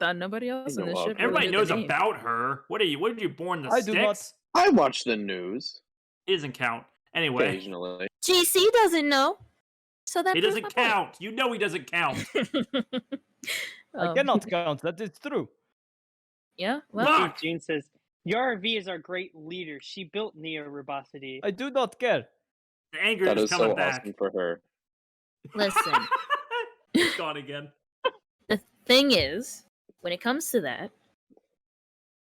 Speaker 7: Thought nobody else in
Speaker 3: know
Speaker 7: the
Speaker 3: of
Speaker 7: ship.
Speaker 3: her.
Speaker 2: Everybody
Speaker 7: really knew
Speaker 2: knows
Speaker 7: the name.
Speaker 2: about her. What did you born the
Speaker 4: I do not-
Speaker 2: sticks?
Speaker 3: I watch the news
Speaker 2: It doesn't count. Anyway,
Speaker 3: occasionally.
Speaker 7: GC doesn't know, so that
Speaker 2: he
Speaker 7: proves
Speaker 2: doesn't
Speaker 7: my
Speaker 2: count. You know he doesn't count.
Speaker 7: point.
Speaker 4: I cannot count. That is true.
Speaker 7: Yeah, well,
Speaker 2: Fuck!
Speaker 1: June says, Yara V is our great leader. She built Neo Robosity.
Speaker 4: I do not care.
Speaker 2: The anger
Speaker 3: That
Speaker 2: is
Speaker 3: is
Speaker 2: coming
Speaker 3: so
Speaker 2: back.
Speaker 3: awesome for her.
Speaker 7: listen.
Speaker 2: It's gone again.
Speaker 7: The thing is, when it comes to that,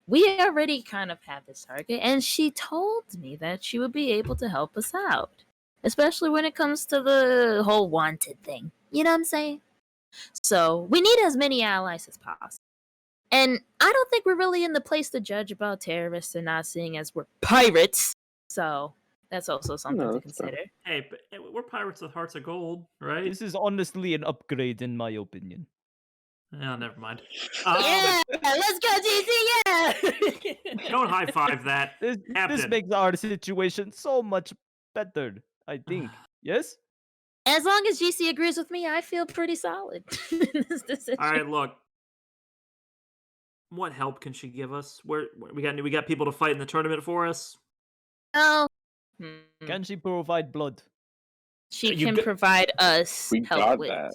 Speaker 7: we already kind of have this target, and she told me that she would be able to help us out, especially when it comes to the whole wanted thing. You know what I'm saying? So we need as many allies as possible. And I don't think we're really in the place to judge about terrorists or not, seeing as we're pirates. So that's also something
Speaker 3: No,
Speaker 7: to
Speaker 3: that's fair.
Speaker 7: consider.
Speaker 2: Hey, but we're pirates with hearts of gold, right?
Speaker 4: This is honestly an upgrade in my opinion.
Speaker 2: Oh, never mind.
Speaker 7: Yeah, let's go, GC. Yeah.
Speaker 2: Don't high five that.
Speaker 4: This
Speaker 2: Captain.
Speaker 4: makes our situation so much better, I think. Yes?
Speaker 7: As long as GC agrees with me, I feel pretty solid in this decision.
Speaker 2: All right, look. What help can she give us? We got people to fight in the tournament for us.
Speaker 7: Oh,
Speaker 4: Can she provide blood?
Speaker 7: she
Speaker 2: You
Speaker 7: can
Speaker 2: got-
Speaker 7: provide us
Speaker 3: We
Speaker 7: help
Speaker 3: got
Speaker 7: with.
Speaker 3: that.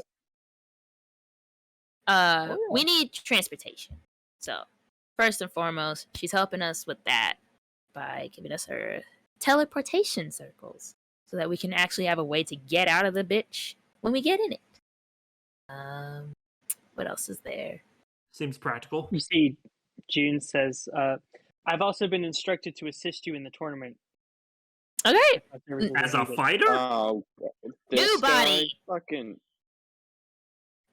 Speaker 7: We need transportation. So, first and foremost, she's helping us with that by giving us her teleportation circles so that we can actually have a way to get out of the bitch when we get in it. What else is there?
Speaker 2: Seems practical.
Speaker 1: You see, June says, I've also been instructed to assist you in the tournament.
Speaker 7: Okay.
Speaker 1: If there was
Speaker 2: As a
Speaker 1: needed.
Speaker 2: fighter?
Speaker 3: Oh, this
Speaker 7: New
Speaker 3: guy
Speaker 7: body.
Speaker 3: fucking.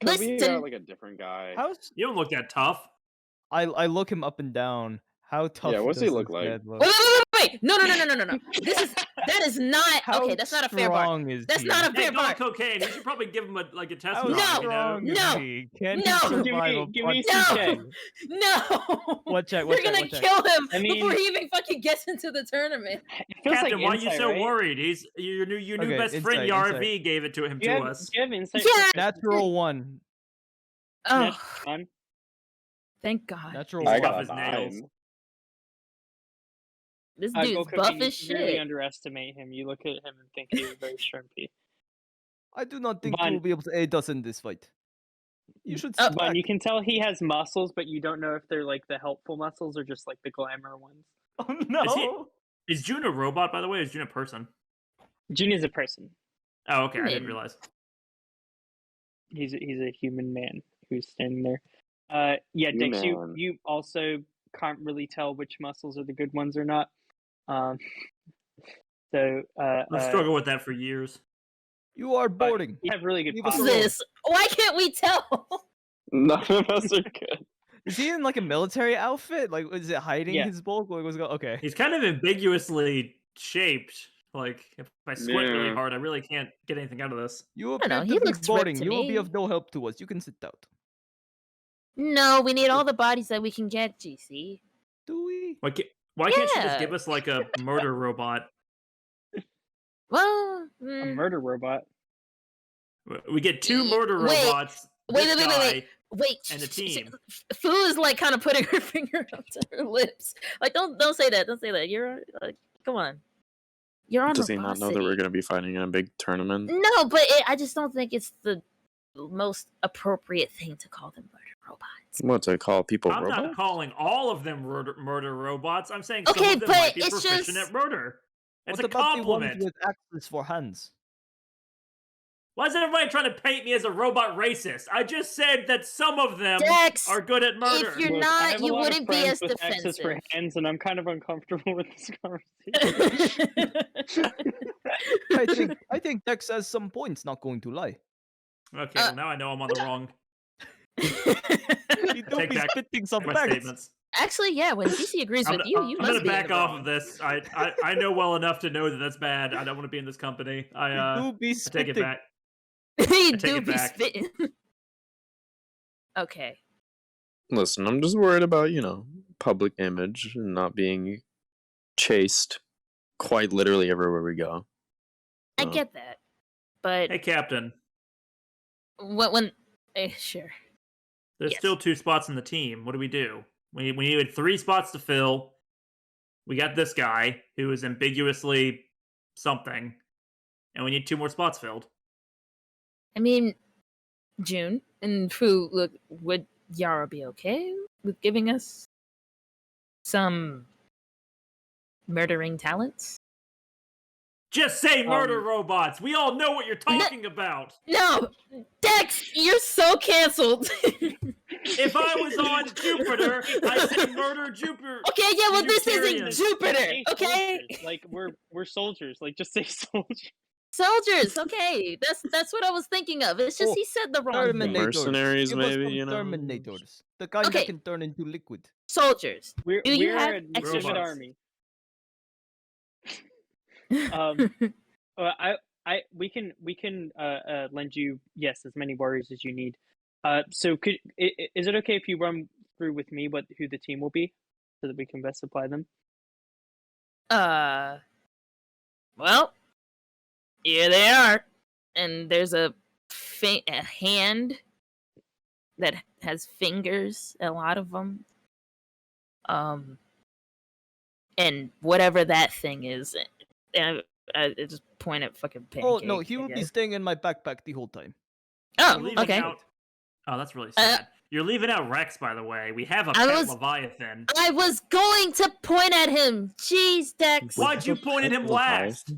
Speaker 3: Can we
Speaker 7: Listen.
Speaker 3: got like a different guy?
Speaker 4: How's
Speaker 2: You don't look that tough.
Speaker 4: I look him up and down. How tough
Speaker 3: what's he
Speaker 4: does
Speaker 3: look
Speaker 4: this
Speaker 3: like?
Speaker 4: lad look?
Speaker 7: Wait. No. That is not
Speaker 4: How
Speaker 7: okay. That's not a fair bar.
Speaker 4: strong is
Speaker 7: That's
Speaker 4: he?
Speaker 7: not a
Speaker 2: Hey,
Speaker 7: fair
Speaker 2: Don
Speaker 7: bar.
Speaker 2: Cocaine. You should probably give him a test
Speaker 4: How
Speaker 2: drive,
Speaker 7: No,
Speaker 4: strong is
Speaker 7: no,
Speaker 4: he? Can
Speaker 7: no.
Speaker 4: he survive a
Speaker 1: Give me
Speaker 4: punch?
Speaker 1: some
Speaker 7: No.
Speaker 1: check.
Speaker 7: No.
Speaker 4: What check?
Speaker 7: You're
Speaker 4: What check?
Speaker 7: gonna
Speaker 4: What check?
Speaker 7: kill him
Speaker 1: I mean-
Speaker 7: before he even fucking gets into the tournament.
Speaker 1: It feels
Speaker 2: Captain,
Speaker 1: like
Speaker 2: why are you
Speaker 1: insight,
Speaker 2: so
Speaker 1: right?
Speaker 2: worried? He's your new
Speaker 4: Okay,
Speaker 2: best friend
Speaker 4: insight,
Speaker 2: Yara
Speaker 4: insight.
Speaker 2: V gave it to him
Speaker 1: Do you
Speaker 2: to
Speaker 1: have,
Speaker 2: us.
Speaker 1: do you have insight?
Speaker 7: Yeah.
Speaker 4: Natural one.
Speaker 7: Oh,
Speaker 1: Natural one?
Speaker 7: thank God.
Speaker 4: Natural
Speaker 2: He's
Speaker 3: I
Speaker 4: one.
Speaker 2: tough
Speaker 3: got
Speaker 2: as
Speaker 3: a
Speaker 2: nails.
Speaker 3: 9.
Speaker 7: This
Speaker 1: Go
Speaker 7: dude's
Speaker 1: Cookie,
Speaker 7: buff
Speaker 1: you
Speaker 7: as
Speaker 1: really
Speaker 7: shit.
Speaker 1: underestimate him. You look at him and think he's very shrimpy.
Speaker 4: I do not think
Speaker 1: Vahn-
Speaker 4: you will be able to aid us in this fight. You should
Speaker 7: Oh,
Speaker 4: sit
Speaker 1: Vahn,
Speaker 4: back.
Speaker 1: you can tell he has muscles, but you don't know if they're like the helpful muscles or just like the glamour ones.
Speaker 4: Oh no!
Speaker 2: Is June a robot, by the way, or is June a person?
Speaker 1: June is a person.
Speaker 2: Oh, okay. I didn't
Speaker 7: Hmm.
Speaker 2: realize.
Speaker 1: He's a human man who's standing there. Yeah, Dex,
Speaker 3: Human.
Speaker 1: you also can't really tell which muscles are the good ones or not. So
Speaker 2: I've struggled with that for years.
Speaker 4: You are
Speaker 1: but
Speaker 4: boring.
Speaker 1: you have really good
Speaker 4: Leave us
Speaker 1: posture.
Speaker 4: alone.
Speaker 7: this? Why can't we tell?
Speaker 3: None of us are good.
Speaker 4: Is he in like a military outfit? Like, is it hiding
Speaker 1: Yeah.
Speaker 4: his bulk? Like, what's going? Okay.
Speaker 2: He's kind of ambiguously shaped. Like, if I squint really
Speaker 3: Yeah.
Speaker 2: hard, I really can't get anything out of this.
Speaker 4: You
Speaker 7: I don't know,
Speaker 4: appear
Speaker 7: he
Speaker 4: to be
Speaker 7: looks ripped
Speaker 4: boring.
Speaker 7: to
Speaker 4: You will be
Speaker 7: me.
Speaker 4: of no help to us. You can sit out.
Speaker 7: No, we need all the bodies that we can get, GC.
Speaker 4: Do we?
Speaker 2: Why can't she just
Speaker 7: Yeah.
Speaker 2: give us like a murder robot?
Speaker 7: Well,
Speaker 1: A murder robot.
Speaker 2: We get 2 murder
Speaker 7: Wait,
Speaker 2: robots.
Speaker 7: wait,
Speaker 2: this
Speaker 7: wait,
Speaker 2: guy,
Speaker 7: wait.
Speaker 2: And the team.
Speaker 7: Fu is like kind of putting her finger up to her lips. Like, don't say that. Don't say that. You're like, come on. You're on.
Speaker 3: Does he not know that we're going to be fighting in a big tournament?
Speaker 7: No, but I just don't think it's the most appropriate thing to call them murder robots.
Speaker 3: What, to call people
Speaker 2: I'm
Speaker 3: robots?
Speaker 2: not calling all of them murder robots. I'm saying some
Speaker 7: Okay,
Speaker 2: of them
Speaker 7: but
Speaker 2: might be
Speaker 7: it's
Speaker 2: proficient
Speaker 7: just-
Speaker 2: at murder. It's
Speaker 4: What
Speaker 2: a
Speaker 4: about the ones
Speaker 2: compliment.
Speaker 4: with axes for hands?
Speaker 2: Why is everybody trying to paint me as a robot racist? I just said that some of them
Speaker 7: Dex,
Speaker 2: are good at murder.
Speaker 7: if you're
Speaker 1: Look, I
Speaker 7: not,
Speaker 1: have a
Speaker 7: you
Speaker 1: lot of
Speaker 7: wouldn't be
Speaker 1: friends
Speaker 7: as
Speaker 1: with access for
Speaker 7: defensive.
Speaker 1: hands, and I'm kind of uncomfortable with this conversation.
Speaker 4: I think Dex has some points. Not going to lie.
Speaker 2: Okay, well now I know I'm on the wrong.
Speaker 4: You don't
Speaker 2: Take
Speaker 4: be
Speaker 2: back
Speaker 4: spitting some
Speaker 2: my
Speaker 4: facts.
Speaker 2: statements.
Speaker 7: Actually, yeah, when GC agrees with you, you
Speaker 2: I'm
Speaker 7: must
Speaker 2: gonna
Speaker 7: be in
Speaker 2: back
Speaker 7: the
Speaker 2: off
Speaker 7: wrong.
Speaker 2: of this. I know well enough to know that that's bad. I don't want to be in this company.
Speaker 4: You
Speaker 2: I
Speaker 4: do be
Speaker 2: take
Speaker 4: spitting.
Speaker 2: it back.
Speaker 7: You
Speaker 2: take
Speaker 7: do
Speaker 2: it
Speaker 7: be
Speaker 2: back.
Speaker 7: spitting. Okay.
Speaker 3: Listen, I'm just worried about, public image and not being chased quite literally everywhere we go.
Speaker 6: I get that, but
Speaker 2: Hey, Captain.
Speaker 6: Sure.
Speaker 2: There's still 2 spots in the team. What do? We needed 3 spots to fill. We got this guy who is ambiguously something, and we need 2 more spots filled.
Speaker 6: I mean, June and Fu, look, would Yara be okay with giving us some murdering talents?
Speaker 2: Just say murder robots! We all know what you're talking about!
Speaker 6: No! Dex, you're so canceled!
Speaker 2: If I was on Jupiter, I'd say murder Jupiter!
Speaker 6: Okay, yeah, well this isn't
Speaker 2: Unitarians.
Speaker 6: Jupiter,
Speaker 1: Say
Speaker 6: okay?
Speaker 1: soldiers. Like we're soldiers. Like just say soldiers.
Speaker 6: Soldiers, okay. That's what I was thinking of. It's just he said the wrong thing.
Speaker 4: Terminators.
Speaker 3: Mercenaries,
Speaker 4: Give us
Speaker 3: maybe,
Speaker 4: some Terminators. The kind
Speaker 6: Okay.
Speaker 4: that can turn into liquid.
Speaker 6: Soldiers.
Speaker 1: We're
Speaker 6: Do you
Speaker 1: we're
Speaker 6: have
Speaker 1: a
Speaker 6: extra
Speaker 1: legitimate
Speaker 2: robots?
Speaker 1: army. We can lend you as many warriors as you need. So is it okay if you run through with me who the team will be, so that we can best supply them?
Speaker 6: Well, here they are, and there's a hand that has fingers, a lot of them. And whatever that thing is, and I just point at fucking Pancake.
Speaker 4: Oh no, he will be staying in my backpack the whole time.
Speaker 6: Oh,
Speaker 2: You're leaving
Speaker 6: okay.
Speaker 2: out- Oh, that's really sad. You're leaving out Rex, by the way. We have a pet Leviathan.
Speaker 6: I was going to point at him. Jeez, Dex.
Speaker 2: Why'd you point at him last?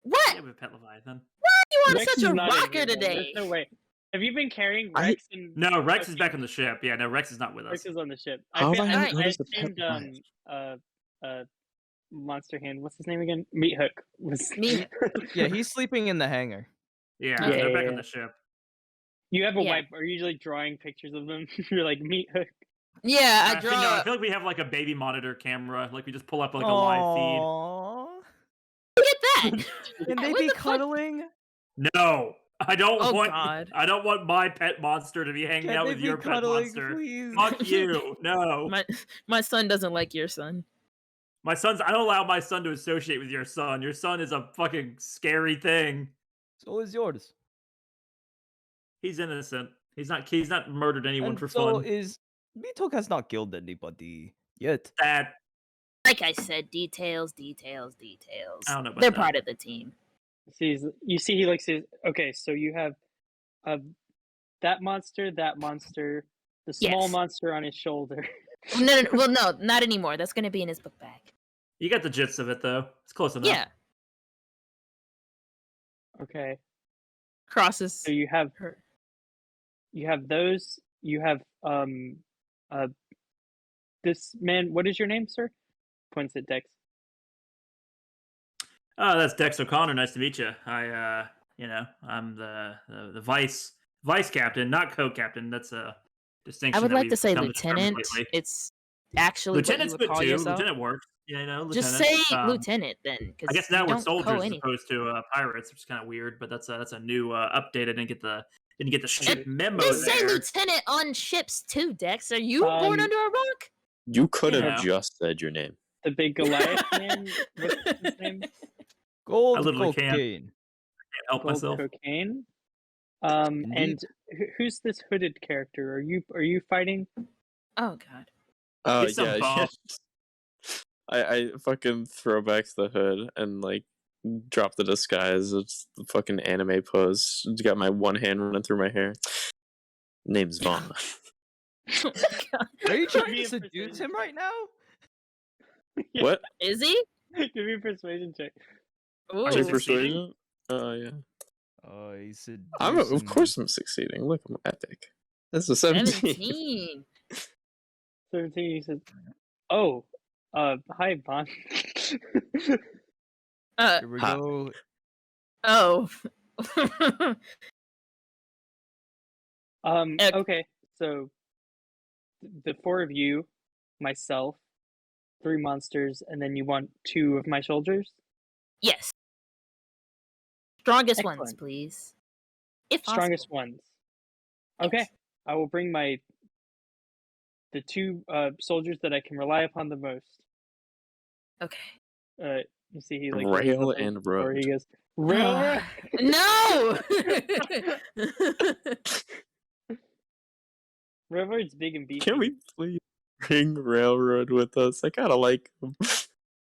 Speaker 6: What?
Speaker 2: We have a pet Leviathan.
Speaker 6: You are
Speaker 1: Rex
Speaker 6: such
Speaker 1: is
Speaker 6: a
Speaker 1: not in
Speaker 6: rocker
Speaker 1: here, man.
Speaker 6: today.
Speaker 1: There's no way. Have you been carrying Rex?
Speaker 2: No, Rex is back on the ship. Yeah, no, Rex is not with us.
Speaker 1: Rex is on the ship.
Speaker 3: How have I
Speaker 1: I
Speaker 3: not noticed the pet
Speaker 1: assumed Monster Hand. What's his name again? Meat Hook was.
Speaker 6: Meat.
Speaker 4: Yeah, he's sleeping in the hangar.
Speaker 2: Yeah,
Speaker 6: Yeah.
Speaker 2: they're back on the ship.
Speaker 1: You have a
Speaker 6: Yeah.
Speaker 1: wipe. Are you usually drawing pictures of them? You're like Meat Hook.
Speaker 6: Yeah, I
Speaker 2: Actually, no, I
Speaker 6: draw.
Speaker 2: feel like we have like a baby monitor camera. Like we just pull up like a live
Speaker 4: Aww.
Speaker 6: Look at that.
Speaker 4: Can they
Speaker 6: What
Speaker 4: be
Speaker 6: the fuck?
Speaker 4: cuddling?
Speaker 2: feed. No, I don't
Speaker 6: Oh,
Speaker 2: want.
Speaker 6: God.
Speaker 2: I don't want my pet monster to be hanging
Speaker 4: Can
Speaker 2: out
Speaker 4: they
Speaker 2: with
Speaker 4: be
Speaker 2: your pet
Speaker 4: cuddling,
Speaker 2: monster.
Speaker 4: please?
Speaker 2: Fuck you. No,
Speaker 6: My son doesn't like your son.
Speaker 2: my son's. I don't allow my son to associate with your son. Your son is a fucking scary thing.
Speaker 4: So is yours.
Speaker 2: He's innocent. He's not murdered anyone
Speaker 4: And
Speaker 2: for
Speaker 4: so
Speaker 2: fun.
Speaker 4: is Beetalk has not killed anybody yet.
Speaker 2: That
Speaker 6: Like I said, details.
Speaker 2: I don't know about
Speaker 6: They're
Speaker 2: that.
Speaker 6: part of the team.
Speaker 1: You see, he likes his. Okay, so you have that monster, the small
Speaker 6: Yes.
Speaker 1: monster on his shoulder.
Speaker 6: No, well, no, not anymore. That's gonna be in his book bag.
Speaker 2: You got the gist of it though. It's close enough.
Speaker 6: Yeah,
Speaker 1: Okay,
Speaker 6: crosses.
Speaker 1: so you have
Speaker 6: her.
Speaker 1: you have those. You have this man. What is your name, sir? Points at Dex.
Speaker 2: Oh, that's Dex O'Connor. Nice to meet you. I'm the vice captain, not co-captain. That's a distinction.
Speaker 6: I would
Speaker 2: that
Speaker 6: like
Speaker 2: we've
Speaker 6: to say
Speaker 2: come determine
Speaker 6: lieutenant.
Speaker 2: lately.
Speaker 6: It's actually
Speaker 2: Lieutenant's
Speaker 6: what you
Speaker 2: good
Speaker 6: would call
Speaker 2: too.
Speaker 6: yourself.
Speaker 2: Lieutenant works. Yeah, lieutenant.
Speaker 6: Just say lieutenant then.
Speaker 2: I guess now we're soldiers as
Speaker 6: anything.
Speaker 2: opposed to pirates, which is kind of weird. But that's a new update. I didn't get the ship memo
Speaker 6: They say
Speaker 2: there.
Speaker 6: lieutenant on ships too, Dex. Are you born under a rock?
Speaker 3: You could have
Speaker 2: Yeah.
Speaker 3: just said your name.
Speaker 1: The big Goliath man. What's his name?
Speaker 4: Gold
Speaker 2: I literally can't.
Speaker 4: cocaine.
Speaker 2: Can't help
Speaker 1: Gold
Speaker 2: myself.
Speaker 1: cocaine. And
Speaker 4: Indeed.
Speaker 1: who's this hooded character? Are you fighting?
Speaker 6: Oh God.
Speaker 3: Oh
Speaker 2: Get some
Speaker 3: yeah,
Speaker 2: bomb.
Speaker 3: I fucking throw back the hood and like drop the disguise. It's the fucking anime pose. Got my one hand running through my hair. Name's Vahn.
Speaker 6: Oh my God.
Speaker 4: Are you trying
Speaker 1: me
Speaker 4: to
Speaker 1: a
Speaker 4: seduce
Speaker 1: persuasion
Speaker 4: him right now?
Speaker 1: Yeah.
Speaker 3: What?
Speaker 6: Is he?
Speaker 1: Give me a persuasion check.
Speaker 6: Ooh.
Speaker 2: Are
Speaker 3: Is
Speaker 2: you
Speaker 3: it persuasion? Oh yeah.
Speaker 4: Oh, he said.
Speaker 3: Of course I'm succeeding. Look, I'm epic. That's a 17.
Speaker 6: 17.
Speaker 1: 17. He says, "Oh, hi, Vahn."
Speaker 4: Here we
Speaker 3: Ha.
Speaker 4: go.
Speaker 6: Oh.
Speaker 1: Okay, so the four of you, myself, 3 monsters, and then you want 2 of my soldiers?
Speaker 6: Yes. Strongest ones,
Speaker 1: Excellent.
Speaker 6: please. If
Speaker 1: Strongest
Speaker 6: possible.
Speaker 1: ones. Okay,
Speaker 6: Yes.
Speaker 1: I will bring my the two soldiers that I can rely upon the most.
Speaker 6: Okay.
Speaker 1: You see, he like
Speaker 5: Rail
Speaker 1: looks up
Speaker 5: and
Speaker 1: the door,
Speaker 5: road.
Speaker 1: He goes, railroad.
Speaker 6: No.
Speaker 1: Railroad's big and beefy.
Speaker 5: Can we please bring Railroad with us? I kind of like him.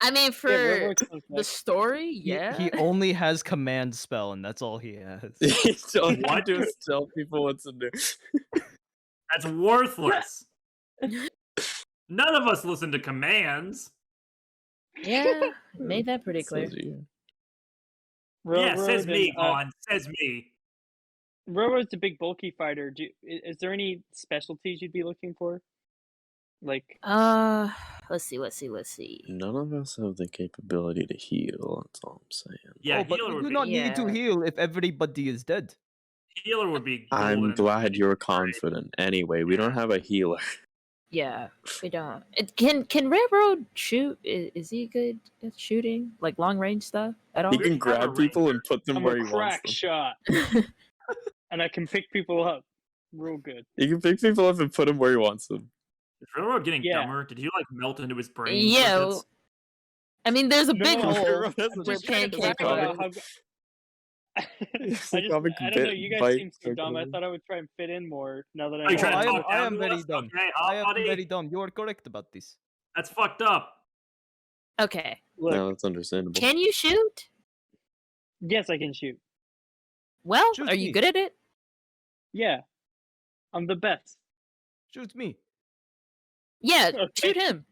Speaker 6: I mean, for
Speaker 1: Railroad sounds
Speaker 6: the
Speaker 1: nice.
Speaker 6: story, yeah.
Speaker 4: He only has command spell, and that's all he has.
Speaker 5: All you
Speaker 2: What?
Speaker 5: do is tell people what to do.
Speaker 2: That's worthless. None of us listen to commands.
Speaker 6: Yeah, made that pretty clear.
Speaker 5: Says you.
Speaker 2: Yeah, says me,
Speaker 1: and,
Speaker 2: Vaughn. Says me.
Speaker 1: Railroad's a big bulky fighter. Is there any specialties you'd be looking for? Like,
Speaker 6: Let's see.
Speaker 5: None of us have the capability to heal. That's all I'm saying.
Speaker 2: Yeah,
Speaker 4: but
Speaker 2: healer
Speaker 4: we
Speaker 2: would
Speaker 4: do
Speaker 2: be.
Speaker 4: not need to
Speaker 6: Yeah.
Speaker 4: heal if everybody is dead.
Speaker 2: Healer would be.
Speaker 5: I'm
Speaker 2: golden.
Speaker 5: glad you're confident. Anyway, we don't have a healer.
Speaker 6: Yeah, we don't. Can Railroad shoot? Is he good at shooting, like long range stuff at all?
Speaker 5: He can
Speaker 2: have a
Speaker 5: grab people and put them
Speaker 1: I'm
Speaker 5: where
Speaker 1: a
Speaker 5: he wants
Speaker 1: crack
Speaker 5: them.
Speaker 1: shot, and I can pick people up real good.
Speaker 5: He can pick people up and put them where he wants them.
Speaker 2: Is Railroad getting
Speaker 1: Yeah.
Speaker 2: dumber? Did he like melt into his brain?
Speaker 6: Yeah.
Speaker 2: circuits?
Speaker 6: I mean, there's a
Speaker 1: No,
Speaker 6: big
Speaker 1: no,
Speaker 6: hole
Speaker 5: Railroad has a
Speaker 6: where
Speaker 1: Just trying to
Speaker 6: Pancake
Speaker 1: talk
Speaker 5: comic.
Speaker 1: about
Speaker 6: was.
Speaker 1: how.
Speaker 5: It's
Speaker 1: I
Speaker 5: a comic
Speaker 1: don't know.
Speaker 5: bit
Speaker 1: You guys
Speaker 5: bite
Speaker 1: seem so dumb. I
Speaker 5: circle.
Speaker 1: thought I would try and fit in more. Now that
Speaker 2: Are you
Speaker 1: I
Speaker 2: trying to
Speaker 4: I am-
Speaker 2: talk
Speaker 4: I
Speaker 2: down
Speaker 4: am
Speaker 2: to
Speaker 4: very
Speaker 2: us?
Speaker 4: dumb.
Speaker 2: Okay,
Speaker 4: I am
Speaker 2: buddy.
Speaker 4: very dumb. You are correct about this.
Speaker 2: That's fucked up.
Speaker 6: Okay,
Speaker 1: look.
Speaker 5: No, that's understandable.
Speaker 6: can you shoot?
Speaker 1: Yes, I can shoot.
Speaker 6: Well,
Speaker 4: Shoot
Speaker 6: are you
Speaker 4: me.
Speaker 6: good at it?
Speaker 1: Yeah, I'm the best.
Speaker 4: Shoot me.
Speaker 6: Yeah,
Speaker 1: Okay.
Speaker 6: shoot him.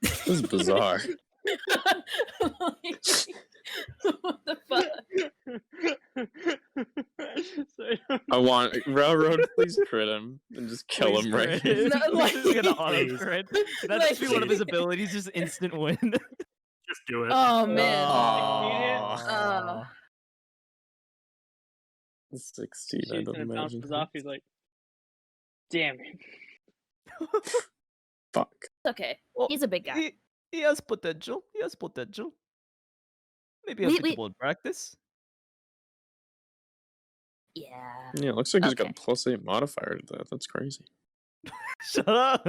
Speaker 5: This is bizarre.
Speaker 6: What the fuck?
Speaker 1: Sorry.
Speaker 5: I want Railroad. Please crit him and just kill him right here.
Speaker 6: No, like-
Speaker 4: He's gonna auto
Speaker 2: Please.
Speaker 4: crit. That'd
Speaker 6: Like-
Speaker 4: just be one of his abilities, just instant win.
Speaker 2: Just do it.
Speaker 6: Oh man.
Speaker 4: Aw.
Speaker 5: 16, I
Speaker 1: Shoots
Speaker 5: don't
Speaker 1: and it
Speaker 5: imagine.
Speaker 1: bounces off. He's like, damn it.
Speaker 5: Fuck.
Speaker 6: Okay,
Speaker 4: Well,
Speaker 6: he's a big guy.
Speaker 4: He has potential. He has potential. Maybe
Speaker 6: We-
Speaker 4: applicable in practice.
Speaker 6: Yeah.
Speaker 5: Yeah, it looks like he's got
Speaker 6: Okay.
Speaker 5: a +8 modifier to that. That's crazy.
Speaker 4: Shut up.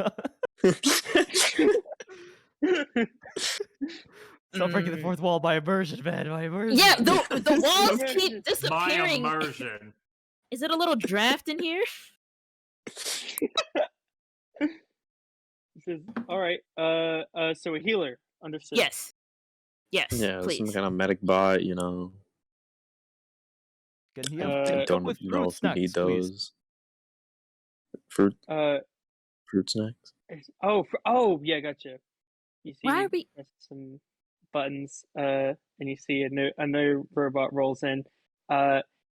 Speaker 4: Stop breaking the
Speaker 6: Mm.
Speaker 4: fourth wall by immersion, man. By immersion.
Speaker 6: Yeah, the walls
Speaker 1: Okay.
Speaker 6: keep
Speaker 2: My
Speaker 6: disappearing.
Speaker 2: immersion.
Speaker 6: Is it a little draft in here?
Speaker 1: He says, all right, so a healer. Understood.
Speaker 6: Yes. Yes,
Speaker 5: Yeah,
Speaker 6: please.
Speaker 5: some kind of medic bot, you know.
Speaker 4: Can he
Speaker 1: Uh,
Speaker 4: have
Speaker 5: I
Speaker 4: picked up
Speaker 5: don't
Speaker 4: with
Speaker 5: know
Speaker 4: fruit
Speaker 5: if we
Speaker 4: snacks,
Speaker 5: need
Speaker 4: please?
Speaker 5: those. Fruit snacks?
Speaker 1: Oh, yeah, gotcha. You see,
Speaker 6: Why are we-
Speaker 1: press some buttons, and you see a new robot rolls in.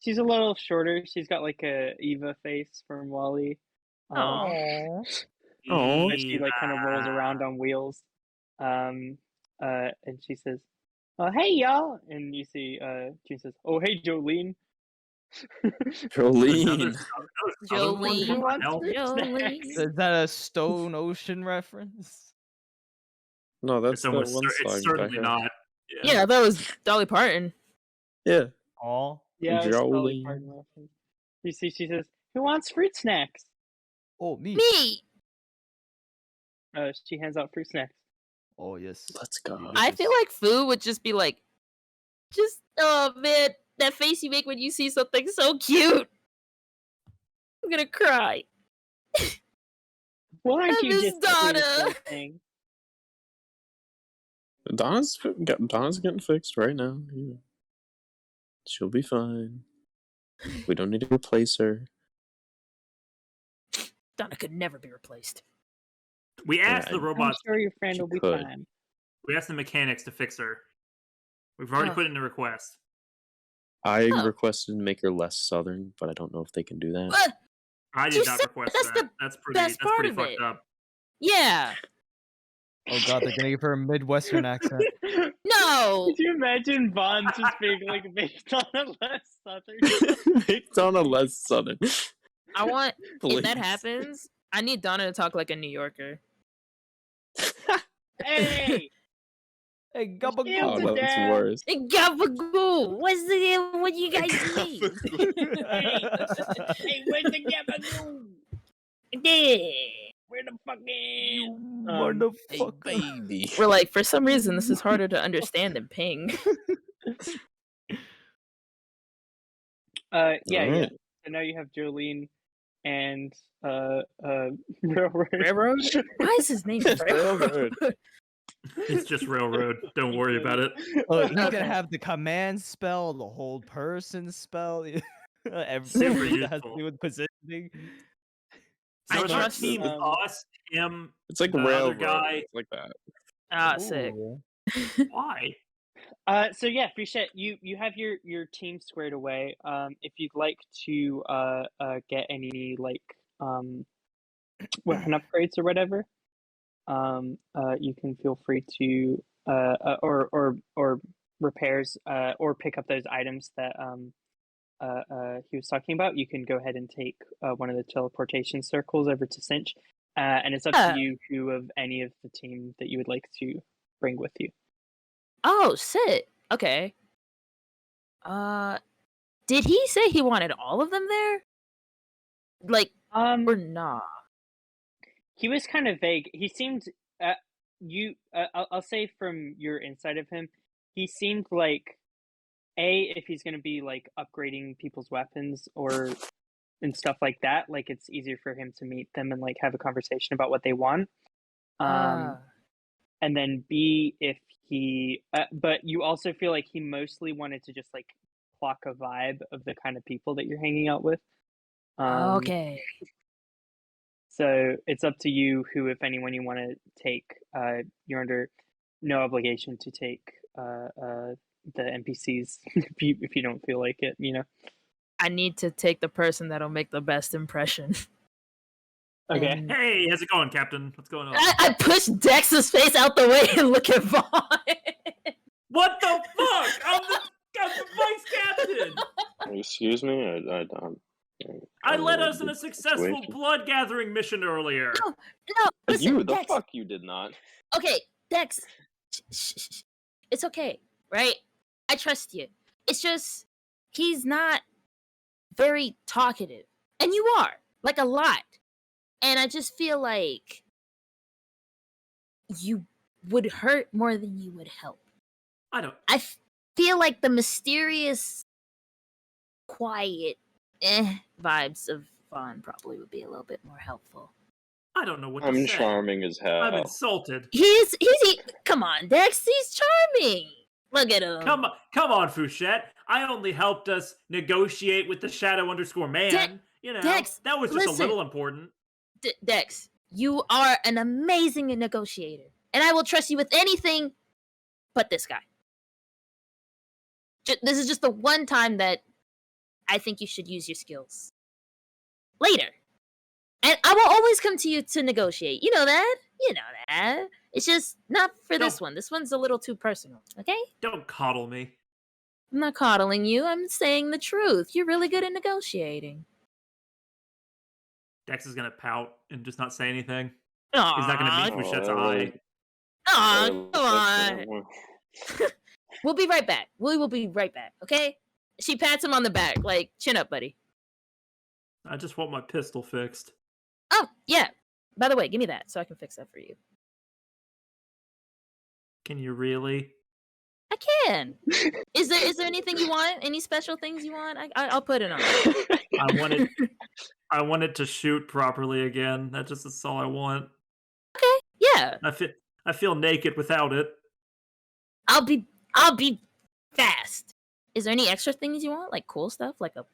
Speaker 1: She's a little shorter. She's got like a Eva face from Wall-E.
Speaker 6: Aww.
Speaker 5: Oh.
Speaker 1: But she like kind of rolls around on wheels. And she says, "Hey y'all!" And you see, June says, "Oh hey Jolene."
Speaker 5: Jolene.
Speaker 6: Jolene.
Speaker 1: Hell.
Speaker 6: Jolene.
Speaker 4: Is that a Stone Ocean reference?
Speaker 5: No, that's
Speaker 2: It's,
Speaker 5: that
Speaker 2: almost
Speaker 5: one
Speaker 2: cer-
Speaker 5: song.
Speaker 2: it's certainly
Speaker 5: Becca.
Speaker 2: not.
Speaker 6: Yeah, that was Dolly Parton.
Speaker 5: Yeah.
Speaker 4: Aw.
Speaker 1: Yeah, it's Dolly
Speaker 5: Jolene.
Speaker 1: Parton reference. You see, she says, "Who wants fruit snacks?"
Speaker 4: Oh, me.
Speaker 6: Me.
Speaker 1: She hands out fruit snacks.
Speaker 4: Oh, yes.
Speaker 5: Let's go.
Speaker 6: I feel like Fu would just be like, oh man, that face you make when you see something so cute. I'm gonna cry.
Speaker 1: Why aren't
Speaker 6: I
Speaker 1: you
Speaker 6: miss
Speaker 1: just happy with
Speaker 6: Donna.
Speaker 1: something?
Speaker 5: Donna's getting fixed right now. Yeah. She'll be fine. We don't need to replace her.
Speaker 6: Donna could never be replaced.
Speaker 2: We asked the
Speaker 5: I'm
Speaker 1: I'm
Speaker 2: robots.
Speaker 1: sure your friend
Speaker 5: She
Speaker 1: will be
Speaker 5: could.
Speaker 1: fine.
Speaker 2: We asked the mechanics to fix her. We've already
Speaker 6: Oh.
Speaker 2: put in a request.
Speaker 5: I
Speaker 6: Oh.
Speaker 5: requested to make her less southern, but I don't know if they can do that.
Speaker 6: What?
Speaker 2: I
Speaker 6: You
Speaker 2: did not
Speaker 6: said
Speaker 2: request
Speaker 6: that's
Speaker 2: that.
Speaker 6: the
Speaker 2: That's pretty.
Speaker 6: best
Speaker 2: That's
Speaker 6: part
Speaker 2: pretty
Speaker 6: of
Speaker 2: fucked
Speaker 6: it.
Speaker 2: up.
Speaker 6: Yeah.
Speaker 4: Oh, God, they're gonna give her a Midwestern accent.
Speaker 6: No.
Speaker 1: Could you imagine Vaughn just being like based on a less southern?
Speaker 5: Make Donna less southern.
Speaker 6: I want if that
Speaker 5: Please.
Speaker 6: happens, I need Donna to talk like a New Yorker.
Speaker 1: Hey,
Speaker 4: Hey,
Speaker 1: Kill
Speaker 4: Gabagool.
Speaker 1: the
Speaker 5: that's
Speaker 1: dad.
Speaker 5: worse.
Speaker 7: Gabagoo! What you guys mean?
Speaker 1: Hey, where's the Gabagoo?
Speaker 7: Yeah.
Speaker 1: Where the fuck
Speaker 4: You
Speaker 1: is?
Speaker 4: motherfucker.
Speaker 5: baby.
Speaker 6: We're like, for some reason, this is harder to understand than ping.
Speaker 1: Yeah.
Speaker 5: Alright.
Speaker 1: So now you have Jolene and Railroad.
Speaker 6: Railroad? Why is his name Railroad?
Speaker 2: It's just Railroad. Don't worry about it.
Speaker 4: Look, he's
Speaker 6: Okay.
Speaker 4: gonna have the command spell, the hold person spell,
Speaker 2: Super
Speaker 4: everything that has to
Speaker 2: useful.
Speaker 4: do with positioning.
Speaker 2: So
Speaker 6: I
Speaker 2: is our
Speaker 6: trust
Speaker 2: team
Speaker 1: him.
Speaker 2: us, him,
Speaker 5: It's like
Speaker 2: the other
Speaker 5: railroad.
Speaker 2: guy?
Speaker 5: It's like that.
Speaker 6: Ah, sick.
Speaker 4: Ooh.
Speaker 2: Why?
Speaker 1: So yeah, Fouchette, you have your team squared away. If you'd like to get any like weapon upgrades or whatever, you can feel free to or repairs or pick up those items that he was talking about. You can go ahead and take one of the teleportation circles over to Cinch, and it's up to you who of any of the team that you would like to bring with you.
Speaker 6: Oh, sick. Okay. Did he say he wanted all of them there? Like, or nah?
Speaker 1: He was kind of vague. He seemed I'll say from your insight of him, he seemed like if he's going to be like upgrading people's weapons or and stuff like that, like it's easier for him to meet them and like have a conversation about what they want. And then B, if he but you also feel like he mostly wanted to just like clock a vibe of the kind of people that you're hanging out with.
Speaker 6: Okay.
Speaker 1: So it's up to you who, if anyone, you want to take. You're under no obligation to take the NPCs if you don't feel like it. You know.
Speaker 6: I need to take the person that'll make the best impression.
Speaker 1: Okay.
Speaker 6: And
Speaker 2: Hey, how's it going, Captain? What's going on?
Speaker 6: I push Dex's face out the way and look at Vahn.
Speaker 2: What the fuck? I'm the vice captain.
Speaker 3: Excuse me,
Speaker 2: I
Speaker 3: don't
Speaker 2: led
Speaker 3: know
Speaker 2: us in
Speaker 3: the
Speaker 2: a successful
Speaker 3: situation.
Speaker 2: blood gathering mission earlier.
Speaker 6: No, listen,
Speaker 3: You, the
Speaker 6: Dex.
Speaker 3: fuck, you did not.
Speaker 6: Okay, Dex. Shh. It's okay, right? I trust you. It's just he's not very talkative, and you are like a lot. And I just feel like you would hurt more than you would help.
Speaker 2: I
Speaker 6: feel like the mysterious, quiet, vibes of Vahn probably would be a little bit more helpful.
Speaker 2: I don't know what to
Speaker 3: I'm
Speaker 2: say.
Speaker 3: charming as hell.
Speaker 2: I'm insulted.
Speaker 6: Come on, Dex, he's charming. Look at him.
Speaker 2: Come on, Fouchette. I only helped us negotiate with the Shadow_man. You know,
Speaker 6: Dex,
Speaker 2: that was just
Speaker 6: listen.
Speaker 2: a little important.
Speaker 6: Dex, you are an amazing negotiator, and I will trust you with anything but this guy. This is just the one time that I think you should use your skills. Later. And I will always come to you to negotiate. You know that? It's just not for this one. This one's a little too personal, okay?
Speaker 2: Don't coddle me.
Speaker 6: I'm not coddling you. I'm saying the truth. You're really good at negotiating.
Speaker 2: Dex is gonna pout and just not say anything.
Speaker 6: Aww.
Speaker 2: He's not gonna meet Fouchette's eye.
Speaker 6: Aw, come on. We'll be right back. We will be right back, okay? She pats him on the back, like, chin up, buddy.
Speaker 2: I just want my pistol fixed.
Speaker 6: Oh, yeah. By the way, give me that so I can fix that for you.
Speaker 2: Can you really?
Speaker 6: I can. Is there anything you want? Any special things you want? I'll put it on.
Speaker 2: I wanted to shoot properly again. That's all I want.
Speaker 6: Okay, yeah.
Speaker 2: I feel naked without it.
Speaker 6: I'll be fast. Is there any extra things you want? Like cool stuff? Like a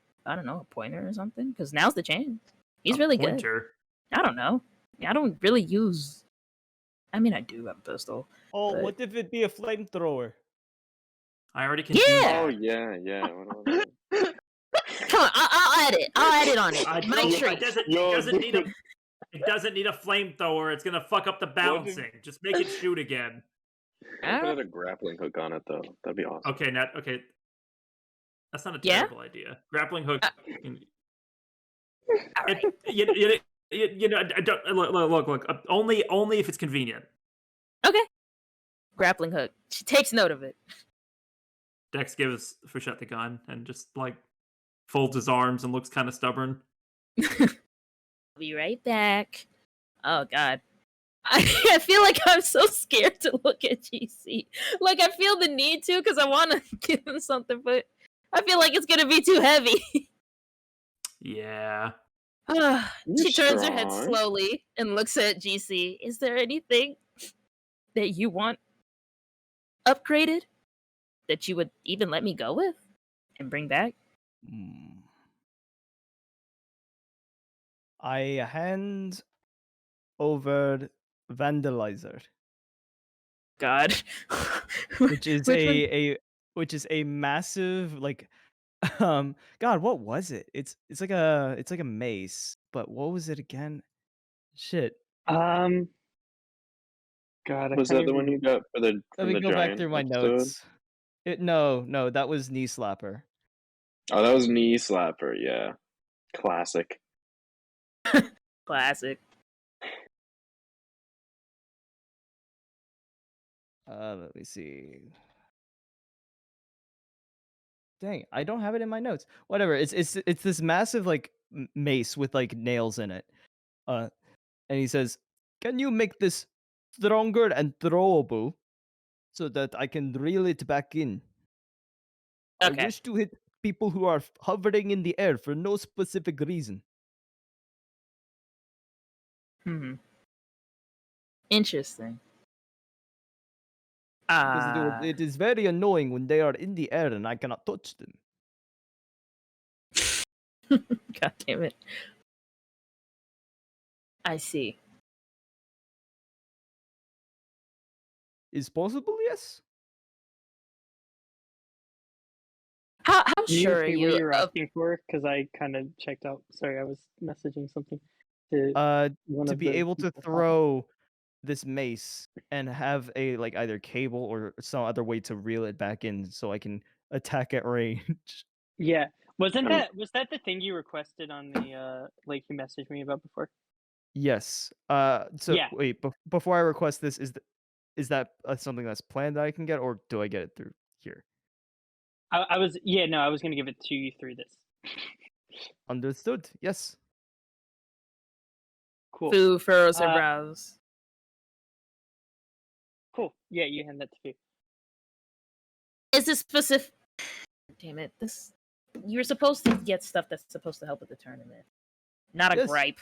Speaker 6: pointer or something? Because now's the chance. He's really
Speaker 2: pointer.
Speaker 6: good. I don't know. I don't really use... I mean, I do have a pistol.
Speaker 4: Oh,
Speaker 6: but...
Speaker 4: what if it be a flamethrower?
Speaker 2: I already can.
Speaker 6: Yeah!
Speaker 3: Oh, yeah.
Speaker 6: Come on, I'll add it. I'll add it on it. My treat.
Speaker 2: It doesn't need a flamethrower. It's gonna fuck up the balancing. Just make it shoot again.
Speaker 3: I put a grappling hook on it, though. That'd be awesome.
Speaker 2: Okay, that's not a terrible idea. Grappling hook. You know, look. Only if it's convenient.
Speaker 6: Okay. grappling hook. She takes note of it.
Speaker 2: Dex gives Fouchette the gun and just like folds his arms and looks kind of stubborn.
Speaker 6: I'll be right back. Oh God. I feel like I'm so scared to look at GC. Like I feel the need to because I want to give him something, but I feel like it's gonna be too heavy.
Speaker 2: Yeah.
Speaker 6: She turns her head
Speaker 3: strong.
Speaker 6: slowly and looks at GC. Is there anything that you want upgraded that you would even let me go with and bring back?
Speaker 4: I hand over Vandalizer,
Speaker 6: God.
Speaker 4: which is
Speaker 6: Which one?
Speaker 4: a massive like God, what was it? It's like a mace, but what was it again? Shit.
Speaker 1: God, I
Speaker 3: Was
Speaker 1: can't
Speaker 3: that the one
Speaker 1: even.
Speaker 3: you got for the
Speaker 4: Let
Speaker 3: from
Speaker 4: me
Speaker 3: the
Speaker 4: go back
Speaker 3: giant
Speaker 4: through my
Speaker 3: episode?
Speaker 4: notes. No, that was Knee Slapper.
Speaker 3: Oh, that was Knee Slapper. Yeah, classic.
Speaker 6: Classic.
Speaker 4: Let me see. Dang, I don't have it in my notes. Whatever. It's this massive like mace with like nails in it. And he says, "Can you make this stronger and throwable so that I can reel it back in? I
Speaker 6: Okay.
Speaker 4: wish to hit people who are hovering in the air for no specific reason."
Speaker 6: Interesting.
Speaker 4: Because it is very annoying when they are in the air and I cannot touch them.
Speaker 6: God damn it. I see.
Speaker 4: Is possible, yes?
Speaker 6: How
Speaker 1: Can you
Speaker 6: sure are
Speaker 1: repeat what
Speaker 6: you
Speaker 1: you were
Speaker 6: of
Speaker 1: asking for? Because I kind of checked out. Sorry, I was messaging something to one
Speaker 4: To
Speaker 1: of
Speaker 4: be
Speaker 1: the
Speaker 4: able to
Speaker 1: people.
Speaker 4: throw this mace and have a like either cable or some other way to reel it back in so I can attack at range.
Speaker 1: Yeah, was
Speaker 3: Um,
Speaker 1: that the thing you requested on the like you messaged me about before?
Speaker 4: Yes. So
Speaker 1: Yeah.
Speaker 4: wait, before I request this, is that something that's planned that I can get, or do I get it through here?
Speaker 1: I was gonna give it to you through this.
Speaker 4: Understood. Yes.
Speaker 1: Cool.
Speaker 6: Fu furrows her
Speaker 1: Uh,
Speaker 6: brows?
Speaker 1: Cool. Yeah, you hand that to me.
Speaker 6: Is this specific? Damn it! You're supposed to get stuff that's supposed to help with the tournament, not a
Speaker 4: Yes.
Speaker 6: gripe.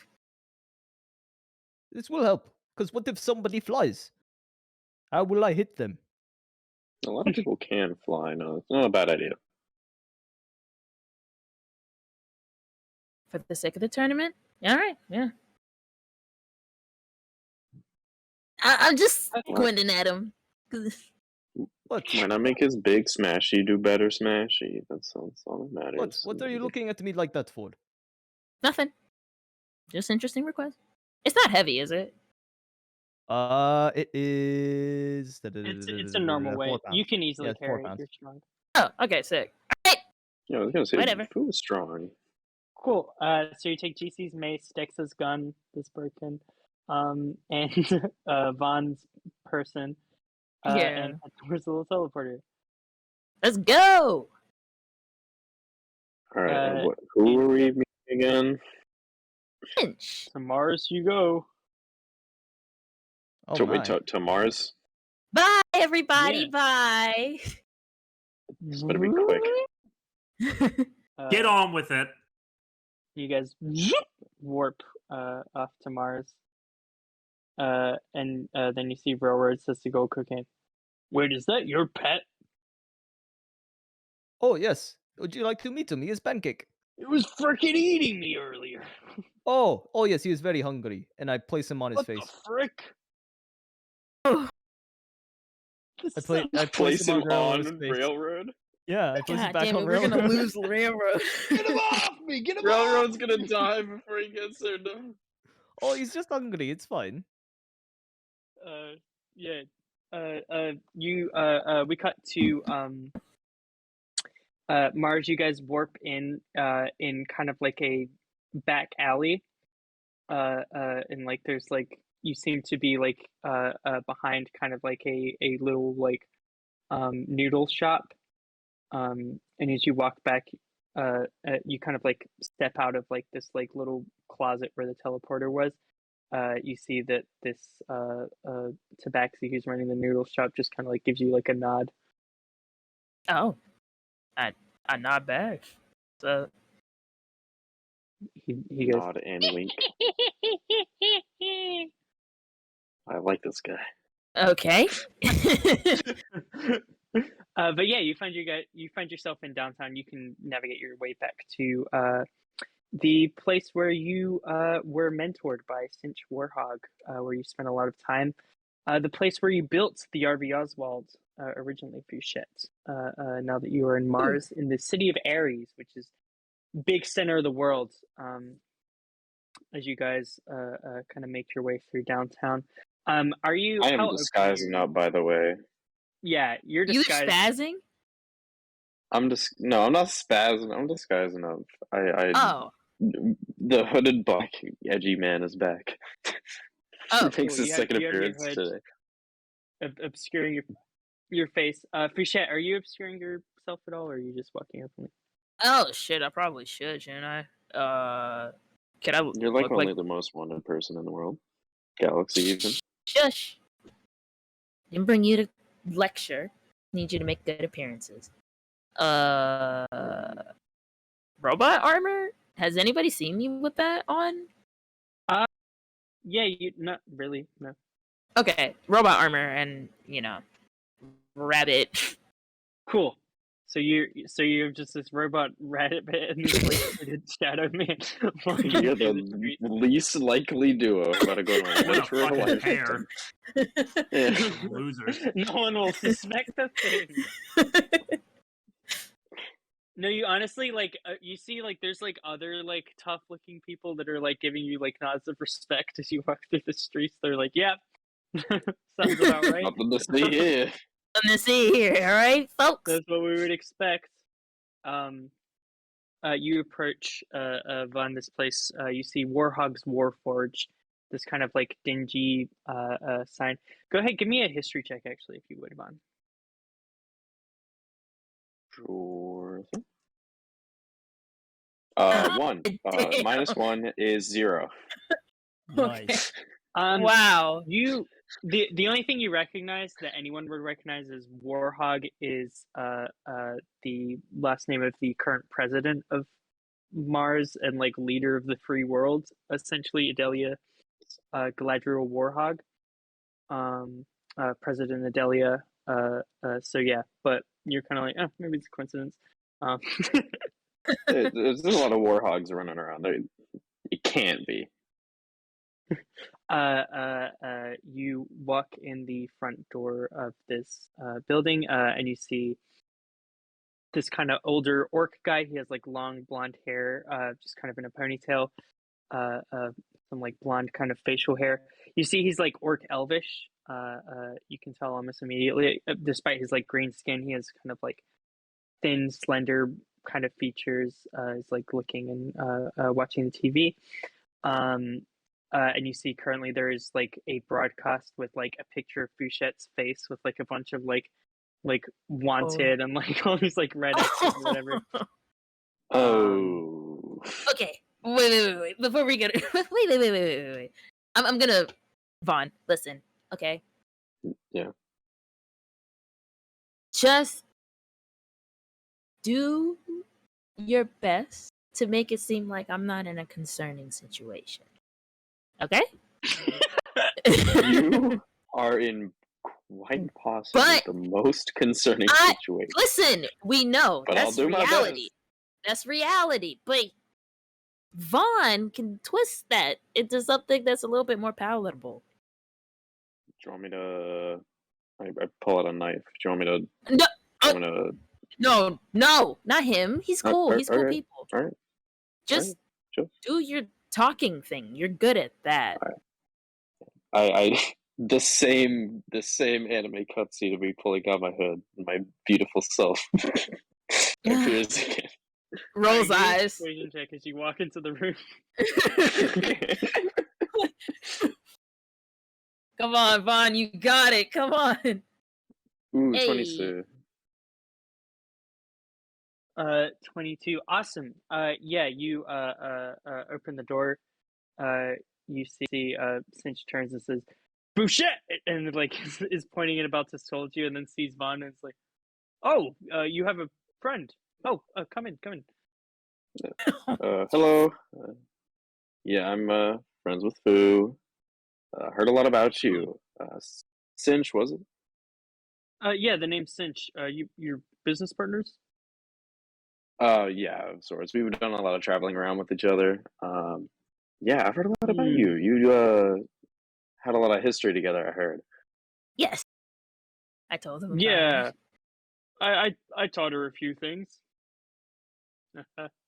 Speaker 4: This will help. Because what if somebody flies? How will I hit them?
Speaker 3: a lot of people can fly. No, it's not a bad idea.
Speaker 6: For the sake of the tournament? All right, yeah. I'm just squinting at him.
Speaker 4: What?
Speaker 3: Why not make his big smashy do better smashy? That's all that matters.
Speaker 4: What are you looking at me like that for?
Speaker 6: Nothing. Just interesting request. It's not heavy, is it?
Speaker 4: It is.
Speaker 1: It's a normal
Speaker 4: 4
Speaker 1: weight.
Speaker 4: pounds.
Speaker 1: You can easily
Speaker 4: Yeah, it's 4
Speaker 1: carry it.
Speaker 4: pounds.
Speaker 1: You're strong.
Speaker 6: Oh, okay, sick. All right.
Speaker 3: Yeah, I was gonna say
Speaker 6: Whatever.
Speaker 3: Fu is strong.
Speaker 1: Cool. So you take GC's mace, Dex's gun, this broken, and Vaughn's person, and head towards the little teleporter.
Speaker 6: Let's go.
Speaker 3: All right, who are we meeting again?
Speaker 6: Finch.
Speaker 1: To Mars you go.
Speaker 4: Oh,
Speaker 3: So
Speaker 4: my.
Speaker 3: wait, to Mars?
Speaker 6: Bye, everybody.
Speaker 1: Yeah.
Speaker 6: Bye.
Speaker 3: This better be quick.
Speaker 2: Get on with it.
Speaker 1: You guys warp off to Mars. And then you see Railroad says to go cocaine. Wait, is that your pet?
Speaker 4: Oh, yes. Would you like to meet him? He is Pancake.
Speaker 1: It was frickin' eating me earlier.
Speaker 4: Oh, yes, he is very hungry. And I place him on his
Speaker 1: What
Speaker 4: face.
Speaker 1: the frick?
Speaker 4: I place him on Railroad's face.
Speaker 3: Railroad?
Speaker 4: Yeah, I place him
Speaker 6: God
Speaker 4: back
Speaker 6: damn
Speaker 4: on
Speaker 6: it, we're
Speaker 4: Railroad.
Speaker 6: gonna lose Railroad.
Speaker 1: Get him off me! Get him
Speaker 3: Railroad's
Speaker 1: off!
Speaker 3: gonna die before he gets there. No.
Speaker 4: Oh, he's just hungry. It's fine.
Speaker 1: Yeah. We cut to Mars. You guys warp in kind of like a back alley. And like there's like you seem to be like behind kind of like a little like noodle shop. And as you walk back, you kind of like step out of like this like little closet where the teleporter was. You see that this tabaxi who's running the noodle shop just kind of like gives you like a nod.
Speaker 6: Oh, I nod back. So
Speaker 1: he goes,
Speaker 3: Nod and wink. I like this guy.
Speaker 6: okay.
Speaker 1: But yeah, you find yourself in downtown. You can navigate your way back to the place where you were mentored by Cinch Warhog, where you spent a lot of time. The place where you built the RV Oswald, originally Fouchette. Now that you are in Mars, in the city of Ares, which is big center of the world. As you guys kind of make your way through downtown, are you?
Speaker 3: I am disguising up, by the way.
Speaker 1: Yeah, you're disguised.
Speaker 6: You spazzing?
Speaker 3: I'm not spazzing. I'm disguising up.
Speaker 6: Oh.
Speaker 3: The hooded black edgy man is back.
Speaker 6: Oh,
Speaker 3: He makes
Speaker 1: cool.
Speaker 3: his second
Speaker 1: You have your
Speaker 3: appearance
Speaker 1: hood
Speaker 3: today.
Speaker 1: obscuring your face. Fouchette, are you obscuring yourself at all, or are you just walking openly?
Speaker 6: Oh shit! I probably should, shouldn't I? Can I?
Speaker 3: You're like
Speaker 6: look
Speaker 3: only the most wanted person in the world. Galaxy even.
Speaker 6: Shush! Didn't bring you to lecture. Need you to make good appearances. Robot armor? Has anybody seen me with that on?
Speaker 1: Yeah, you not really, no.
Speaker 6: Okay, robot armor and rabbit.
Speaker 1: Cool. So you're just this robot rabbit and this like shadow man.
Speaker 3: You're the least likely duo. I'm about to go to my
Speaker 2: What a
Speaker 3: real
Speaker 2: fucking
Speaker 3: life.
Speaker 2: pair.
Speaker 3: Yeah.
Speaker 2: Losers.
Speaker 1: No one will suspect a thing. No, you honestly like you see like there's like other like tough looking people that are like giving you like nods of respect as you walk through the streets. They're like, yeah, sounds about right.
Speaker 3: Nothing to see here.
Speaker 6: Nothing to see here, all right, folks.
Speaker 1: That's what we would expect. You approach Vahn, this place. You see Warhog's Warforge, this kind of like dingy sign. Go ahead, give me a history check, actually, if you would, Vahn.
Speaker 3: Sure. 1. -1 is 0.
Speaker 4: Nice.
Speaker 6: Wow.
Speaker 1: The only thing you recognize that anyone would recognize as Warhog is the last name of the current president of Mars and like leader of the free world, essentially Adelia Galadriel Warhog. President Adelia. So yeah, but you're kind of like, oh, maybe it's a coincidence.
Speaker 3: There's a lot of Warhogs running around. It can't be.
Speaker 1: You walk in the front door of this building, and you see this kind of older orc guy. He has like long blonde hair, just kind of in a ponytail, some like blonde kind of facial hair. You see he's like orc elvish. You can tell almost immediately, despite his like green skin, he has kind of like thin, slender kind of features. He's like looking and watching the TV. And you see currently there is like a broadcast with like a picture of Fouchette's face with like a bunch of like wanted and like all these like red X's or whatever.
Speaker 3: Oh.
Speaker 6: Okay. Wait. Before we get wait. I'm gonna Vahn, listen, okay?
Speaker 3: Yeah.
Speaker 6: Just do your best to make it seem like I'm not in a concerning situation. Okay?
Speaker 3: You are in quite possibly the most concerning situation.
Speaker 6: Listen, we know
Speaker 3: but
Speaker 6: that's reality. That's reality. But Vahn can twist that into something that's a little bit more palatable.
Speaker 3: Do you want me to? I pull out a knife. Do you want me to?
Speaker 6: No, not him. He's cool. He's cool people.
Speaker 3: All right.
Speaker 6: Just do your talking thing. You're good at that.
Speaker 3: I the same anime cutscene of me pulling out my hood and my beautiful self appears again.
Speaker 6: Rolls eyes.
Speaker 1: Persuasion check as you walk into the room.
Speaker 6: Come on, Vahn, you got it. Come on.
Speaker 3: Ooh,
Speaker 6: Hey.
Speaker 3: 22.
Speaker 1: 22. Awesome. Yeah, you open the door. You see Cinch turns and says, Fouchette! And like is pointing and about to scold you, and then sees Vahn and is like, oh, you have a friend. Oh, come in.
Speaker 3: Hello. Yeah, I'm friends with Foo. Heard a lot about you. Cinch, was it?
Speaker 1: Yeah, the name's Cinch. You're business partners?
Speaker 3: Yeah, of sorts. We've done a lot of traveling around with each other. Yeah, I've heard a lot about you. You had a lot of history together, I heard.
Speaker 6: Yes. I told him about
Speaker 1: Yeah.
Speaker 6: it.
Speaker 1: I taught her a few things.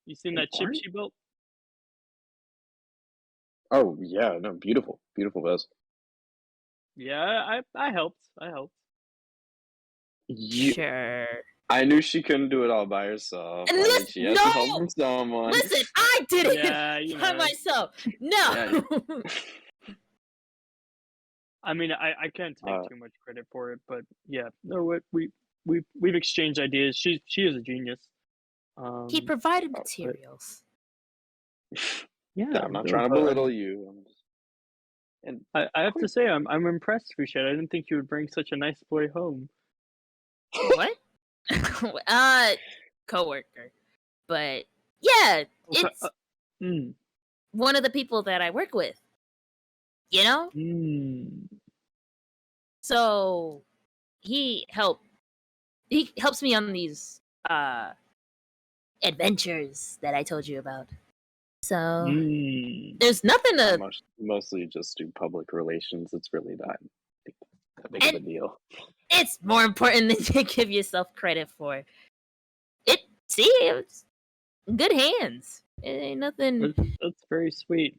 Speaker 1: You seen that chip she built?
Speaker 3: Oh, yeah, no, beautiful. Beautiful vest.
Speaker 1: Yeah, I helped.
Speaker 6: Sure.
Speaker 3: I knew she couldn't do it all by herself.
Speaker 6: And
Speaker 3: I mean, she had some help from someone.
Speaker 6: Listen, I did it
Speaker 1: Yeah,
Speaker 6: by myself. No.
Speaker 1: I mean, I can't take too much credit for it, but yeah, no, we've exchanged ideas. She is a genius.
Speaker 6: He provided materials.
Speaker 1: Yeah,
Speaker 3: I'm not trying to belittle you. And
Speaker 1: I have to say, I'm impressed, Fouchette. I didn't think you would bring such a nice boy home.
Speaker 6: What? Coworker. But yeah, it's one of the people that I work with. You know? So he helps me on these adventures that I told you about. So there's nothing to
Speaker 3: mostly just do public relations. It's really not that big of a deal.
Speaker 6: It's more important than you give yourself credit for. It's in good hands. It ain't nothing.
Speaker 1: That's very sweet.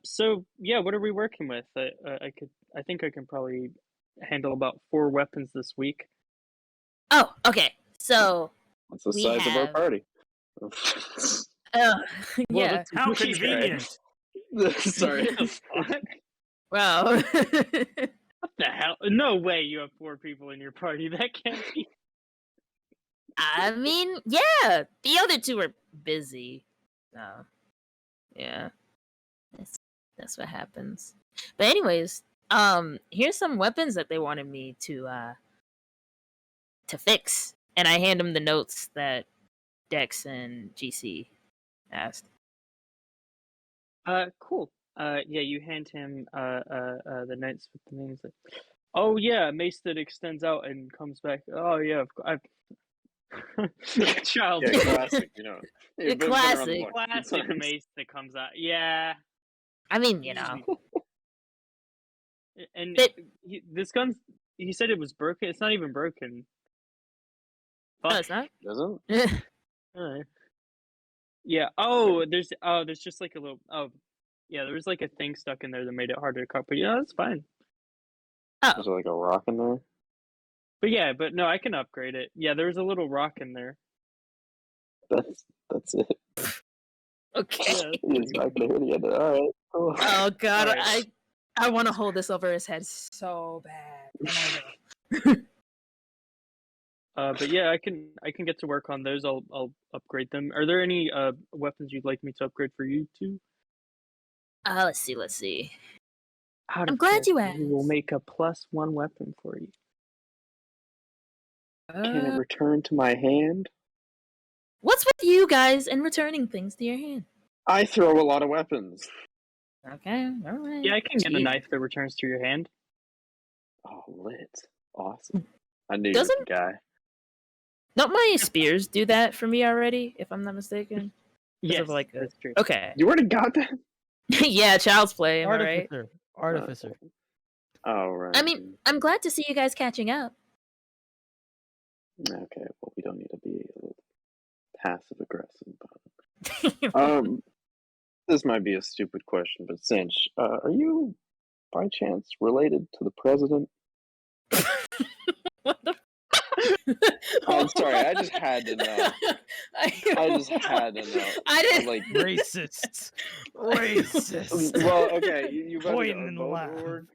Speaker 1: So yeah, what are we working with? I think I can probably handle about 4 weapons this week.
Speaker 6: Oh, okay. So
Speaker 3: what's the size of our party?
Speaker 6: Yeah.
Speaker 2: How convenient.
Speaker 3: Sorry.
Speaker 6: Wow.
Speaker 1: What the hell? No way you have 4 people in your party. That can't be.
Speaker 6: I mean, yeah. The other 2 are busy. So, yeah. That's what happens. But anyways, here's some weapons that they wanted me to fix. And I hand them the notes that Dex and GC asked.
Speaker 1: Cool. Yeah, you hand him the notes with the names. Oh yeah, a mace that extends out and comes back. Oh yeah, child.
Speaker 3: Yeah, classic. You know,
Speaker 6: classic
Speaker 1: mace that comes out. Yeah.
Speaker 6: I mean, you know.
Speaker 1: And this gun, he said it was broken. It's not even broken.
Speaker 6: No, it's not.
Speaker 3: Doesn't?
Speaker 1: Yeah. There's just like a little. Oh, yeah. There was like a thing stuck in there that made it harder to cut. But yeah, that's fine.
Speaker 6: Oh.
Speaker 3: Is there like a rock in there?
Speaker 1: But no, I can upgrade it. Yeah, there was a little rock in there.
Speaker 3: That's it.
Speaker 6: Okay.
Speaker 3: He's not gonna hear the end. All right. Cool.
Speaker 6: Oh God,
Speaker 1: Right.
Speaker 6: I want to hold this over his head so bad.
Speaker 1: But yeah, I can get to work on those. I'll upgrade them. Are there any weapons you'd like me to upgrade for you too?
Speaker 6: Let's see. I'm glad you asked.
Speaker 1: We will make a +1 weapon for you.
Speaker 3: Can it return to my hand?
Speaker 6: What's with you guys and returning things to your hand?
Speaker 3: I throw a lot of weapons.
Speaker 6: Okay, all right.
Speaker 1: Yeah, I can get a knife that returns to your hand.
Speaker 3: Oh, lit. Awesome. I knew you were the guy.
Speaker 6: Don't my spears do that for me already, if I'm not mistaken?
Speaker 1: Yes,
Speaker 6: that's true. Okay.
Speaker 3: You already got that?
Speaker 6: Yeah, child's play, am I right?
Speaker 4: Artificer.
Speaker 3: Oh, right.
Speaker 6: I mean, I'm glad to see you guys catching up.
Speaker 3: Okay, well, we don't need to be a little passive-aggressive about it. This might be a stupid question, but Cinch, are you, by chance, related to the president?
Speaker 6: What the
Speaker 3: I'm sorry, I just had to know. I just had to know.
Speaker 6: I didn't.
Speaker 3: Like
Speaker 4: Racists.
Speaker 3: Well, okay, you
Speaker 4: Pointing in the lab.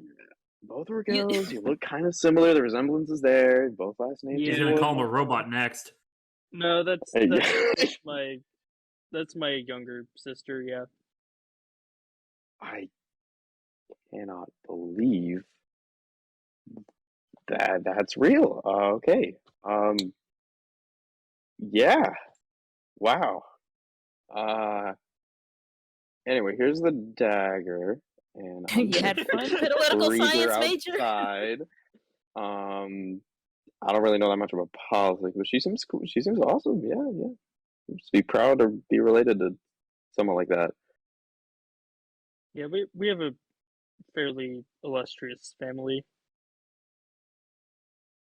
Speaker 3: both were girls. You look kind of similar. The resemblance is there. Both last names.
Speaker 2: He's
Speaker 1: Yeah.
Speaker 2: gonna call him a robot next.
Speaker 1: No, that's
Speaker 3: Hey,
Speaker 1: that's my younger sister. Yeah.
Speaker 3: I cannot believe that's real. Okay. Yeah. Wow. Anyway, here's the dagger, and I'm
Speaker 6: You had
Speaker 3: gonna
Speaker 6: fun, political
Speaker 3: freeze her
Speaker 6: science major.
Speaker 3: outside. I don't really know that much about politics, but she seems cool. She seems awesome. Yeah. Just be proud to be related to someone like that.
Speaker 1: Yeah, we have a fairly illustrious family.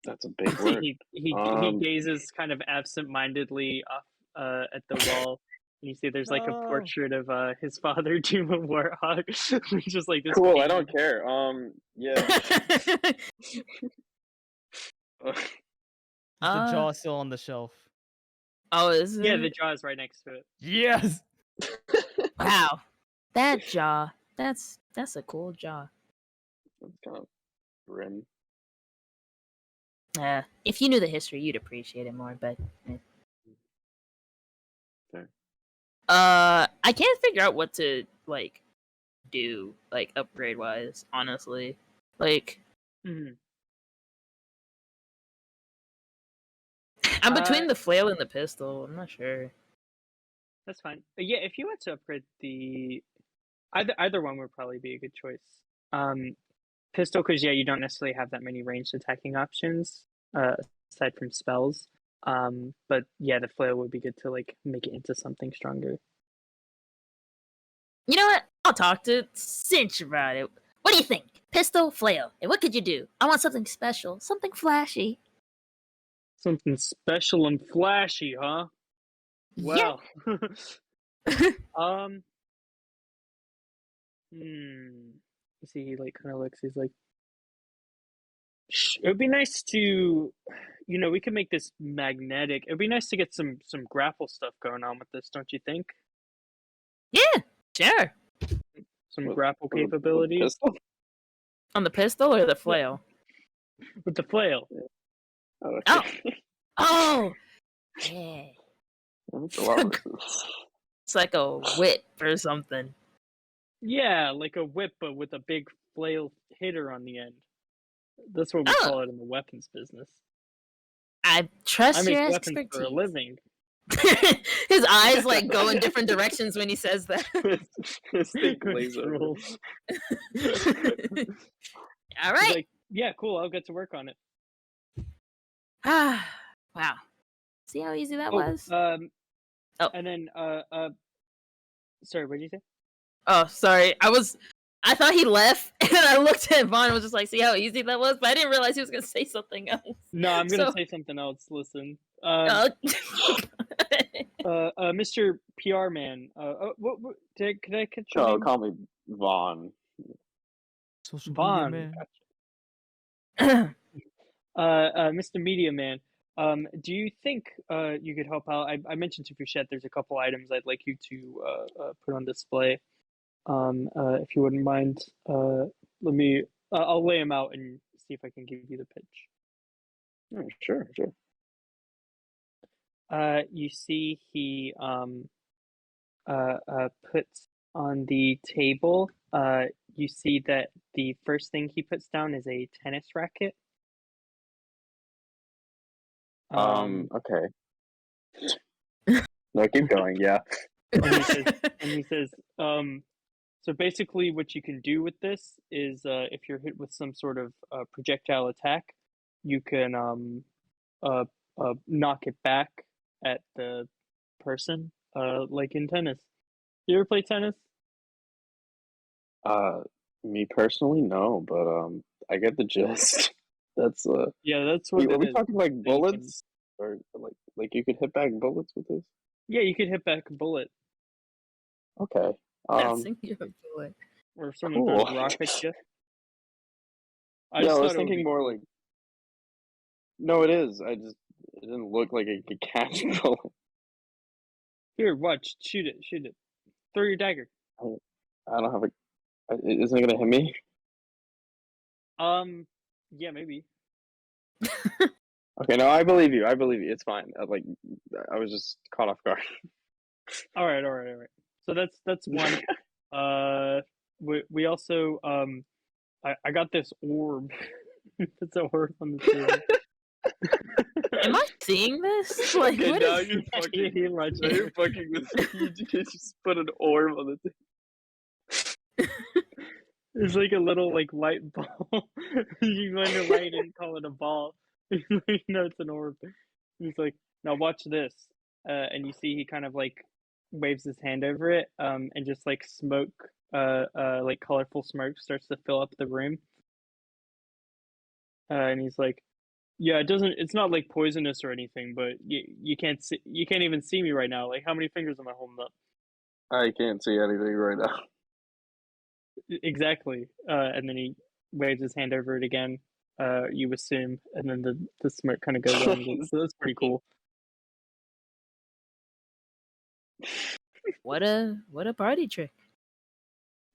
Speaker 3: That's a big word.
Speaker 1: He gazes kind of absent-mindedly off at the wall. And you see there's like a
Speaker 4: No.
Speaker 1: portrait of his father, Doom of Warhog. Just like this.
Speaker 3: Cool. I
Speaker 1: painted-
Speaker 3: don't care. Yeah.
Speaker 4: The jaw still on the shelf.
Speaker 6: Oh, is it?
Speaker 1: Yeah, the jaw is right next to it.
Speaker 4: Yes.
Speaker 6: Wow, that jaw. That's a cool jaw.
Speaker 3: That's kind of grim.
Speaker 6: If you knew the history, you'd appreciate it more. But
Speaker 3: Fair.
Speaker 6: I can't figure out what to like do, like upgrade wise. Honestly, like
Speaker 1: Mhm.
Speaker 6: I'm between the flail and the pistol. I'm not sure.
Speaker 1: That's fine. But yeah, if you want to upgrade the either one would probably be a good choice. Pistol, because yeah, you don't necessarily have that many ranged attacking options aside from spells. But yeah, the flail would be good to like make it into something stronger.
Speaker 6: You know what? I'll talk to Cinch about it. What do you think? Pistol, flail, and what could you do? I want something special, something flashy.
Speaker 1: Something special and flashy, huh? Well, You see, he like kind of looks. He's like, it would be nice to, we could make this magnetic. It would be nice to get some grapple stuff going on with this, don't you think?
Speaker 6: Yeah, sure.
Speaker 1: Some
Speaker 3: With-
Speaker 1: grapple
Speaker 3: with
Speaker 1: capabilities
Speaker 3: pistol?
Speaker 6: On the pistol or the flail?
Speaker 1: with the flail.
Speaker 3: Oh,
Speaker 6: Oh.
Speaker 3: okay.
Speaker 6: Oh, yeah.
Speaker 3: That's a lot worse.
Speaker 6: It's like a whip or something.
Speaker 1: Yeah, like a whip, but with a big flail hitter on the end. That's what we
Speaker 6: Oh.
Speaker 1: call it in the weapons business.
Speaker 6: I
Speaker 1: I
Speaker 6: trust
Speaker 1: make
Speaker 6: your
Speaker 1: weapons for a
Speaker 6: expertise.
Speaker 1: living.
Speaker 6: His eyes like go in different directions when he says that.
Speaker 3: This thing glaze over.
Speaker 1: Drool.
Speaker 6: All
Speaker 1: He's
Speaker 6: right.
Speaker 1: like, yeah, cool. I'll get to work on it.
Speaker 6: Wow. See how easy that was?
Speaker 1: Oh.
Speaker 6: Oh.
Speaker 1: And then sorry, what did you say?
Speaker 6: Oh, sorry. I thought he left, and I looked at Vaughn and was just like, see how easy that was? But I didn't realize he was going to say something else.
Speaker 1: No, I'm gonna
Speaker 6: So-
Speaker 1: say something else. Listen,
Speaker 6: Oh.
Speaker 1: Mr. PR man. What could I catch your
Speaker 3: Oh,
Speaker 1: name?
Speaker 3: call me Vahn.
Speaker 4: Social
Speaker 1: Vahn.
Speaker 4: media man.
Speaker 1: Mr. Media Man. Do you think you could help out? I mentioned to Fouchette there's a couple items I'd like you to put on display. If you wouldn't mind, let me. I'll lay them out and see if I can give you the pitch.
Speaker 3: Oh, sure.
Speaker 1: You see, he puts on the table. You see that the first thing he puts down is a tennis racket.
Speaker 3: Okay. No, keep going. Yeah.
Speaker 1: and he says, so basically what you can do with this is, if you're hit with some sort of projectile attack, you can knock it back at the person, like in tennis. You ever play tennis?
Speaker 3: Me personally, no, but I get the gist. That's
Speaker 1: Yeah, that's what
Speaker 3: Wait, are
Speaker 1: it
Speaker 3: we
Speaker 1: is.
Speaker 3: talking like
Speaker 1: can-
Speaker 3: bullets, or like you could hit back bullets with this?
Speaker 1: Yeah, you could hit back a bullet,
Speaker 3: Okay.
Speaker 6: That's your bullet.
Speaker 1: or if someone throws a
Speaker 3: Cool.
Speaker 1: rock at you.
Speaker 3: I
Speaker 1: just
Speaker 3: was
Speaker 1: thought it would
Speaker 3: thinking
Speaker 1: be
Speaker 3: more
Speaker 1: cool.
Speaker 3: like. No, it is. It didn't look like it could catch a bullet.
Speaker 1: Here, watch, shoot it. Throw your dagger.
Speaker 3: I don't have a. Isn't it gonna hit me?
Speaker 1: Yeah, maybe.
Speaker 3: Okay, no, I believe you. I believe you. It's fine. I was just caught off guard.
Speaker 1: All right. So that's one. We also I got this orb. It's a orb on the table.
Speaker 6: Am I seeing this? Like,
Speaker 3: Okay,
Speaker 6: what
Speaker 3: now
Speaker 6: is
Speaker 3: you're
Speaker 6: that?
Speaker 3: fucking.
Speaker 1: You're watching
Speaker 3: Now you're fucking with me. You just put an orb on the table.
Speaker 1: It's like a little like light ball. You wonder why you didn't call it a ball. No, it's an orb. He's like, now watch this. And you see he kind of like waves his hand over it, and just like smoke, like colorful smoke starts to fill up the room. And he's like, yeah, it's not like poisonous or anything, but you can't even see me right now. Like, how many fingers am I holding up?
Speaker 3: I can't see anything right now.
Speaker 1: Exactly. And then he waves his hand over it again. You assume, and then the smoke kind of goes on again. So that's pretty cool.
Speaker 6: What a party trick.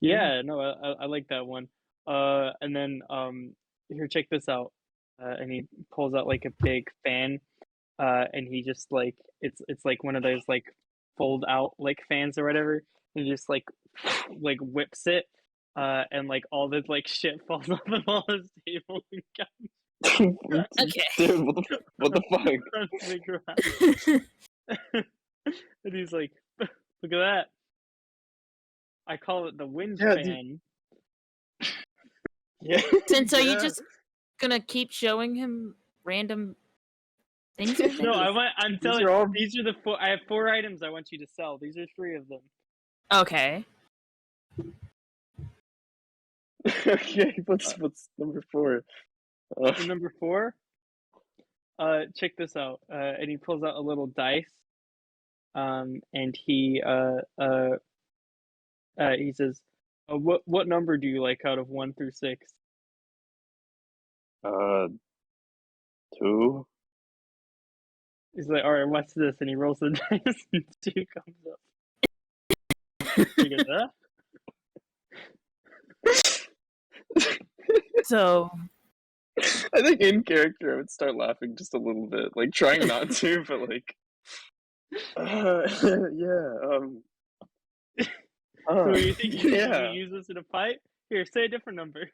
Speaker 1: Yeah, no, I like that one. And then here, check this out. And he pulls out like a big fan. And he just like it's like one of those like fold out like fans or whatever. And he just like whips it. And like all this like shit falls off of all his table and couch.
Speaker 6: Okay.
Speaker 3: Dude, what the fuck?
Speaker 1: On the ground. And he's like, look at that. I call it the wind fan. Yeah.
Speaker 6: Since are you just gonna keep showing him random things?
Speaker 1: No, I'm telling you, these are the four. I have 4 items I want you to sell. These are 3 of them.
Speaker 6: Okay.
Speaker 3: Okay, what's number 4?
Speaker 1: Number 4. Check this out. And he pulls out a little dice. And he says, "What number do you like out of 1 through 6?"
Speaker 3: 2.
Speaker 1: He's like, "All right, what's this?" And he rolls the dice, and 2 comes up. You get that?
Speaker 6: So
Speaker 3: I think in character I would start laughing just a little bit, like trying not to, but like, yeah.
Speaker 1: So you think you
Speaker 3: yeah.
Speaker 1: use this in a fight? Here, say a different number.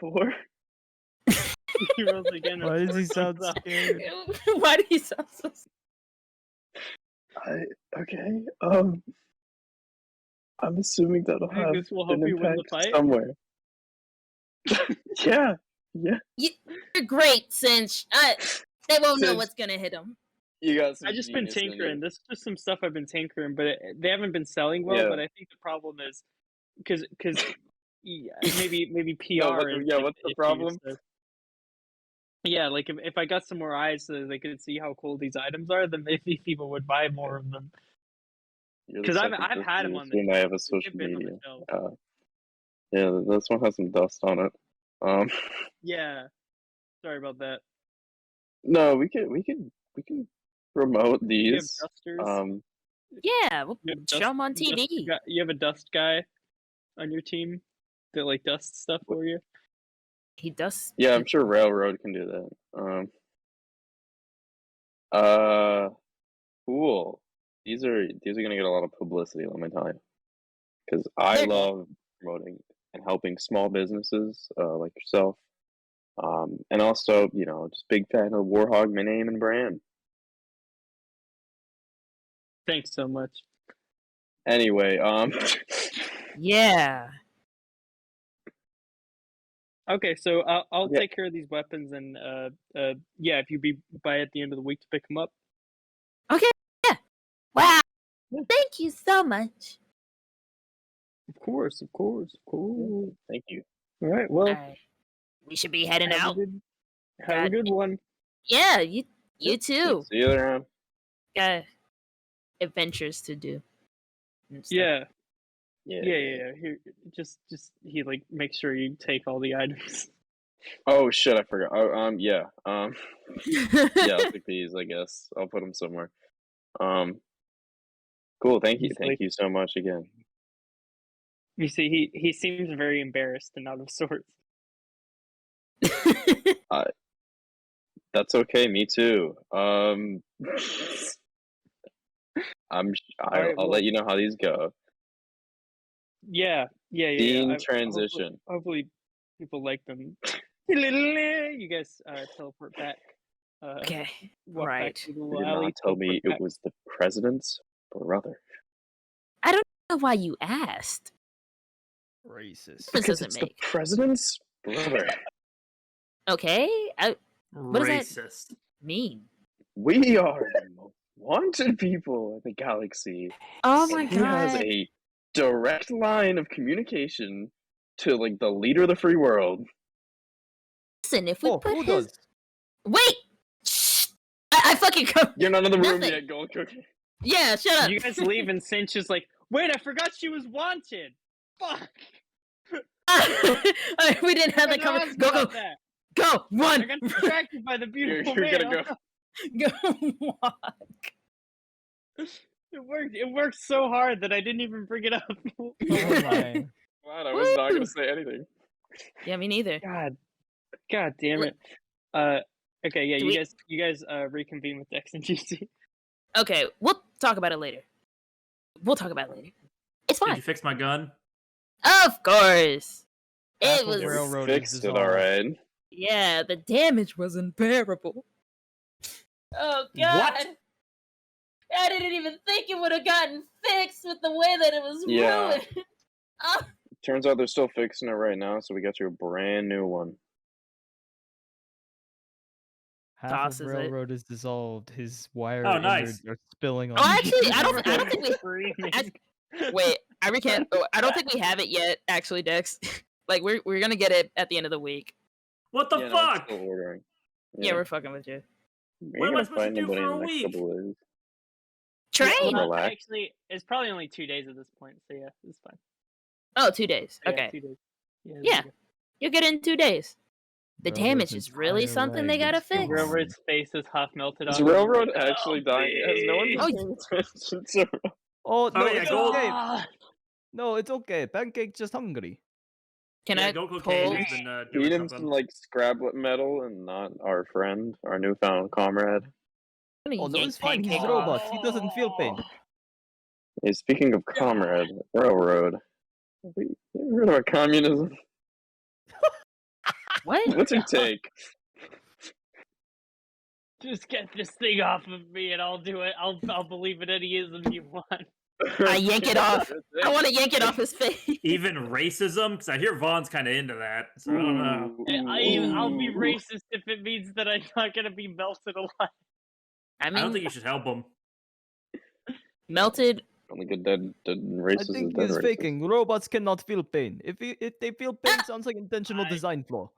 Speaker 3: 4.
Speaker 1: He rolls again.
Speaker 4: Why does he sound
Speaker 1: comes up.
Speaker 4: scared?
Speaker 6: why do you sound so
Speaker 3: Okay. I'm assuming that'll
Speaker 1: think
Speaker 3: have
Speaker 1: this will help
Speaker 3: an
Speaker 1: you win the
Speaker 3: impact
Speaker 1: fight?
Speaker 3: somewhere. Yeah.
Speaker 6: You're great, Cinch. They won't know
Speaker 3: Cinch.
Speaker 6: what's gonna hit them.
Speaker 3: You got some
Speaker 1: I just been
Speaker 3: genius in you.
Speaker 1: tinkering. This is just some stuff I've been tinkering, but they haven't been selling well.
Speaker 3: Yeah.
Speaker 1: But I think the problem is because yeah, maybe PR.
Speaker 3: Yeah, what's the problem?
Speaker 1: So. Yeah, like if I got some more eyes so they could see how cool these items are, then maybe people would buy more of them. Because I've had them on the
Speaker 3: shelf. I have a
Speaker 1: They've
Speaker 3: social
Speaker 1: been on
Speaker 3: media.
Speaker 1: the shelf.
Speaker 3: Yeah, this one has some dust on it.
Speaker 1: Yeah, sorry about that.
Speaker 3: No, we can promote
Speaker 1: You have
Speaker 3: these.
Speaker 1: dusters.
Speaker 6: Yeah, we'll
Speaker 1: You have
Speaker 6: show them on TV.
Speaker 1: You have a dust guy on your team that like dusts stuff for you.
Speaker 6: He does.
Speaker 3: Yeah, I'm sure Railroad can do that. Cool. These are gonna get a lot of publicity, let me tell you, because I love promoting and helping small businesses like yourself, and also just big fan of Warhog, my name and brand.
Speaker 1: Thanks so much.
Speaker 3: Anyway,
Speaker 6: Yeah.
Speaker 1: Okay, so I'll take care of these weapons, and yeah, if you be by at the end of the week to pick them up.
Speaker 6: Okay. Yeah. Wow. Thank you so much.
Speaker 1: Of course.
Speaker 3: thank you.
Speaker 1: All right. Well,
Speaker 6: All right. We should be heading out.
Speaker 1: Have a good one.
Speaker 6: Yeah, you too.
Speaker 3: See you around.
Speaker 6: Got adventures to do. and stuff.
Speaker 1: Yeah.
Speaker 3: Yeah.
Speaker 1: Here, just he like make sure you take all the items.
Speaker 3: Oh shit, I forgot. Yeah. Yeah, I'll take these. I guess I'll put them somewhere. Cool. Thank you.
Speaker 1: He's
Speaker 3: Thank
Speaker 1: like-
Speaker 3: you so much again.
Speaker 1: You see, he seems very embarrassed and out of sorts.
Speaker 3: That's okay. Me too.
Speaker 1: Alright,
Speaker 3: I'll let you know how these go.
Speaker 1: Yeah.
Speaker 3: Scene transition.
Speaker 1: Hopefully people like them. You guys teleport back.
Speaker 6: Okay.
Speaker 1: Walk back
Speaker 6: Right.
Speaker 1: to the
Speaker 3: You
Speaker 1: little
Speaker 3: did
Speaker 1: alley,
Speaker 3: not tell me
Speaker 1: teleport back.
Speaker 3: it was the president's brother.
Speaker 6: I don't know why you asked.
Speaker 4: Racist.
Speaker 6: This
Speaker 3: Because
Speaker 6: doesn't
Speaker 3: it's
Speaker 6: make.
Speaker 3: the president's brother.
Speaker 6: Okay. What does that
Speaker 2: Racist.
Speaker 6: mean?
Speaker 3: We are the most wanted people in the galaxy.
Speaker 6: Oh my
Speaker 3: and he has
Speaker 6: god.
Speaker 3: a direct line of communication to like the leader of the free world.
Speaker 6: Listen, if we
Speaker 4: Oh,
Speaker 6: put
Speaker 4: who
Speaker 6: his.
Speaker 4: does?
Speaker 6: Wait! Shh! I fucking come.
Speaker 3: You're not in the room
Speaker 6: Nothing.
Speaker 3: yet, Gold Cookie.
Speaker 6: Yeah, shut up.
Speaker 1: You guys leave and Cinch is like, wait, I forgot she was wanted. Fuck.
Speaker 6: We didn't have that
Speaker 1: Forgot
Speaker 6: conversation. Go,
Speaker 1: about
Speaker 6: go,
Speaker 1: that.
Speaker 6: go, run.
Speaker 1: I got distracted by the beautiful
Speaker 3: You're
Speaker 1: man.
Speaker 3: gonna go.
Speaker 6: Go, walk.
Speaker 1: It worked so hard that I didn't even bring it up.
Speaker 4: Oh my.
Speaker 3: Wow, I was not gonna say anything.
Speaker 6: Yeah, me neither.
Speaker 1: God damn it. Okay, yeah,
Speaker 6: Do
Speaker 1: you guys reconvene with Dex and GC.
Speaker 6: Okay, we'll talk about it later. It's
Speaker 2: Did
Speaker 6: fine.
Speaker 2: you fix my gun?
Speaker 6: Of course. It
Speaker 4: Apple
Speaker 6: was.
Speaker 4: Railroad is
Speaker 3: Fixed it,
Speaker 4: dissolved.
Speaker 3: alright.
Speaker 6: Yeah, the damage was unbearable. Oh god.
Speaker 2: What?
Speaker 6: I didn't even think it would have gotten fixed with the way that it was
Speaker 3: Yeah.
Speaker 6: ruined. Oh,
Speaker 3: Turns out they're still fixing it right now, so we got you a brand new one.
Speaker 4: Half
Speaker 6: Tosses
Speaker 4: of
Speaker 6: it.
Speaker 4: railroad is dissolved. His wire
Speaker 2: Oh, nice.
Speaker 4: innards are spilling on.
Speaker 6: oh actually, I don't think we.
Speaker 1: Screaming.
Speaker 6: Wait, I recant. Oh, I don't think we have it yet. Actually, Dex, like we're gonna get it at the end of the week.
Speaker 2: What the
Speaker 3: Yeah, no, it's
Speaker 2: fuck?
Speaker 3: still ordering.
Speaker 6: Yeah, we're fucking with you.
Speaker 3: We
Speaker 2: What am I
Speaker 3: ain't
Speaker 2: supposed to
Speaker 3: find
Speaker 2: do
Speaker 3: nobody
Speaker 2: for
Speaker 3: in
Speaker 2: a
Speaker 3: the next
Speaker 2: week?
Speaker 3: couple of days.
Speaker 6: Train.
Speaker 3: Yeah, relax.
Speaker 1: Actually, it's probably only 2 days at this point, so yeah, it's fine.
Speaker 6: Oh, 2 days.
Speaker 1: Yeah,
Speaker 6: Okay,
Speaker 1: 2 days. there
Speaker 6: Yeah.
Speaker 1: you go.
Speaker 6: you'll get it in 2 days. The damage
Speaker 4: Railroad's
Speaker 6: is really
Speaker 4: entire
Speaker 6: something they
Speaker 4: leg
Speaker 6: gotta
Speaker 4: is gone.
Speaker 6: fix.
Speaker 1: Railroad's face is half melted
Speaker 3: Is
Speaker 1: off.
Speaker 3: the railroad
Speaker 1: He's like,
Speaker 3: actually dying? Has no one been
Speaker 6: Oh,
Speaker 3: paying attention to
Speaker 4: Oh no,
Speaker 2: yeah,
Speaker 4: it's
Speaker 2: gold.
Speaker 4: okay.
Speaker 1: "Ah!"
Speaker 4: No, it's okay. Pancake's just hungry.
Speaker 6: Can
Speaker 2: Yeah,
Speaker 6: I
Speaker 2: Gold
Speaker 6: pull?
Speaker 2: Cocaine has been doing
Speaker 3: Feed him
Speaker 2: something.
Speaker 3: some like scraplet metal and not our friend, our newfound comrade.
Speaker 6: I'm gonna
Speaker 4: Oh no,
Speaker 6: yank
Speaker 4: it's fine. He's
Speaker 6: Pancake
Speaker 4: a
Speaker 6: off.
Speaker 4: robot. He doesn't feel pain.
Speaker 3: Hey, speaking of comrade, railroad. We get rid of our communism.
Speaker 6: What?
Speaker 3: What's your take?
Speaker 1: Just get this thing off of me, and I'll do it. I'll believe in any ism you want.
Speaker 6: I yank it off. I want to yank it off his face.
Speaker 2: Even racism? Because I hear Vaughn's kind of into that. So I don't know.
Speaker 1: I'll be racist if it means that I'm not gonna be melted alive.
Speaker 6: I
Speaker 2: I don't
Speaker 6: mean,
Speaker 2: think you should help him.
Speaker 6: melted.
Speaker 3: Only good dead
Speaker 4: I
Speaker 3: racist
Speaker 4: think
Speaker 3: is dead
Speaker 4: he's
Speaker 3: racist.
Speaker 4: faking. Robots cannot feel pain. If they feel pain, sounds like intentional
Speaker 1: I-
Speaker 4: design flaw.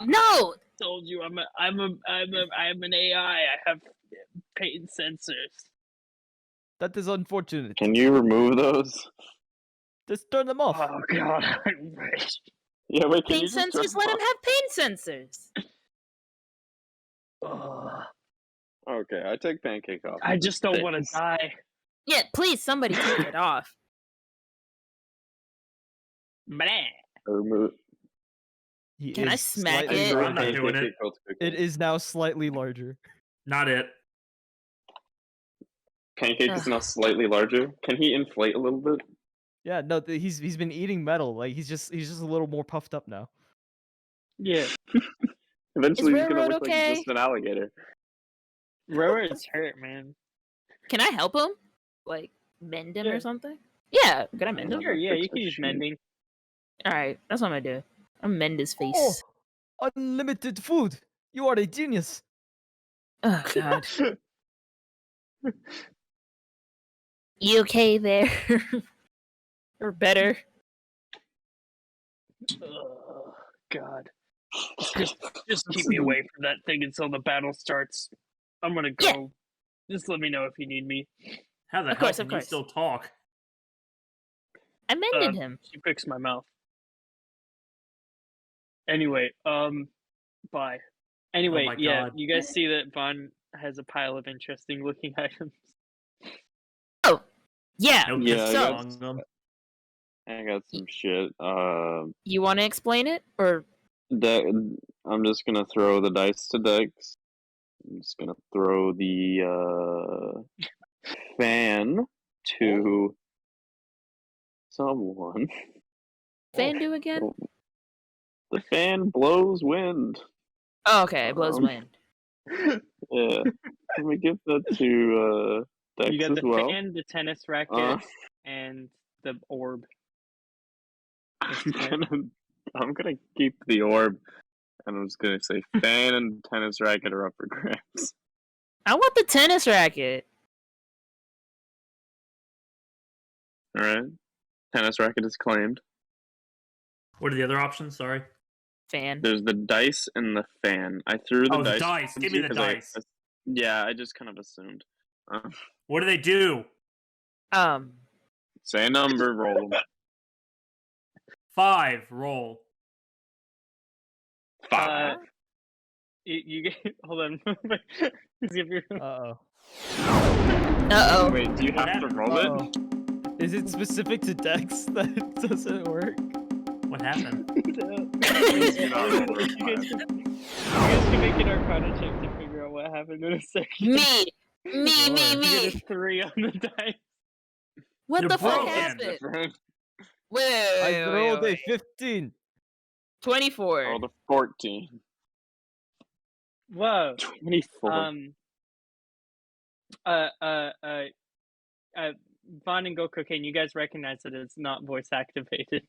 Speaker 6: No.
Speaker 1: Told you I'm an AI. I have pain sensors.
Speaker 4: That is unfortunate.
Speaker 3: Can you remove those?
Speaker 4: Just turn them off.
Speaker 1: Oh god, I wish.
Speaker 3: Yeah, wait, can
Speaker 6: Pain
Speaker 3: you just turn
Speaker 6: sensors. Let him
Speaker 3: off?
Speaker 6: have pain sensors.
Speaker 1: Ugh.
Speaker 3: Okay, I take pancake off.
Speaker 1: I just don't want to
Speaker 3: Thanks.
Speaker 1: die.
Speaker 6: Yeah, please, somebody take it off.
Speaker 1: Bleh.
Speaker 3: Remove.
Speaker 4: He
Speaker 6: Can I
Speaker 4: is
Speaker 6: smack
Speaker 4: slightly
Speaker 6: it?
Speaker 2: I'm not
Speaker 4: larger.
Speaker 2: doing it.
Speaker 4: It is now slightly larger.
Speaker 2: Not it.
Speaker 3: Pancake is
Speaker 6: Ugh.
Speaker 3: now slightly larger. Can he inflate a little bit?
Speaker 4: Yeah, no, he's been eating metal. Like he's just a little more puffed up now.
Speaker 1: Yeah,
Speaker 3: Eventually, he's gonna
Speaker 6: Railroad
Speaker 3: look
Speaker 6: okay?
Speaker 3: like just an alligator.
Speaker 1: railroad's hurt, man.
Speaker 6: Can I help him? Like mend him
Speaker 1: Yeah.
Speaker 6: or something? Yeah. Can I mend him?
Speaker 1: Sure, yeah, you
Speaker 3: fix
Speaker 1: can
Speaker 3: my
Speaker 1: use
Speaker 3: shoe.
Speaker 1: mending.
Speaker 6: All right, that's what I'm gonna do. I'm gonna mend his face.
Speaker 4: Oh, unlimited food. You are a genius.
Speaker 6: Oh god. You okay there? Or better?
Speaker 1: Ugh, God. Just keep me away from that thing until the battle starts. I'm gonna go.
Speaker 6: Yeah.
Speaker 1: Just let me know if you need me.
Speaker 2: How the
Speaker 6: Of
Speaker 2: hell
Speaker 6: course,
Speaker 2: can
Speaker 6: of
Speaker 2: you
Speaker 6: course.
Speaker 2: still talk?
Speaker 6: I mended him.
Speaker 1: She picks my mouth. Anyway, bye. Anyway,
Speaker 2: my
Speaker 1: yeah,
Speaker 2: God.
Speaker 1: you guys see that Vahn has a pile of interesting looking items.
Speaker 6: Yeah.
Speaker 2: No
Speaker 3: Yeah,
Speaker 2: piss
Speaker 6: so-
Speaker 2: on them.
Speaker 3: I got some shit.
Speaker 6: You want to explain it, or
Speaker 3: I'm just gonna throw the dice to Dex. I'm just gonna throw the fan to someone.
Speaker 6: fan do again?
Speaker 3: The fan blows wind.
Speaker 6: Oh, okay, it blows wind.
Speaker 3: Yeah. Can we give that to Dex
Speaker 1: You got
Speaker 3: as
Speaker 1: the
Speaker 3: well?
Speaker 1: fan, the tennis racket, and the orb.
Speaker 3: I'm gonna keep the orb, and I'm just gonna say fan and tennis racket are up for grabs.
Speaker 6: I want the tennis racket.
Speaker 3: All right, tennis racket is claimed.
Speaker 2: What are the other options? Sorry.
Speaker 6: Fan.
Speaker 3: There's the dice and the fan. I threw the dice.
Speaker 2: The dice. Give me the dice.
Speaker 3: I just kind of assumed.
Speaker 2: What do they do?
Speaker 3: Say a number, roll them.
Speaker 2: 5. Roll.
Speaker 3: 5.
Speaker 1: You get. Hold on.
Speaker 4: Uh-oh.
Speaker 6: Uh-oh.
Speaker 3: Wait, do you have to roll it?
Speaker 4: Is it specific to Dex that doesn't work?
Speaker 2: What happened?
Speaker 1: You guys can make an Arcana check to figure out what happened in a second.
Speaker 6: Me.
Speaker 1: You get a 3 on the dice.
Speaker 6: What
Speaker 2: They're
Speaker 6: the fuck
Speaker 2: broken.
Speaker 6: happened? Wait,
Speaker 4: I rolled a 15.
Speaker 6: 24.
Speaker 3: Rolled a 14.
Speaker 1: Whoa.
Speaker 3: 24.
Speaker 1: Vahn and Go Cocaine, you guys recognize that it's not voice activated.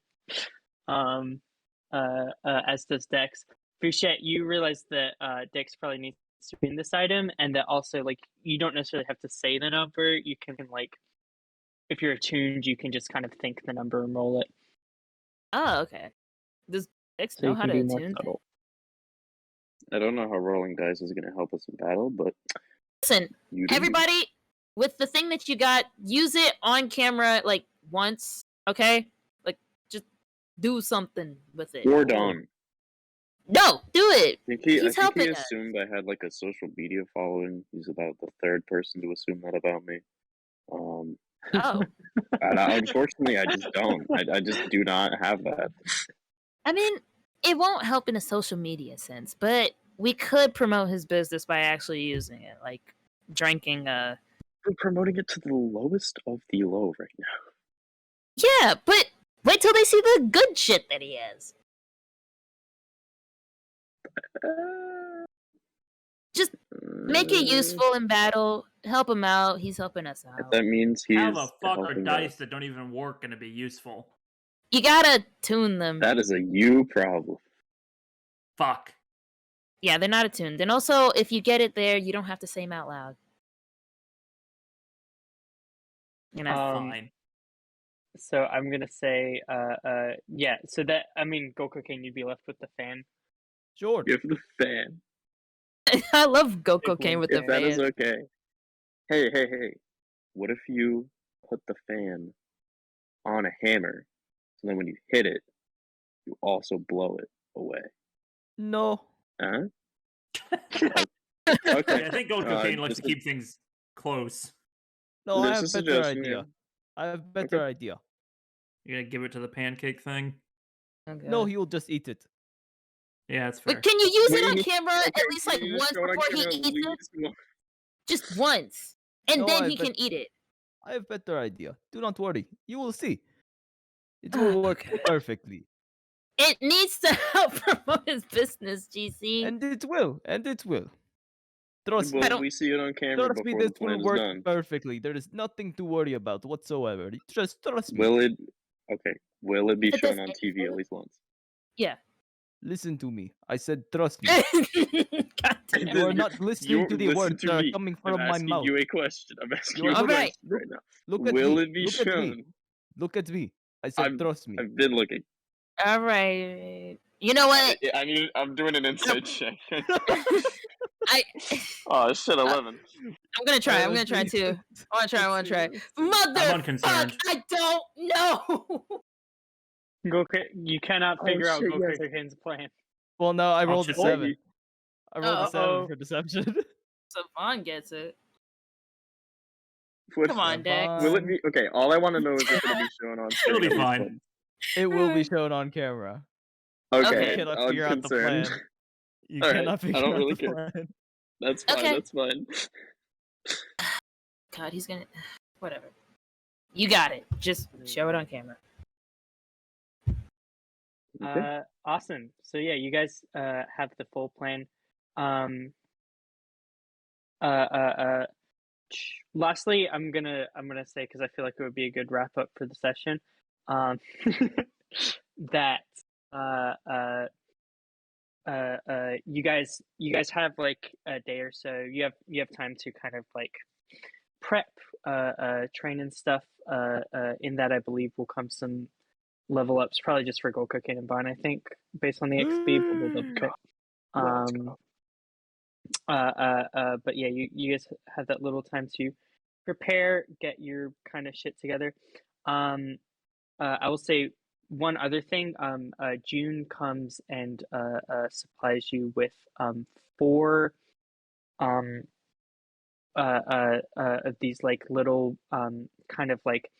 Speaker 1: As does Dex. Fouchette, you realize that Dex probably needs to win this item, and that also, like, you don't necessarily have to say the number. You can, like, if you're attuned, you can just kind of think the number and roll it.
Speaker 6: Oh, okay. Does Dex
Speaker 1: So
Speaker 6: know
Speaker 1: you
Speaker 6: how
Speaker 1: can
Speaker 6: to
Speaker 1: be more
Speaker 6: attune?
Speaker 1: subtle.
Speaker 3: I don't know how rolling dice is going to help us in battle, but
Speaker 6: Listen,
Speaker 3: you do.
Speaker 6: everybody, with the thing that you got, use it on camera, like, once, okay? Like, just do something with it.
Speaker 3: Or Don.
Speaker 6: No, do it!
Speaker 3: I
Speaker 6: He's
Speaker 3: think
Speaker 6: helping
Speaker 3: he
Speaker 6: us.
Speaker 3: assumed I had like a social media following. He's about the third person to assume that about me.
Speaker 6: Oh.
Speaker 3: And unfortunately, I just don't. I just do not have that.
Speaker 6: I mean, it won't help in a social media sense, but we could promote his business by actually using it, like drinking
Speaker 3: We're promoting it to the lowest of the low right now.
Speaker 6: Yeah, but wait till they see the good shit that he has. Just make it useful in battle. Help him out. He's helping us out.
Speaker 3: That means he's
Speaker 2: How the fuck are
Speaker 3: helping
Speaker 2: dice
Speaker 3: us.
Speaker 2: that don't even work going to be useful?
Speaker 6: You gotta tune them.
Speaker 3: That is a you problem.
Speaker 2: Fuck.
Speaker 6: Yeah, they're not attuned. And also, if you get it there, you don't have to say them out loud. You know,
Speaker 2: Fine.
Speaker 1: So I'm gonna say, yeah. So that, I mean, Go Cocaine, you'd be left with the fan.
Speaker 4: Sure.
Speaker 3: Give the fan.
Speaker 6: I love Go Cocaine with the
Speaker 3: If that is
Speaker 6: fan.
Speaker 3: okay. Hey. What if you put the fan on a hammer, so then when you hit it, you also blow it away?
Speaker 4: No.
Speaker 3: Huh?
Speaker 2: Yeah,
Speaker 3: Okay.
Speaker 2: I think Gold Cocaine likes
Speaker 3: just
Speaker 2: to keep things close.
Speaker 4: No, I
Speaker 3: Just
Speaker 4: have
Speaker 3: a
Speaker 4: better
Speaker 3: suggestion,
Speaker 4: idea.
Speaker 3: yeah.
Speaker 4: I have better idea.
Speaker 2: You gonna give it to the pancake thing?
Speaker 6: Okay.
Speaker 4: No, he will just eat it.
Speaker 2: Yeah, that's fair.
Speaker 6: But can you use it on
Speaker 3: Wait,
Speaker 6: camera at least like once before he eats it? Just once. And
Speaker 4: No,
Speaker 6: then
Speaker 4: I
Speaker 6: he
Speaker 4: bet-
Speaker 6: can eat it.
Speaker 4: I have better idea. Do not worry. You will see. It will work perfectly.
Speaker 6: It needs to help promote his business, GC.
Speaker 4: And it will. And it will. Trust me.
Speaker 3: Will we see it on camera
Speaker 4: Trust me,
Speaker 3: before the
Speaker 4: this
Speaker 3: plan
Speaker 4: will
Speaker 3: is
Speaker 4: work
Speaker 3: done?
Speaker 4: perfectly. There is nothing to worry about whatsoever. Just trust me.
Speaker 3: Will it? Okay. Will it be
Speaker 6: If it
Speaker 3: shown
Speaker 6: does
Speaker 3: on TV at least once?
Speaker 6: Yeah.
Speaker 4: Listen to me. I said trust me.
Speaker 6: God damn.
Speaker 4: You are not listening to the
Speaker 3: listen
Speaker 4: words
Speaker 3: to
Speaker 4: that are
Speaker 3: me.
Speaker 4: coming
Speaker 3: I'm
Speaker 4: from my
Speaker 3: asking
Speaker 4: mouth.
Speaker 3: you a question. I'm asking
Speaker 4: You
Speaker 3: you
Speaker 4: are
Speaker 3: a
Speaker 6: not-
Speaker 3: question
Speaker 4: Look-
Speaker 3: right now.
Speaker 4: Look at
Speaker 3: Will
Speaker 4: me.
Speaker 3: it be
Speaker 4: Look at me.
Speaker 3: shown?
Speaker 4: Look at me. I said trust me.
Speaker 3: I've been looking.
Speaker 6: All right. You know what?
Speaker 3: I'm doing an inside check.
Speaker 6: I
Speaker 3: Oh shit! 11.
Speaker 6: I'm gonna try. I'm gonna try too. I want to try. Mother
Speaker 2: unconcerned.
Speaker 6: fuck! I don't know.
Speaker 1: You cannot figure out
Speaker 3: shit,
Speaker 1: Go
Speaker 3: yes.
Speaker 1: Cocaine's plan.
Speaker 4: Well, no, I
Speaker 2: Oh,
Speaker 4: rolled a
Speaker 2: shit.
Speaker 4: 7. I rolled a 7
Speaker 1: Uh-oh.
Speaker 4: for deception.
Speaker 6: So Vahn gets it. Come on, Dex.
Speaker 3: Will it be okay? All I want to know is if it'll be shown on screen.
Speaker 2: It'll be fine.
Speaker 4: It will be shown on camera.
Speaker 3: Okay,
Speaker 4: You cannot
Speaker 3: I'm
Speaker 4: figure out the
Speaker 3: concerned.
Speaker 4: plan. You
Speaker 3: All right,
Speaker 4: cannot
Speaker 3: I
Speaker 4: figure
Speaker 3: don't
Speaker 4: out
Speaker 3: really
Speaker 4: the
Speaker 3: care.
Speaker 4: plan.
Speaker 3: That's fine.
Speaker 6: Okay.
Speaker 3: That's fine.
Speaker 6: God, he's gonna. Whatever. You got it. Just show it on camera.
Speaker 3: Okay.
Speaker 1: Awesome. So yeah, you guys have the full plan. Lastly, I'm gonna say, because I feel like it would be a good wrap up for the session, that you guys have like a day or so. You have time to kind of like prep, train and stuff. In that, I believe will come some level ups, probably just for Gokoken and Vahn, I think, based on the XP. But we'll double check. But yeah, you guys have that little time to prepare, get your kind of shit together. I will say one other thing. June comes and supplies you with 4 of these like little kind of like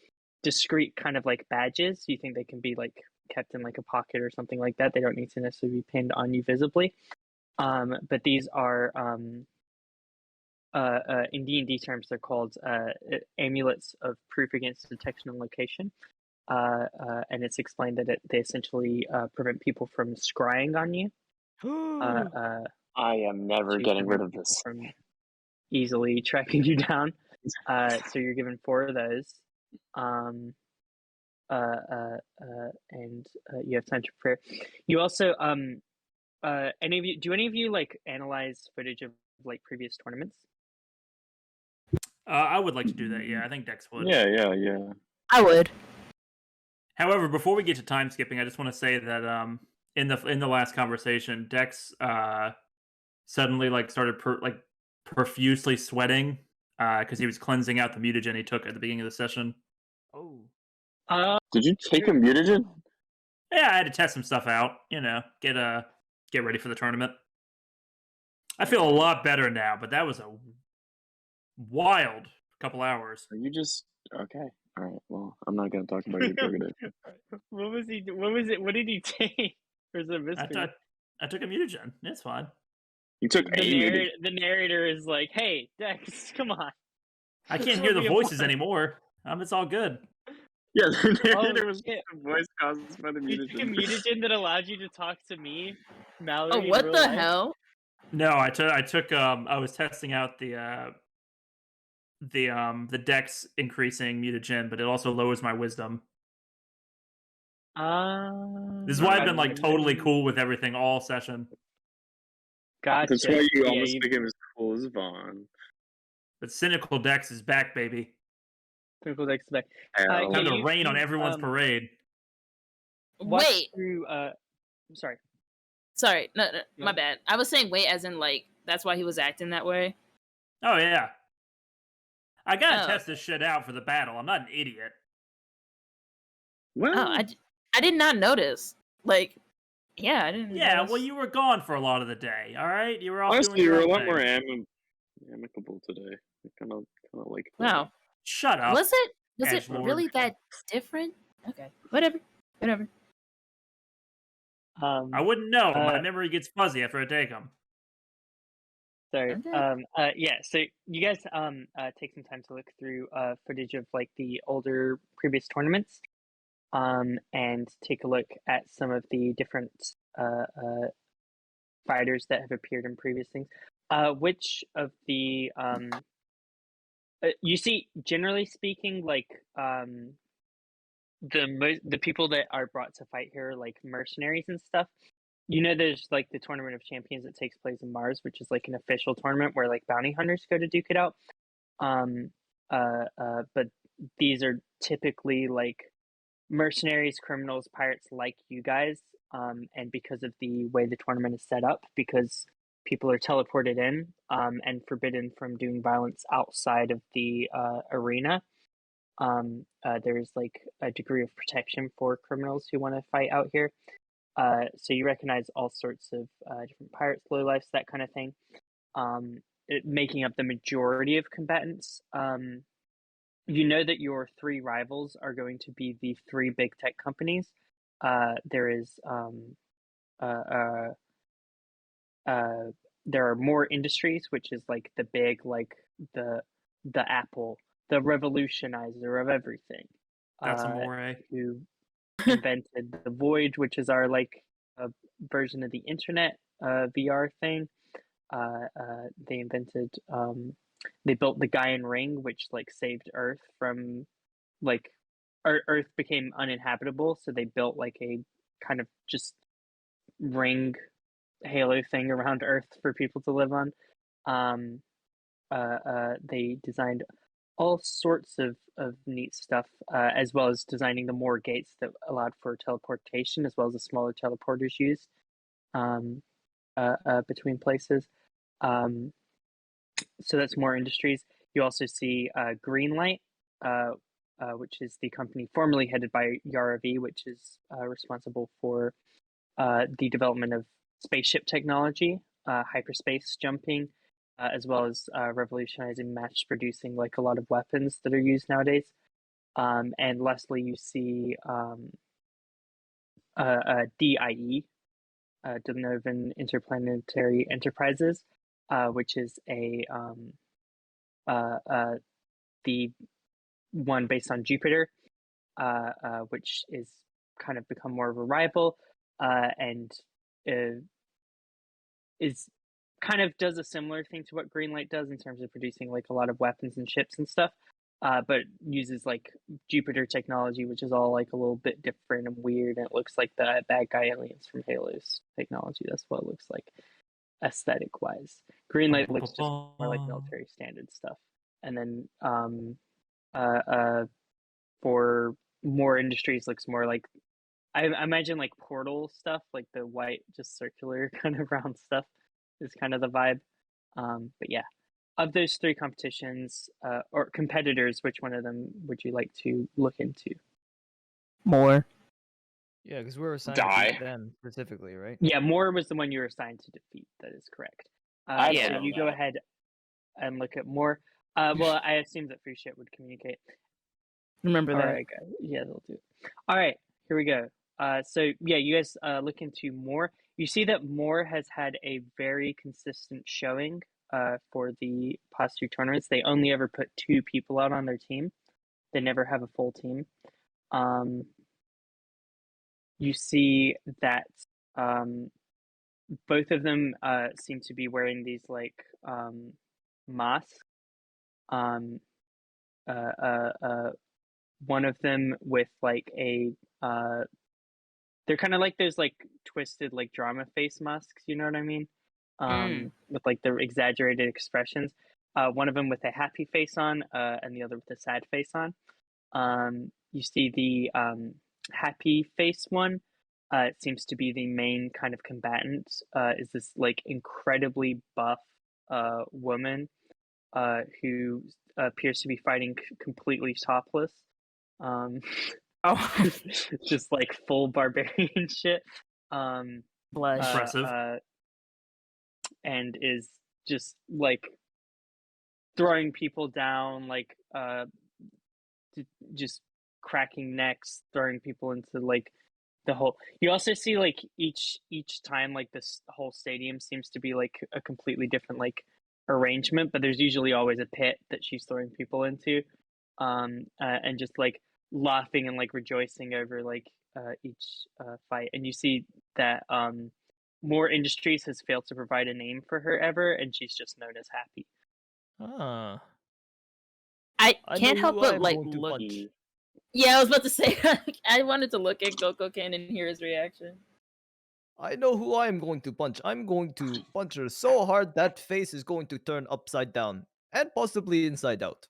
Speaker 1: discrete kind of like badges. You think they can be like kept in like a pocket or something like that. They don't need to necessarily be pinned on you visibly. But these are in D&D terms, they're called amulets of proof against detection and location. And it's explained that they essentially prevent people from scrying on you.
Speaker 3: I am never getting rid of this.
Speaker 1: From easily tracking you down. So you're given 4 of those. And you have time to prepare. You also do any of you like analyze footage of like previous tournaments?
Speaker 2: I would like to do that. Yeah, I think Dex would.
Speaker 3: Yeah.
Speaker 6: I would.
Speaker 2: However, before we get to time skipping, I just want to say that in the last conversation, Dex suddenly like started profusely sweating because he was cleansing out the mutagen he took at the beginning of the session.
Speaker 4: Oh.
Speaker 3: Did you take a mutagen?
Speaker 2: Yeah, I had to test some stuff out. You know, get ready for the tournament. I feel a lot better now, but that was a wild couple hours.
Speaker 3: Are you just okay? All right. Well, I'm not gonna talk about your drug addiction.
Speaker 1: What was he? What was it? What did he take? Or is it a mystery?
Speaker 2: I took a mutagen. It's fine.
Speaker 3: You took
Speaker 1: the narrator is like, "Hey, Dex, come on."
Speaker 2: I can't hear the voices anymore. It's all good.
Speaker 3: Yeah, the narrator was the voice caused by the mutagen.
Speaker 1: You took a mutagen that allowed you to talk to me, Mallory.
Speaker 6: Oh, what the hell?
Speaker 2: No, I took. I was testing out the dex increasing mutagen, but it also lowers my wisdom. This is why I've been like totally cool with everything all session.
Speaker 1: Gotcha.
Speaker 3: That's why you almost became as cool as Vahn.
Speaker 2: But cynical Dex is back, baby.
Speaker 1: Cynical Dex is back.
Speaker 2: Time to rain on everyone's parade.
Speaker 6: Wait.
Speaker 1: Sorry.
Speaker 6: No, my bad. I was saying wait as in like that's why he was acting that way.
Speaker 2: Oh yeah. I gotta test this shit out for the battle. I'm not an idiot.
Speaker 3: Well,
Speaker 6: I did not notice. Like, yeah, I didn't.
Speaker 2: Yeah,
Speaker 6: notice.
Speaker 2: well, you were gone for a lot of the day. All right, you were all
Speaker 3: honestly,
Speaker 2: doing
Speaker 3: you
Speaker 2: your
Speaker 3: were a
Speaker 2: own
Speaker 3: lot
Speaker 2: thing.
Speaker 3: more amicable today. Kind of like.
Speaker 6: Wow.
Speaker 2: Shut up.
Speaker 6: Was it
Speaker 2: Edgelord.
Speaker 6: really that different? Okay, whatever.
Speaker 2: I wouldn't know. My memory gets fuzzy after I take them.
Speaker 1: Sorry.
Speaker 6: Okay.
Speaker 1: Yeah. So you guys take some time to look through footage of like the older previous tournaments, and take a look at some of the different fighters that have appeared in previous things. Which of the you see, generally speaking, like the people that are brought to fight here are like mercenaries and stuff. You know, there's like the Tournament of Champions that takes place in Mars, which is like an official tournament where like bounty hunters go to duke it out. But these are typically like mercenaries, criminals, pirates like you guys. And because of the way the tournament is set up, because people are teleported in and forbidden from doing violence outside of the arena, there's like a degree of protection for criminals who want to fight out here. So you recognize all sorts of different pirates, lowlifes, that kind of thing, making up the majority of combatants you know that your three rivals are going to be the three big tech companies. There is there are more industries, which is like the big, like the Apple, the revolutionizer of everything.
Speaker 2: That's Amore.
Speaker 1: Who invented the Void, which is our like version of the internet VR thing. They invented they built the Gaian ring, which like saved Earth from like Earth became uninhabitable, so they built like a kind of just ring halo thing around Earth for people to live on. They designed all sorts of neat stuff, as well as designing the more gates that allowed for teleportation, as well as the smaller teleporters used between places. So that's more industries. You also see Greenlight, which is the company formerly headed by Yara V, which is responsible for the development of spaceship technology, hyperspace jumping, as well as revolutionizing mass producing like a lot of weapons that are used nowadays. And lastly, you see DIE, Denovan Interplanetary Enterprises, which is the one based on Jupiter, which is kind of become more of a rival, and is kind of does a similar thing to what Greenlight does in terms of producing like a lot of weapons and ships and stuff, but uses like Jupiter technology, which is all like a little bit different and weird, and it looks like the bad guy aliens from Halo's technology. That's what it looks like aesthetic wise. Greenlight looks just more like military standard stuff. And then for more industries looks more like I imagine like Portal stuff, like the white just circular kind of round stuff is kind of the vibe. But yeah, of those three competitions or competitors, which one of them would you like to look into?
Speaker 6: More.
Speaker 4: Yeah, because we're assigned to defeat them specifically, right?
Speaker 1: Yeah, More was the one you were assigned to defeat. That is correct. So you go ahead and look at More. Well, I assume that Fouchette would communicate.
Speaker 6: Remember that.
Speaker 1: All right, guys. Yeah, they'll do it. All right, here we go. So yeah, you guys look into More. You see that More has had a very consistent showing for the past two tournaments. They only ever put 2 people out on their team. They never have a full team. You see that both of them seem to be wearing these like masks. One of them with like a they're kind of like those like twisted like drama face masks, you know what I mean? With like the exaggerated expressions. One of them with a happy face on, and the other with a sad face on. You see the happy face one. It seems to be the main kind of combatant. Is this like incredibly buff woman who appears to be fighting completely topless. Just like full barbarian shit.
Speaker 2: Impressive.
Speaker 1: And is just like throwing people down, like just cracking necks, throwing people into like the whole. You also see like each time like this whole stadium seems to be like a completely different like arrangement, but there's usually always a pit that she's throwing people into, and just like laughing and like rejoicing over like each fight. And you see that More Industries has failed to provide a name for her ever, and she's just known as Happy.
Speaker 6: I can't help but like look. Yeah, I was about to say I wanted to look at Gokoken and hear his reaction.
Speaker 4: I know who I'm going to punch. I'm going to punch her so hard that face is going to turn upside down and possibly inside out.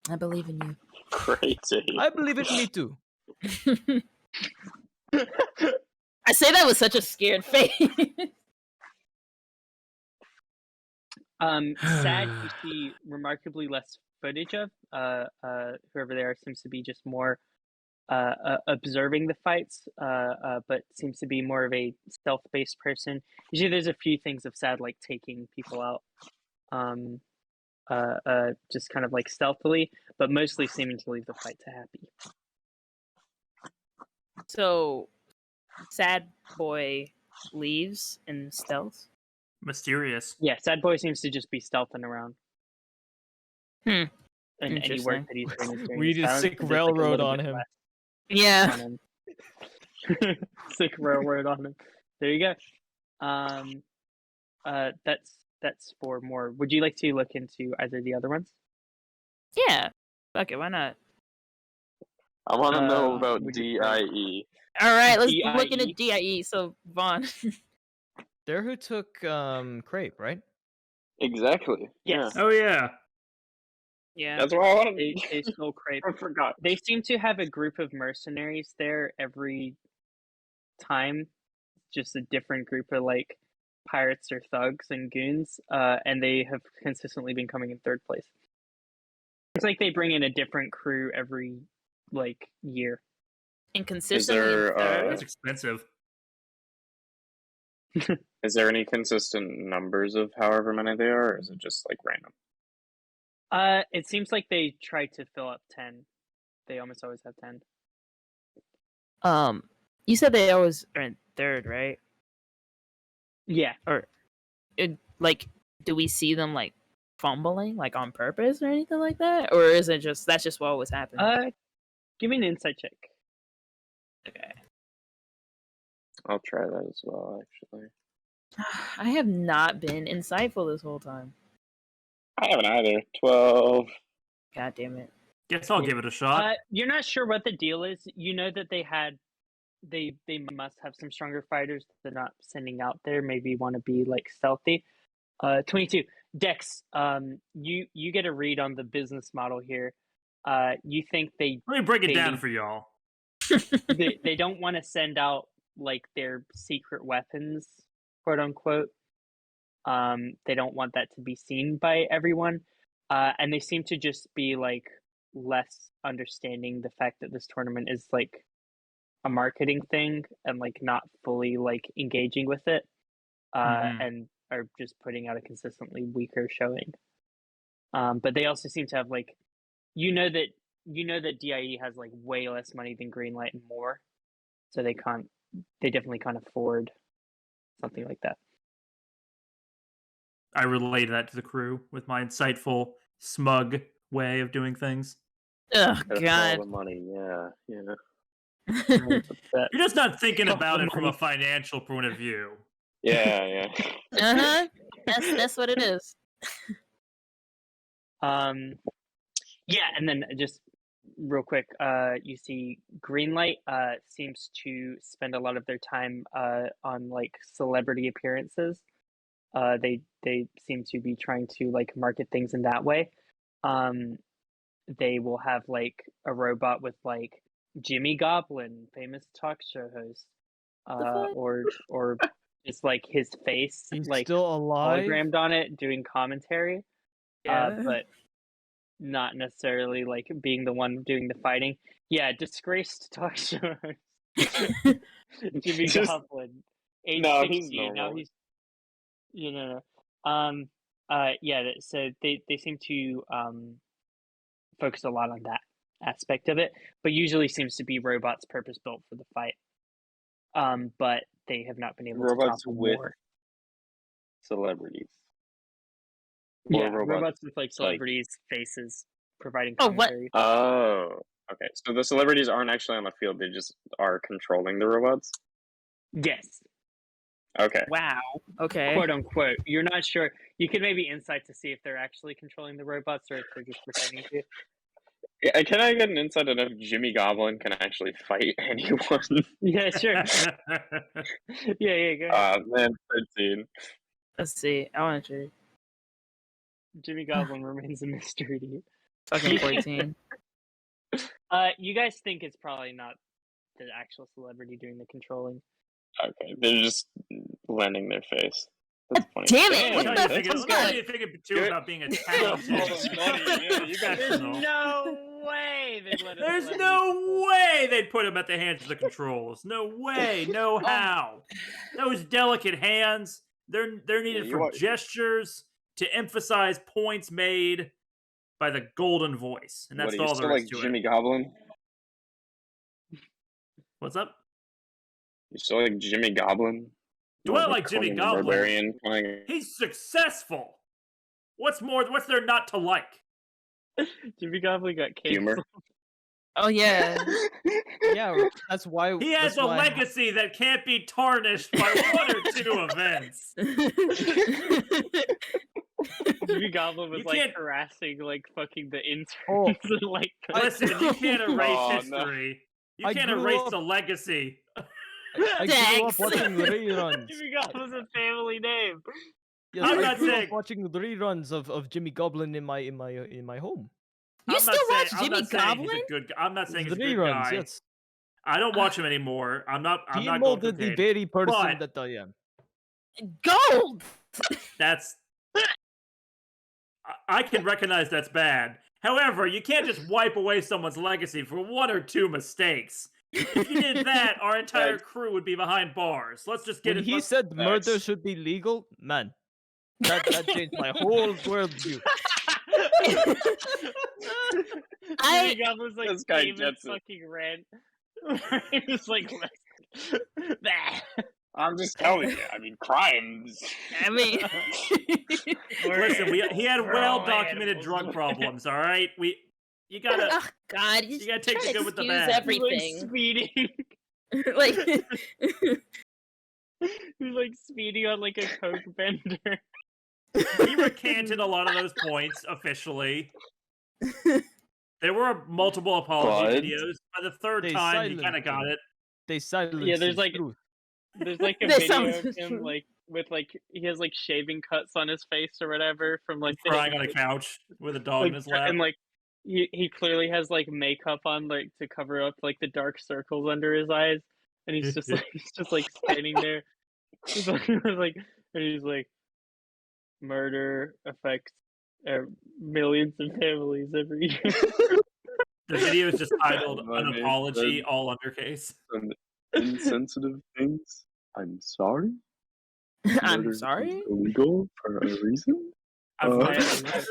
Speaker 6: I believe in you.
Speaker 3: Crazy.
Speaker 4: I believe in me too.
Speaker 6: I say that with such a scared face.
Speaker 1: Sad, you see remarkably less footage of. Whoever they are seems to be just more observing the fights, but seems to be more of a stealth-based person. Usually there's a few things of Sad like taking people out just kind of like stealthily, but mostly seeming to leave the fight to Happy.
Speaker 6: So, Sad Boy leaves in stealth.
Speaker 2: Mysterious.
Speaker 1: Yeah, Sad Boy seems to just be stealthing around.
Speaker 6: Hmm.
Speaker 1: And any work that he's doing is during
Speaker 4: We need
Speaker 1: his
Speaker 4: a
Speaker 1: silence,
Speaker 4: sick
Speaker 1: but there's, like, a
Speaker 4: railroad
Speaker 1: little
Speaker 4: on
Speaker 1: bit
Speaker 4: him.
Speaker 1: less
Speaker 6: Yeah.
Speaker 1: on him. Sick railroad on him. There you go. That's 4 more. Would you like to look into either of the other ones?
Speaker 6: Yeah. Okay, why not?
Speaker 3: I want to know about
Speaker 1: would you-
Speaker 3: DIE.
Speaker 6: All right, let's
Speaker 1: DIE?
Speaker 6: look into DIE. So, Vaughn.
Speaker 4: They're who took Crepe, right?
Speaker 3: Exactly.
Speaker 1: Yes.
Speaker 2: Oh yeah.
Speaker 6: Yeah.
Speaker 3: That's why I wanted.
Speaker 1: They stole Crepe.
Speaker 3: I forgot.
Speaker 1: They seem to have a group of mercenaries there every time, just a different group of like pirates or thugs and goons, and they have consistently been coming in 3rd place. It's like they bring in a different crew every like year.
Speaker 6: And consistently
Speaker 3: there,
Speaker 6: in third.
Speaker 2: That's expensive.
Speaker 3: Is there any consistent numbers of however many they are, or is it just like random?
Speaker 1: It seems like they try to fill up 10. They almost always have 10.
Speaker 6: You said they always are in 3rd, right?
Speaker 1: Yeah.
Speaker 6: Or, like, do we see them like fumbling, like on purpose or anything like that, or is it just that's just what always happens?
Speaker 1: Give me an insight check.
Speaker 6: Okay.
Speaker 3: I'll try that as well, actually.
Speaker 6: I have not been insightful this whole time.
Speaker 3: I haven't either. 12.
Speaker 6: God damn it.
Speaker 2: Guess I'll give it a shot.
Speaker 1: You're not sure what the deal is. You know that they must have some stronger fighters they're not sending out there. Maybe want to be like stealthy. 22. Dex, you get a read on the business model here. You think
Speaker 2: Let me break it
Speaker 1: they-
Speaker 2: down for y'all.
Speaker 1: they don't want to send out like their secret weapons, quote unquote. They don't want that to be seen by everyone. And they seem to just be like less understanding the fact that this tournament is like a marketing thing and like not fully like engaging with it. And are just putting out a consistently weaker showing. But they also seem to have like you know that DIE has like way less money than Greenlight and more. So they definitely can't afford something like that.
Speaker 2: I relate that to the crew with my insightful, smug way of doing things.
Speaker 6: Oh
Speaker 3: Gotta follow
Speaker 6: God.
Speaker 3: the money, yeah.
Speaker 1: That-
Speaker 2: You're just not thinking
Speaker 1: Oh,
Speaker 2: about it from a
Speaker 1: money.
Speaker 2: financial point of view.
Speaker 3: Yeah.
Speaker 6: Uh-huh. That's what it is.
Speaker 1: Yeah, and then just real quick, you see Greenlight seems to spend a lot of their time on like celebrity appearances. They seem to be trying to like market things in that way. They will have like a robot with like Jimmy Goblin, famous talk show host, or just like his face
Speaker 4: He's
Speaker 1: like
Speaker 4: still alive.
Speaker 1: hologrammed on it doing commentary. But not necessarily like being the one doing the fighting. Yeah, disgraced talk show host. Jimmy
Speaker 3: Just-
Speaker 1: Goblin. Age
Speaker 3: No,
Speaker 1: 60,
Speaker 3: he's
Speaker 1: now
Speaker 3: normal.
Speaker 1: he's yeah, so they seem to focus a lot on that aspect of it, but usually seems to be robots purpose built for the fight. But they have not been able
Speaker 3: Robots
Speaker 1: to top
Speaker 3: with
Speaker 1: more.
Speaker 3: Celebrities.
Speaker 1: Yeah,
Speaker 3: Or
Speaker 1: robots with like celebrities' faces providing
Speaker 6: Oh, what?
Speaker 1: commentary.
Speaker 3: Oh, okay. So the celebrities aren't actually on the field; they just are controlling the robots.
Speaker 1: Yes,
Speaker 3: Okay.
Speaker 6: Wow. Okay.
Speaker 1: quote unquote. You're not sure. You could maybe insight to see if they're actually controlling the robots or if they're just pretending to.
Speaker 3: Yeah, can I get an insight on if Jimmy Goblin can actually fight anyone?
Speaker 1: Yeah, sure. Yeah, go ahead.
Speaker 3: Man, 13.
Speaker 6: Let's see. I want to try.
Speaker 1: Jimmy Goblin remains a mystery to you.
Speaker 6: Fucking 14.
Speaker 1: You guys think it's probably not the actual celebrity doing the controlling.
Speaker 3: Okay, they're just lending their face. That's funny.
Speaker 6: Damn it!
Speaker 3: Damn,
Speaker 6: What
Speaker 2: Let
Speaker 6: the
Speaker 2: me
Speaker 3: that
Speaker 2: tell
Speaker 3: sounds
Speaker 2: you
Speaker 3: good.
Speaker 2: thinking too
Speaker 3: Good.
Speaker 2: about being a
Speaker 3: All the
Speaker 2: talented
Speaker 3: money, yeah, you got
Speaker 1: There's
Speaker 2: professional.
Speaker 1: no way they'd let a
Speaker 2: There's
Speaker 1: celebrity
Speaker 2: no way they'd put him at the hands of the controls. No way, no how. Those delicate hands, they're needed
Speaker 3: you
Speaker 2: for
Speaker 3: want-
Speaker 2: gestures. to emphasize points made by the golden voice, and that's
Speaker 3: What,
Speaker 2: all
Speaker 3: you
Speaker 2: there
Speaker 3: still
Speaker 2: is
Speaker 3: like
Speaker 2: to
Speaker 3: Jimmy
Speaker 2: it.
Speaker 3: Goblin?
Speaker 2: What's up?
Speaker 3: You still like Jimmy Goblin?
Speaker 2: Do I like Jimmy
Speaker 3: Conan the
Speaker 2: Goblin?
Speaker 3: Barbarian kind of...
Speaker 2: He's successful. What's there not to like?
Speaker 1: Jimmy Goblin got
Speaker 3: Humor.
Speaker 1: canceled.
Speaker 6: Oh yeah.
Speaker 4: Yeah, that's why
Speaker 2: He has a legacy that can't be tarnished by one or two events.
Speaker 1: Jimmy Goblin was
Speaker 2: You
Speaker 1: like
Speaker 2: can't-
Speaker 1: harassing like fucking the interns.
Speaker 4: Oh.
Speaker 1: Like
Speaker 2: Listen, you can't erase
Speaker 3: Oh, no.
Speaker 2: history. You
Speaker 4: I
Speaker 2: can't
Speaker 4: grew
Speaker 2: erase
Speaker 4: up-
Speaker 2: a legacy.
Speaker 4: I grew up
Speaker 6: Thanks.
Speaker 4: watching reruns.
Speaker 1: Jimmy Goblin's a family name.
Speaker 4: Yes,
Speaker 2: I'm
Speaker 4: I
Speaker 2: not
Speaker 4: grew up
Speaker 2: saying-
Speaker 4: watching reruns of Jimmy Goblin in my home.
Speaker 6: You
Speaker 2: I'm not
Speaker 6: still watch
Speaker 2: saying- I'm
Speaker 6: Jimmy
Speaker 2: not saying he's a
Speaker 6: Goblin?
Speaker 2: good. I'm not saying
Speaker 4: The
Speaker 2: he's a good
Speaker 4: reruns,
Speaker 2: guy.
Speaker 4: yes.
Speaker 2: I don't watch him anymore. I'm not
Speaker 4: He
Speaker 2: going
Speaker 4: molded
Speaker 2: to
Speaker 4: the very person
Speaker 2: But-
Speaker 4: that I am.
Speaker 6: Gold.
Speaker 2: That's. I can recognize that's bad. However, you can't just wipe away someone's legacy for one or two mistakes. If you did that, our entire crew would be behind bars. Let's just get
Speaker 4: When
Speaker 2: it.
Speaker 4: he
Speaker 2: let's-
Speaker 4: said murder
Speaker 3: Facts.
Speaker 4: should be legal, man, that changed my whole worldview.
Speaker 6: I-
Speaker 1: Jimmy Goblin's like
Speaker 3: This guy
Speaker 1: famous
Speaker 3: gets it.
Speaker 1: fucking rant. He was like, bah.
Speaker 3: I'm just telling you. I mean, crimes.
Speaker 6: I mean,
Speaker 2: Listen, he had
Speaker 1: We're
Speaker 2: well
Speaker 1: all
Speaker 2: documented
Speaker 1: animals.
Speaker 2: drug problems. All right, you gotta.
Speaker 6: oh God,
Speaker 2: You gotta take the good with the
Speaker 6: excuse
Speaker 2: bad.
Speaker 1: He's like
Speaker 6: everything.
Speaker 1: speeding.
Speaker 6: Like,
Speaker 1: He's like speeding on like a coke bender.
Speaker 2: He recanted a lot of those points officially. There were multiple apology
Speaker 3: But-
Speaker 2: videos. By the third
Speaker 4: They
Speaker 2: time, he
Speaker 4: silenced
Speaker 2: kind of got
Speaker 4: him.
Speaker 2: it.
Speaker 4: They silenced
Speaker 1: Yeah, there's
Speaker 4: his
Speaker 1: like-
Speaker 4: truth.
Speaker 1: There's like a
Speaker 6: That
Speaker 1: video
Speaker 6: sounds
Speaker 1: of him
Speaker 6: true.
Speaker 1: like with like he has like shaving cuts on his face or whatever from like the-
Speaker 2: Crying on a couch with a dog in his lap.
Speaker 1: and like he clearly has like makeup on like to cover up like the dark circles under his eyes, and he's just like standing there. He's like, and he's like, murder affects millions of families every year.
Speaker 2: The video is just titled
Speaker 3: My
Speaker 2: "An
Speaker 3: name
Speaker 2: Apology,"
Speaker 3: is-
Speaker 2: all undercase.
Speaker 3: Some insensitive things. I'm sorry.
Speaker 6: I'm
Speaker 3: Murder is
Speaker 6: sorry.
Speaker 3: illegal for a reason.
Speaker 2: I've
Speaker 3: Uh,
Speaker 2: heard-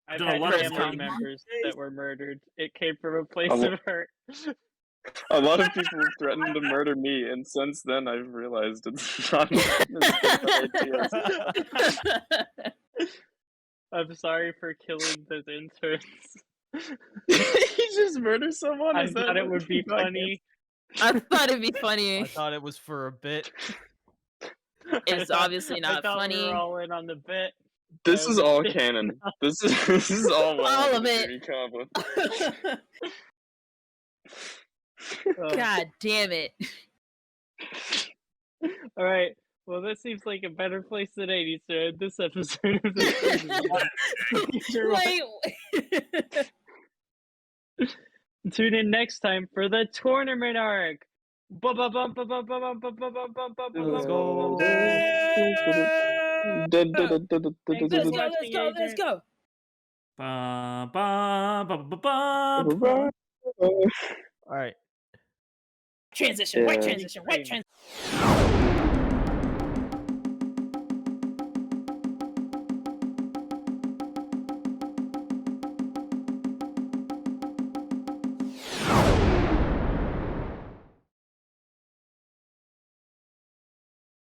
Speaker 1: I've
Speaker 2: done a
Speaker 1: had
Speaker 2: lot of
Speaker 1: family
Speaker 6: comedy
Speaker 1: members that were murdered. It came from a place
Speaker 3: Oh.
Speaker 1: of hurt.
Speaker 3: A lot of people have threatened to murder me, and since then I've realized it's not a good idea.
Speaker 1: I'm sorry for killing those interns.
Speaker 3: He just murdered someone?
Speaker 1: I
Speaker 3: Is that
Speaker 1: thought it
Speaker 3: what
Speaker 1: would be
Speaker 3: you thought?
Speaker 1: funny.
Speaker 6: I thought it'd be funny.
Speaker 4: I thought it was for a bit.
Speaker 6: It's
Speaker 1: I thought-
Speaker 6: obviously
Speaker 1: I
Speaker 6: not
Speaker 1: thought We
Speaker 6: funny.
Speaker 1: were all in on the bit.
Speaker 3: This is all canon. This is all
Speaker 6: All of it.
Speaker 3: Jimmy Goblin.
Speaker 6: God damn it.
Speaker 1: All right. Well, that seems like a better place than 80 to end this episode of the
Speaker 6: Wait.
Speaker 1: Tune in next time for the tournament arc. Let's
Speaker 4: Let's go.
Speaker 6: Let's go. Let's go.
Speaker 2: Ba, ba, ba, ba, ba, ba.
Speaker 4: All right.
Speaker 6: Transition. White
Speaker 3: Yeah.
Speaker 6: transition. White transition.